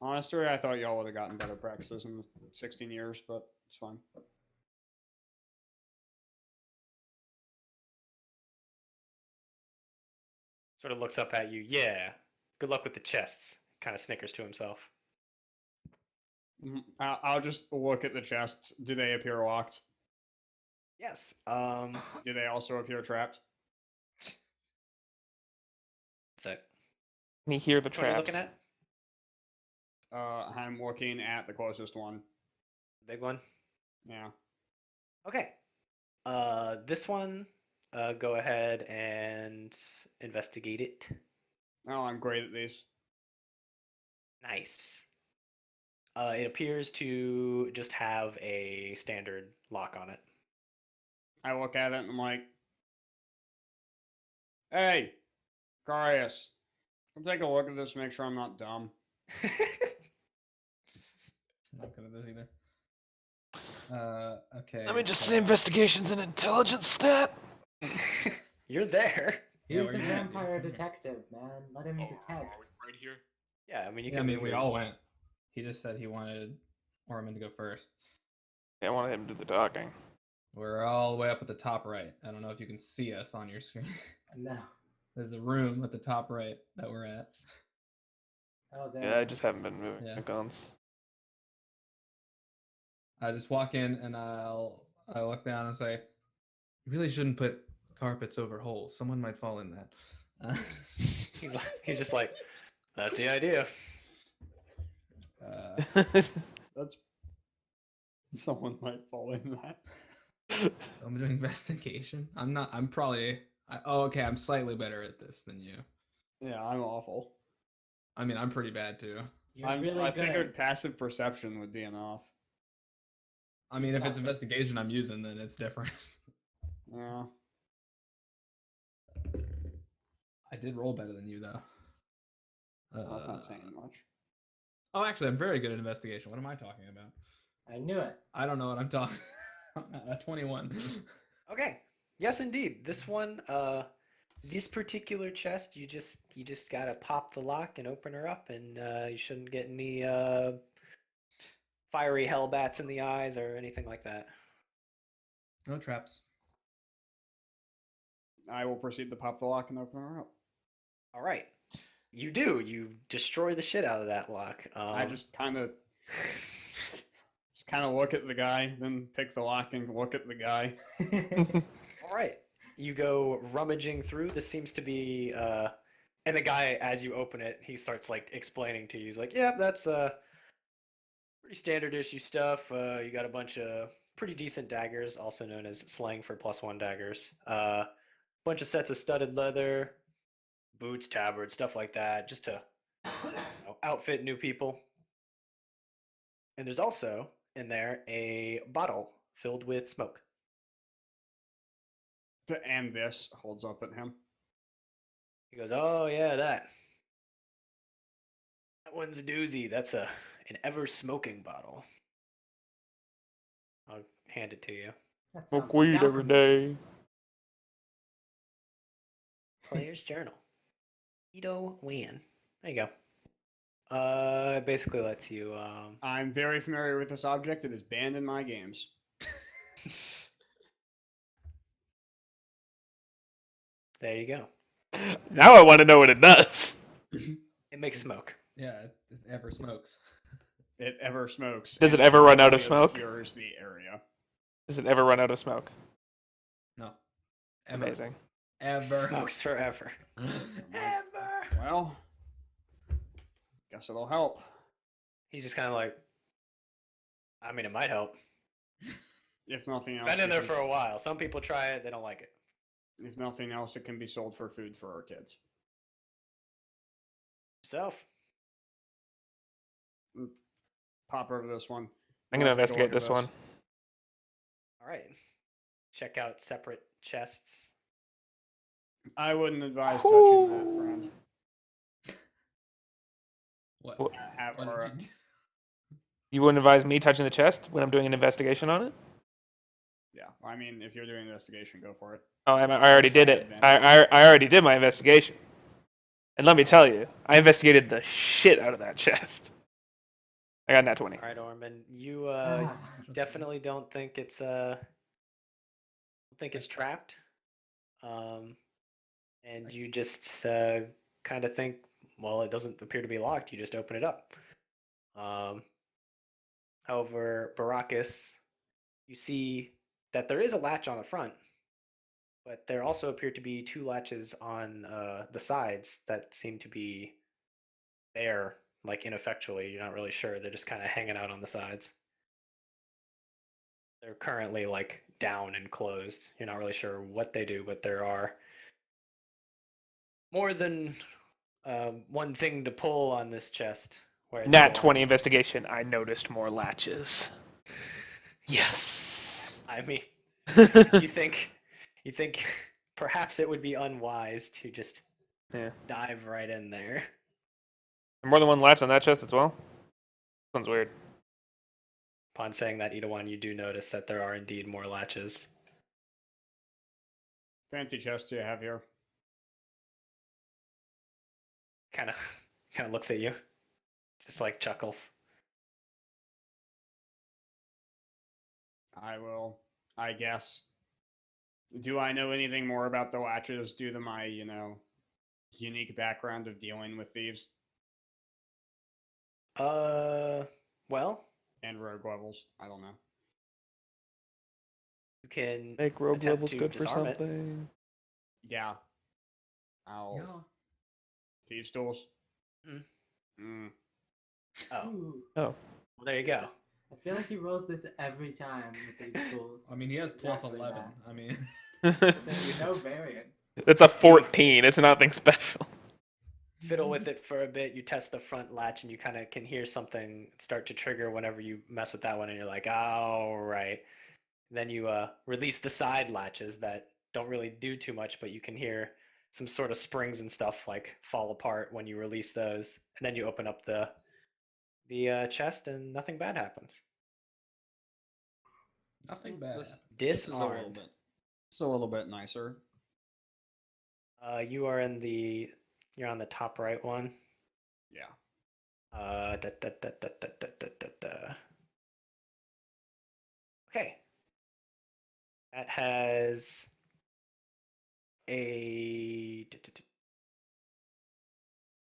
Honestly, I thought y'all would have gotten better practices in the 16 years, but it's fine. Sort of looks up at you. Yeah. Good luck with the chests. Kind of snickers to himself. I'll just look at the chests. Do they appear locked? Yes. Do they also appear trapped? That's it. Can you hear the What are you traps? looking at? I'm looking at the closest one. The big one? Yeah. Okay. This one, go ahead and investigate it. Oh, I'm great at these. Nice. It appears to just have a standard lock on it. I look at it and I'm like, hey, Carius, come take a look at this, make sure I'm not dumb. I'm not good at this either. Okay. Let me just so- say investigation's an intelligence stat. You're there. Yeah, He's we're the good. vampire detective, man. Let him Oh, detect. are we right here? Yeah, I mean, you Yeah, I can. mean, move we your- all went. He just said he wanted Orman to go first. Yeah, I wanted him to do the talking. We're all the way up at the top right. I don't know if you can see us on your screen. No. There's a room at the top right that we're at. Oh, there. Yeah, I just haven't been moving Yeah. the guns. I just walk in and I look down and say, "You really shouldn't put carpets over holes. Someone might fall in that." He's just like, that's the idea. That's someone might fall in that. I'm doing investigation. I'm not. I'm probably. Okay. I'm slightly better at this than you. Yeah, I'm awful. I mean, I'm pretty bad too. You're really I good. figured passive perception would be enough. I mean, if it's Carpets. investigation I'm using, then it's different. Yeah. I did roll better than you though. That's not saying much. Oh, actually, I'm very good at investigation. What am I talking about? I knew it. I don't know what I'm talking. 21. Okay. Yes, indeed. This one, this particular chest, you just gotta pop the lock and open her up, and you shouldn't get any fiery hellbats in the eyes or anything like that. No traps. I will proceed to pop the lock and open her up. All right. You do. You destroy the shit out of that lock. I just kind of look at the guy, then pick the lock and look at the guy. All right. You go rummaging through. This seems to be, and the guy, as you open it, he starts like explaining to you. He's like, "Yeah, that's pretty standard issue stuff. You got a bunch of pretty decent daggers, also known as slang for +1 daggers. Bunch of sets of studded leather, boots, tabards, stuff like that, just to outfit new people. And there's also in there a bottle filled with smoke. And this holds up at him. He goes, "Oh yeah, that one's a doozy. That's an ever smoking bottle." I'll hand it to you. That Smoke sounds like weed every alchemy. day. Player's journal. Ito Wan. There you go. It basically lets you. I'm very familiar with this object. It is banned in my games. There you go. Now I want to know what it does. It makes smoke. Yeah, it ever smokes. It ever smokes. Does it and ever run out of heavily smoke? obscures the area. Does it ever run out of smoke? No. Ever. Amazing. Ever. Smokes forever. Ever. Well, guess it'll help. He's just kind of like. I mean, it might help. If nothing else, Been in we there can- for a while. Some people try it, they don't like it. if nothing else, it can be sold for food for our kids. Yourself. Pop over this one. I'm gonna Let's take a look investigate at this one. All right. Check out separate chests. I wouldn't advise touching that, friend. What? What- Have What our, did you do? You wouldn't advise me touching the chest when I'm doing an investigation on it? yeah, I mean, if you're doing an investigation, go for it. Oh, I already did it. I already did my investigation. And let me tell you, I investigated the shit out of that chest. I got nat 20. All right, Orman. You Ah, definitely don't think it's trapped. And you just kind of think, well, it doesn't appear to be locked. You just open it up. However, Baracus, you see that there is a latch on the front, but there also appear to be two latches on the sides that seem to be there, like ineffectually. You're not really sure. They're just kind of hanging out on the sides. They're currently like down and closed. You're not really sure what they do, but there are more than one thing to pull on this chest. Where it Nat 20 belongs. investigation, I noticed more latches. Yes. I mean, you think perhaps it would be unwise to just Yeah. dive right in there. More than one latch on that chest as well? Sounds weird. Upon saying that, Idawan, you do notice that there are indeed more latches. Fancy chest you have here. Kind of looks at you, just like chuckles. I will, I guess. Do I know anything more about the latches due to my, unique background of dealing with thieves Well, and rogue levels? I don't know. you can Make rogue attempt levels to good for disarm it. something. Yeah. I'll Yeah. thieves tools. Mhm. Mm. Oh, ooh. Oh. well, there you go. I feel like he rolls this every time with these tools. I mean, he has plus Exactly 11. that. I mean, But there's no variance. It's a 14. It's nothing special. Fiddle with it for a bit. You test the front latch, and you kind of can hear something start to trigger whenever you mess with that one, and you're like, "All right." Then you release the side latches that don't really do too much, but you can hear some sort of springs and stuff like fall apart when you release those, and then you open up the chest, and nothing bad happens. nothing bad. This is a little Disarmed. bit. It's a little bit nicer. You are you're on the top right one. Yeah. Okay. That has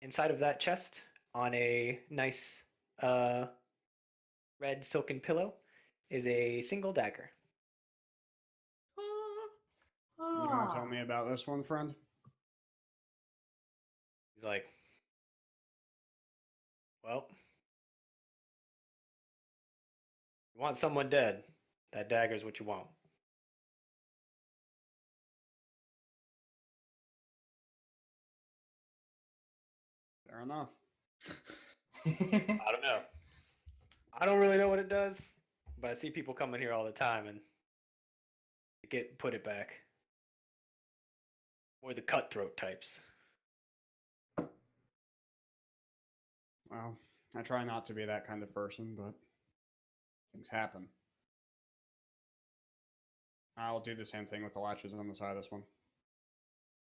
inside of that chest on a nice red silken pillow is a single dagger. You want to tell me about this one, friend? He's like, well, you want someone dead. That dagger's what you want. Fair enough. I don't know. I don't really know what it does, but I see people coming here all the time and put it back. Or the cutthroat types. Well, I try not to be that kind of person, but things happen. I'll do the same thing with the latches on the side of this one.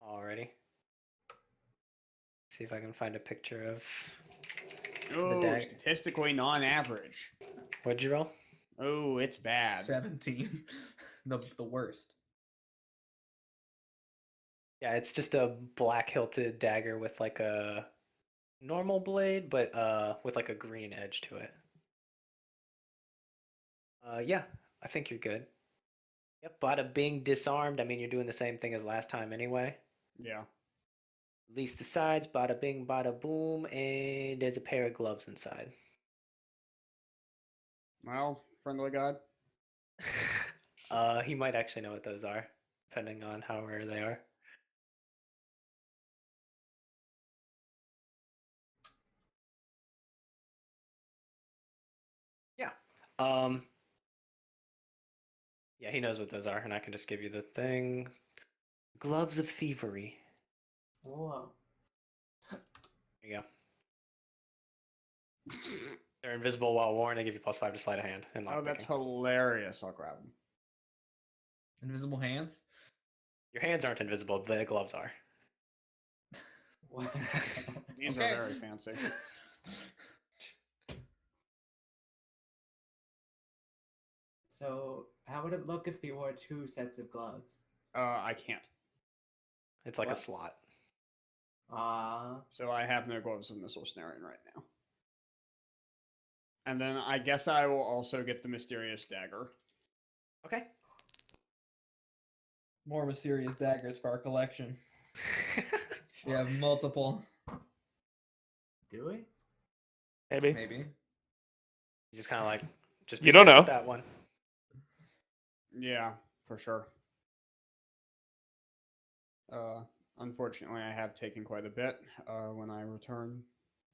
Alrighty. See if I can find a picture of Oh, dagger. statistically non-average. What'd you roll? Oh, it's bad. 17. the worst. Yeah, it's just a black hilted dagger with like a normal blade, but with like a green edge to it. Yeah, I think you're good. Yep, bada bing, disarmed. I mean, you're doing the same thing as last time anyway. Yeah. Release the sides, bada bing, bada boom, and there's a pair of gloves inside. Well, friendly god. He might actually know what those are, depending on how rare they are. Yeah. Yeah, he knows what those are, and I can just give you the thing. Gloves of Thievery. Whoa. There you go. They're invisible while worn. They give you +5 to sleight of hand and Oh, that's lockpicking. hilarious. I'll grab them. Invisible hands? Your hands aren't invisible. The gloves are. These Okay. are very fancy. So, how would it look if you wore 2 sets of gloves? I can't. It's like a What? slot. So I have no gloves of missile snaring right now. And then I guess I will also get the mysterious dagger. Okay. More mysterious daggers for our collection. We have multiple. do we? Maybe. Maybe. Just kind of like, just You don't safe know. with that one. Yeah, for sure. Unfortunately, I have taken quite a bit. When I return,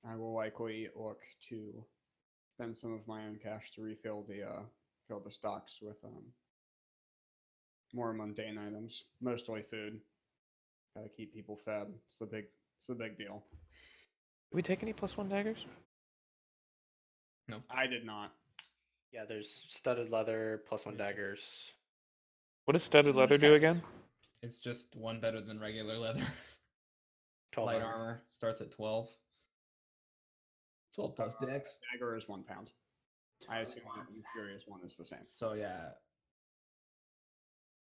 I will likely look to spend some of my own cash to refill fill the stocks with more mundane items, mostly food. Gotta keep people fed. It's the big deal. Did we take any +1 daggers? I did not. Yeah, there's studded leather, +1 daggers. What does studded leather do again? It's just one better than regular leather. 12 Light armor. armor starts at 12. 12 plus dex. Dagger is 1 pound. I assume wants the that. mysterious one is the same. So yeah.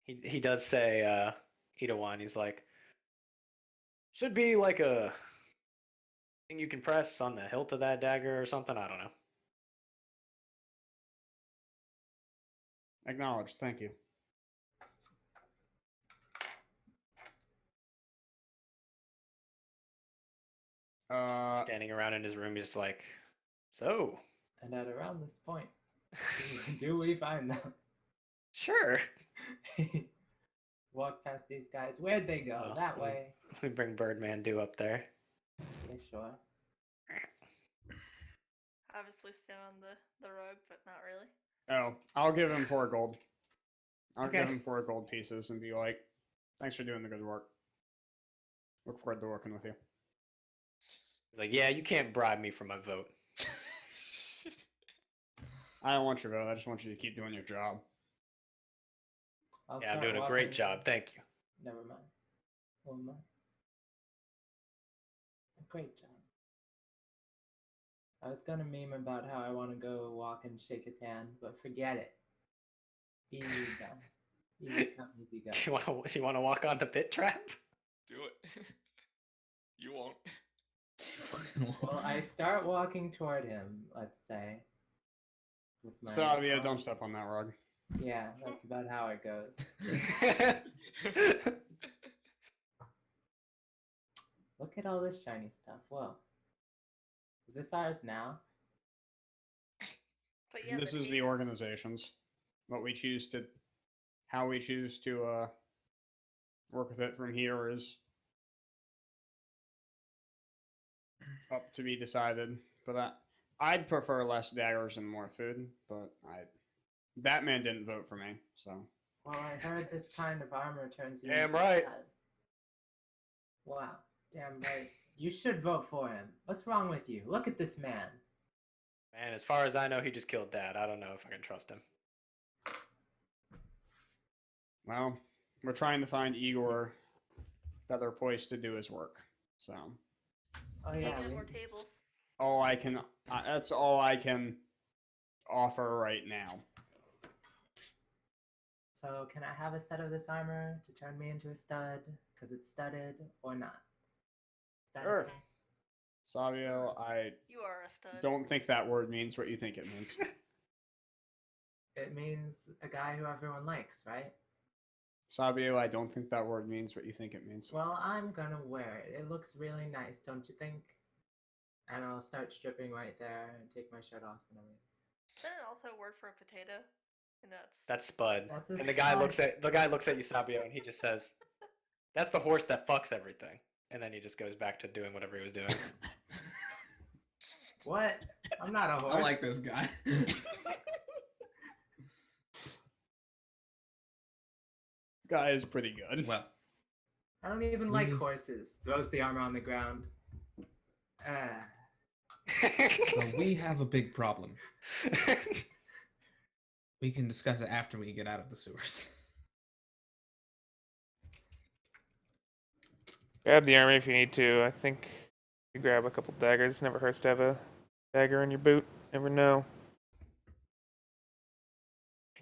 He does say, Idawan, he's like, should be like a thing you can press on the hilt of that dagger or something. I don't know. Acknowledged. Thank you. Standing around in his room, he's just like, so. And at around this point, do we find them? Sure. Walk past these guys. Where'd they go? Oh, That way. We bring Birdman Do up there. Yeah, sure. Obviously stand on the rug, but not really. Oh, I'll give him 4 gold. I'll Okay. give him 4 gold pieces and be like, thanks for doing the good work. Look forward to working with you. He's like, yeah, you can't bribe me for my vote. I don't want your vote. I just want you to keep doing your job. I'll Yeah, I'm start doing a great walking- job. Thank you. Never mind. Never mind. A great job. I was gonna meme about how I want to go walk and shake his hand, but forget it. Easy come. Easy come, easy go. Do you want to walk on the pit trap? Do it. You won't. Well, I start walking toward him, let's say. With my Savia, don't step on that rug. Yeah, that's about how it goes. Look at all this shiny stuff. Whoa. Is this ours now? But yeah, This is the Titans- organization's. what we choose to, how we choose to work with it from here is up to be decided. But I'd prefer less daggers and more food. But Batman didn't vote for me, so. Well, I heard this kind of armor turns you Damn into a right. stud. Wow, damn right. You should vote for him. What's wrong with you? Look at this man. Man, as far as I know, he just killed Dad. I don't know if I can trust him. Well, we're trying to find Igor a better place to do his work. So Oh We yeah, need more tables. that's all I can offer right now. so can I have a set of this armor to turn me into a stud? Because it's studded or not? Is that Sure. okay? Savio, I You are a stud. don't think that word means what you think it means. It means a guy who everyone likes, right? Savio, I don't think that word means what you think it means. Well, I'm gonna wear it. It looks really nice, don't you think? And I'll start stripping right there and take my shirt off and everything. Isn't it also a word for a potato? And That's Spud. That's a And the guy spud. looks at you, Sabio, and he just says, "That's the horse that fucks everything." And then he just goes back to doing whatever he was doing. What? I'm not a horse. I like this guy. Guy is pretty good. Well, I don't even like We- horses. Throws the armor on the ground. Ah. so we have a big problem. We can discuss it after we get out of the sewers. Grab the armor if you need to. I think you grab a couple daggers. Never hurts to have a dagger in your boot. Never know.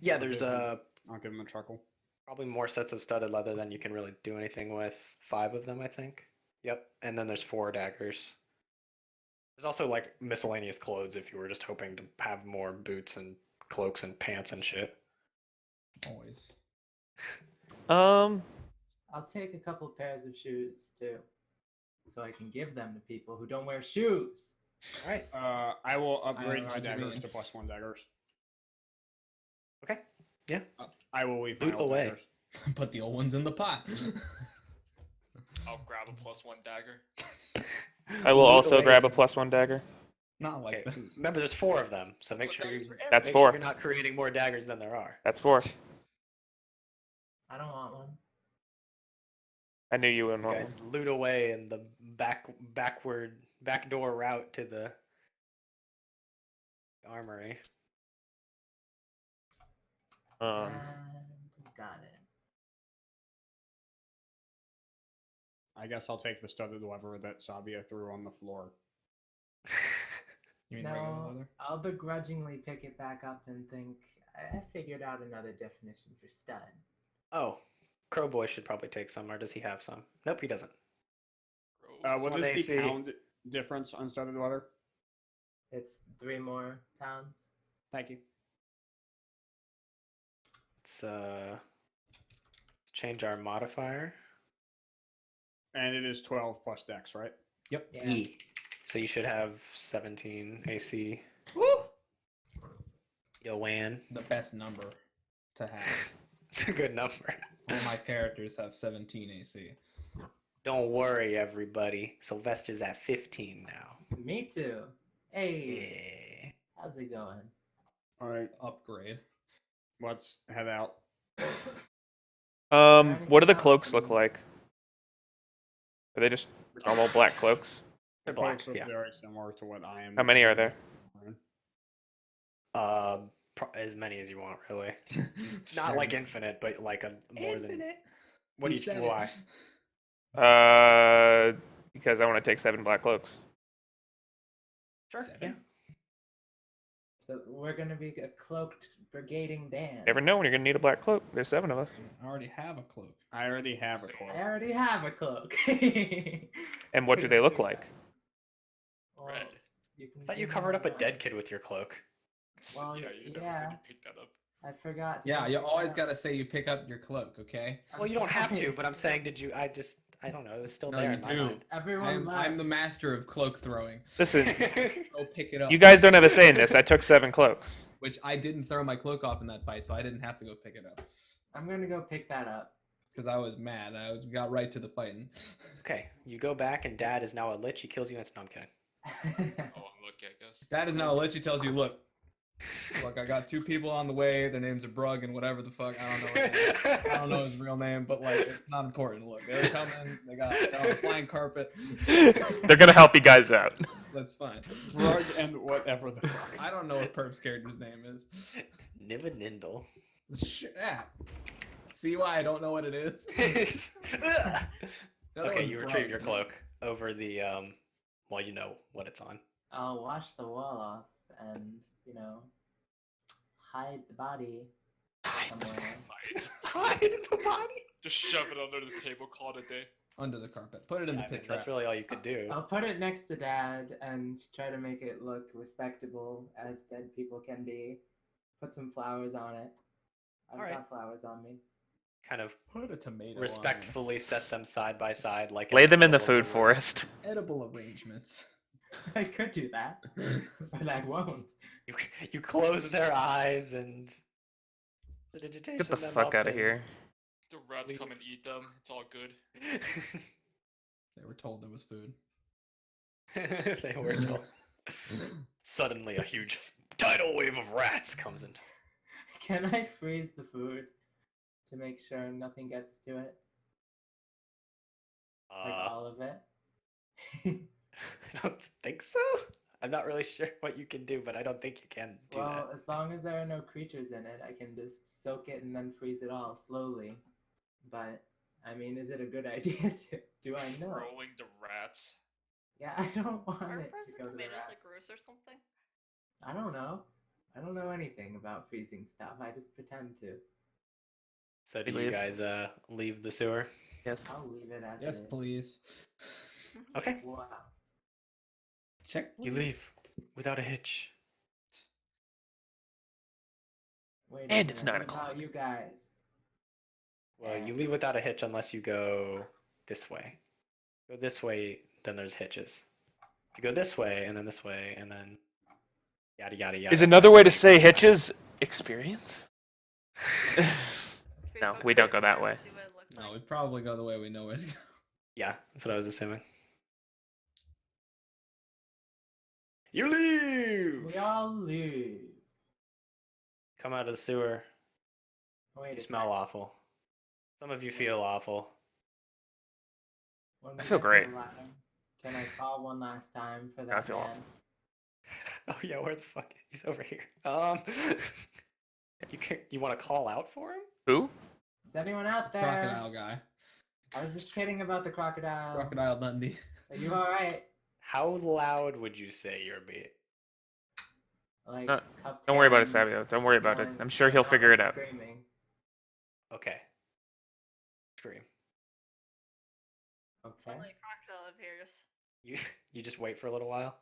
Yeah, there's I'll give him a chuckle. probably more sets of studded leather than you can really do anything with. 5 of them, I think. Yep. And then there's 4 daggers. There's also like miscellaneous clothes if you were just hoping to have more boots and cloaks and pants and shit. Always. Um, I'll take a couple pairs of shoes too, so I can give them to people who don't wear shoes. All right. I will upgrade know my what you daggers mean. to +1 daggers. Okay. Yeah. I will leave Loot my old away. daggers. Put the old ones in the pot. I'll grab a +1 dagger. I will Loot also away grab a is- +1 dagger. Not like Okay. that. Remember, there's 4 of them, so make What sure daggers you for That's make 4. Sure you're not creating more daggers than there are. That's 4. I don't want one. I knew you wouldn't You want guys one. loot away in the backdoor route to the armory. And got it. I guess I'll take the studded lever that Sabia threw on the floor. You mean regular No, leather? I'll begrudgingly pick it back up and think I figured out another definition for stud. Oh, Crowboy should probably take some, or does he have some? Nope, he doesn't. What one is the AC. pound difference on studded leather? It's 3 more pounds. Thank you. Let's change our modifier. And it is 12 plus dex, right? Yep. Yeah. So you should have 17 AC. Woo! Yo, Wan. The best number to have. It's a good number. All my characters have 17 AC. Don't worry, everybody. Sylvester's at 15 now. Me too. Hey, Yeah. how's it going? All right, Upgrade. let's head out. What do the else cloaks you look need? like? Are they just normal black cloaks? They're The black, cloaks look yeah. very similar to what I am. How many are there? As many as you want, really. Not like infinite, but like a more than. What do you? said Why? Because I want to take 7 black cloaks. Sure. 7? Yeah. So we're gonna be a cloaked brigading band. Never know when you're gonna need a black cloak. There's 7 of us. I already have a cloak. I already have a cloak. I already have a cloak. And what do they look like? Well, Red. you can I thought you give covered me up a one. dead kid with your cloak. Well, yeah, you never yeah. said you picked that up. I forgot. to Yeah, pick you it always up. gotta say you pick up your cloak, okay? I'm Well, you don't have to, sorry. but I'm saying, did you? I don't know. It was still No, there you in my do. mind. Everyone left. I'm the master of cloak throwing. Listen, Go pick it up. you guys don't have a say in this. I took 7 cloaks. which I didn't throw my cloak off in that fight, so I didn't have to go pick it up I'm gonna go pick that up. because I was mad. Got right to the fighting. Okay, you go back, and Dad is now a lich. He kills you. And no, I'm kidding. Oh, I'm lucky, I guess. That is now lich. He tells you, look, I got 2 people on the way. Their names are Brug and whatever the fuck. I don't know. I don't know his real name, but like it's not important. Look, they're coming. They're on a flying carpet. They're gonna help you guys out. That's fine. Rug and whatever the fuck. I don't know what Perp's character's name is. Niva Nindle. Yeah. See why I don't know what it is? The other Okay, one's you Brug. retrieve your cloak over the well, you know what it's on. I'll wash the wall off and, hide the body somewhere. Hide the body. Just shove it under the table, call it a day. Under the carpet. Put it in the pit trap. That's really all you could do. I'll put it next to Dad and try to make it look respectable as dead people can be. Put some flowers on it. I've Alright. got flowers on me. Kind of Put a tomato on respectfully set them side by side, like Lay them in the little food board. forest. there. Edible arrangements. I could do that, but I won't. You close their eyes and Get the fuck out of here. The rats Leave. come and eat them. It's all good. They were told there was food. They were told. Suddenly, a huge tidal wave of rats comes in. Can I freeze the food to make sure nothing gets to it? Like all of it? I don't think so. I'm not really sure what you can do, but I don't think you can do Well, that. as long as there are no creatures in it, I can just soak it and then freeze it all slowly. But, I mean, is it a good idea to? Do I know? Rolling the rats. Yeah, I don't want Are it to frozen go to the tomatoes rats. like gross or something? I don't know. I don't know anything about freezing stuff. I just pretend to. So do We you leave. guys leave the sewer? Yes. I'll leave it as Yes, it is. please. Okay. Wow. Check. You leave without a hitch. Wait a And minute, it's 9 what o'clock. about you guys? Well, you leave without a hitch unless you go this way. Go this way, then there's hitches. If you go this way, and then this way, and then yada yada yada. Is another way to make say it hitches experience? Should No, go we don't go back that there way. and see what it looks No, like? we probably go the way we know it. Yeah, that's what I was assuming. You leave! We all leave. Come out of the sewer. Wait You a smell second. awful. Some of you feel awful. When I we feel get to great. the ladder, can I call one last time for I that feel man? awful. Oh yeah, where the fuck? He's over here. You want to call out for him? Who? Is anyone out there? Crocodile guy. I was just kidding about the crocodile. Crocodile Dundee. Are you alright? How loud would you say you're being? Like, No, cupped Don't worry about it, hands, Savio. Don't worry about it. yelling, I'm sure he'll not figure like it out. Screaming. Okay. Scream. Okay. Suddenly a crocodile appears. You just wait for a little while.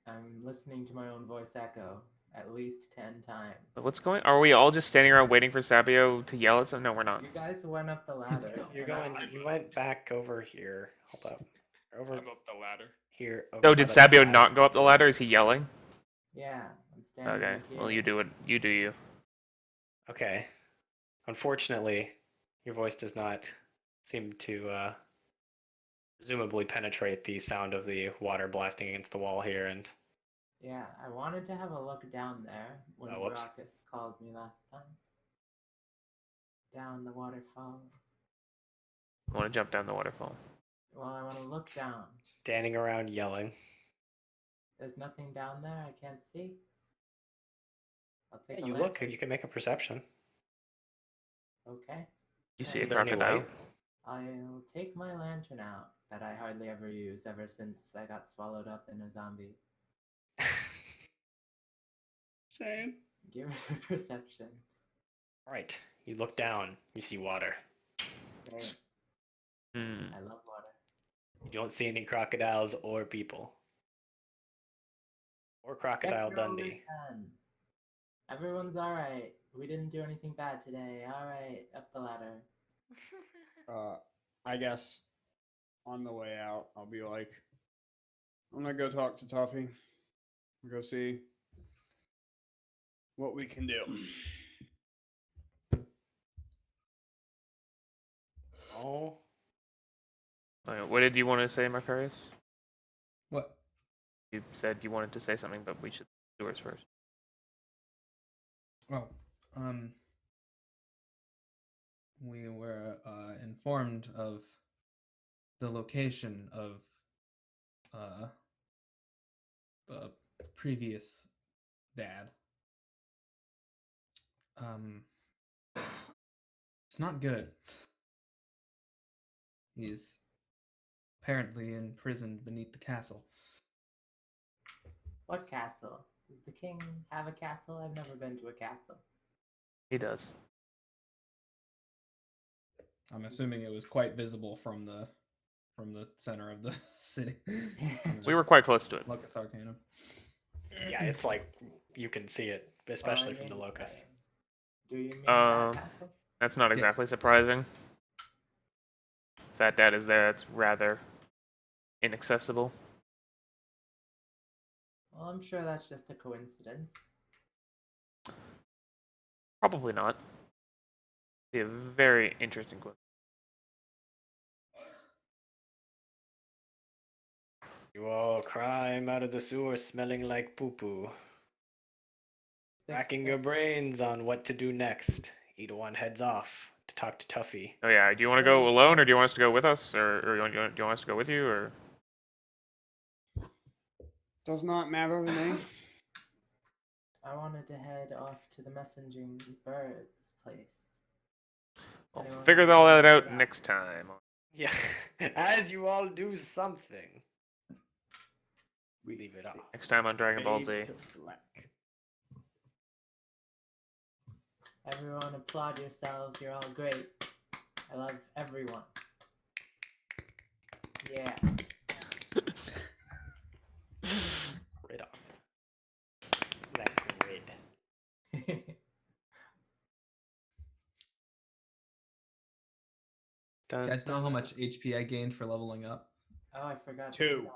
I'm listening to my own voice echo at least 10 times. What's going? Are we all just standing around waiting for Sabio to yell at something? No, we're not. You guys went up the ladder. You're and I- going. You went back over here. Hold up. Over I'm up the ladder. here. Over So by did the Sabio ladder. not go up the ladder? Is he yelling? Yeah, I'm standing Okay. here. Well, you do it. You do you. Okay. Unfortunately, your voice does not seem to presumably penetrate the sound of the water blasting against the wall here, and Yeah, I wanted to have a look down there when Oh, whoops. Raucus called me last time. Down the waterfall. I want to jump down the waterfall. Well, I want to look down. standing around yelling. There's nothing down there I can't see. I'll take Yeah, a you lantern. look. You can make a perception. Okay. You Yeah, see a Is there any crocodile? light? I'll take my lantern out that I hardly ever use ever since I got swallowed up in a zombie. Shane. Give it a perception. Right. You look down. You see water. Great. Hmm. I love water. You don't see any crocodiles or people. Or Check Crocodile your Dundee. written. Everyone's alright. We didn't do anything bad today. Alright, up the ladder. I guess on the way out, I'll be like, I'm gonna go talk to Toffee. Go see what we can do. Oh, Alright, what did you want to say, Marcarius? What? You said you wanted to say something, but we should do yours first. Well, we were informed of the location of the previous dad. It's not good. He's apparently imprisoned beneath the castle. What castle? Does the king have a castle? I've never been to a castle. He does. I'm assuming it was quite visible from the center of the city. We were quite close to it. Locus Arcanum. yeah, it's like you can see it, especially from the locus. Insane. Do you mean that castle? That's not Yes. exactly surprising. If that dad is there, that's rather inaccessible. Well, I'm sure that's just a coincidence. Probably not. Be a very interesting question. You all crime out of the sewer smelling like poo-poo. Racking your brains on what to do next. Edawan heads off to talk to Tuffy. Oh yeah, do you want to go alone, or do you want us to go with us, or do you want us to go with you, or? Does not matter to me. I wanted to head off to the messenging bird's place. We'll Anyone figure want all to that do out next time. Yeah, as you all do something. We leave it off. Next time on Dragon Ball Z. Fade to black. Everyone applaud yourselves. You're all great. I love everyone. Yeah. Right off. That grid. You guys know how much HP I gained for leveling up? Oh, I forgot. 2.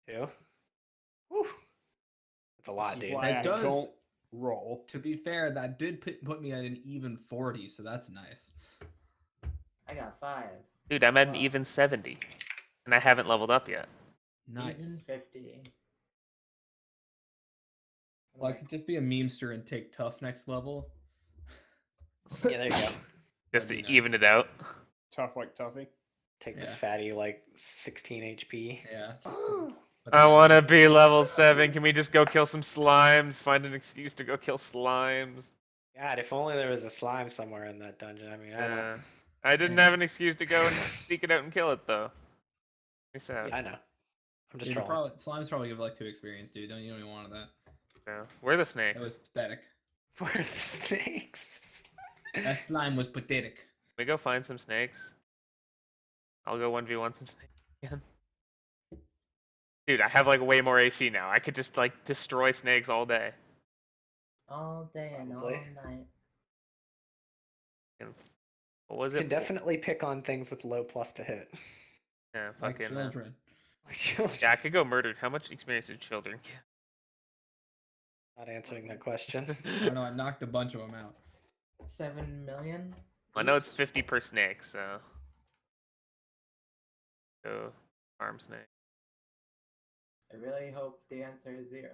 Two? Whew. That's a lot, This is dude. why It I does- don't roll. To be fair, that did put me at an even 40, so that's nice. I got 5. Dude, I'm at an Wow. even 70, and I haven't leveled up yet. Nice. Even 50. Well, I could just be a memester and take tough next level. Yeah, there you go. Just That'd to be nice. even it out. Tough like Tuffy. Take the Yeah. fatty, like, 16 HP. Yeah. Just to, I want to be level 7. Can we just go kill some slimes? Find an excuse to go kill slimes. God, if only there was a slime somewhere in that dungeon. I mean, I know. I didn't have an excuse to go and seek it out and kill it, though. Me sad. I know. I'm just dude, trolling. slimes probably give like 2 experience, dude. You don't even want that. Yeah. Where are the snakes? That was pathetic. Where are the snakes? That slime was pathetic. Can we go find some snakes? I'll go 1v1 some snakes again. Dude, I have like way more AC now. I could just like destroy snakes all day. All day and all Probably. night. And what was You it? can definitely pick on things with low plus to hit. Yeah, Like fucking. children. Like children. Yeah, I could go murdered. How much experience did children get? Not answering that question. I don't know, I knocked a bunch of them out. 7 million? I know it's each? 50 per snake, so. Go farm snake. I really hope the answer is 0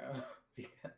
because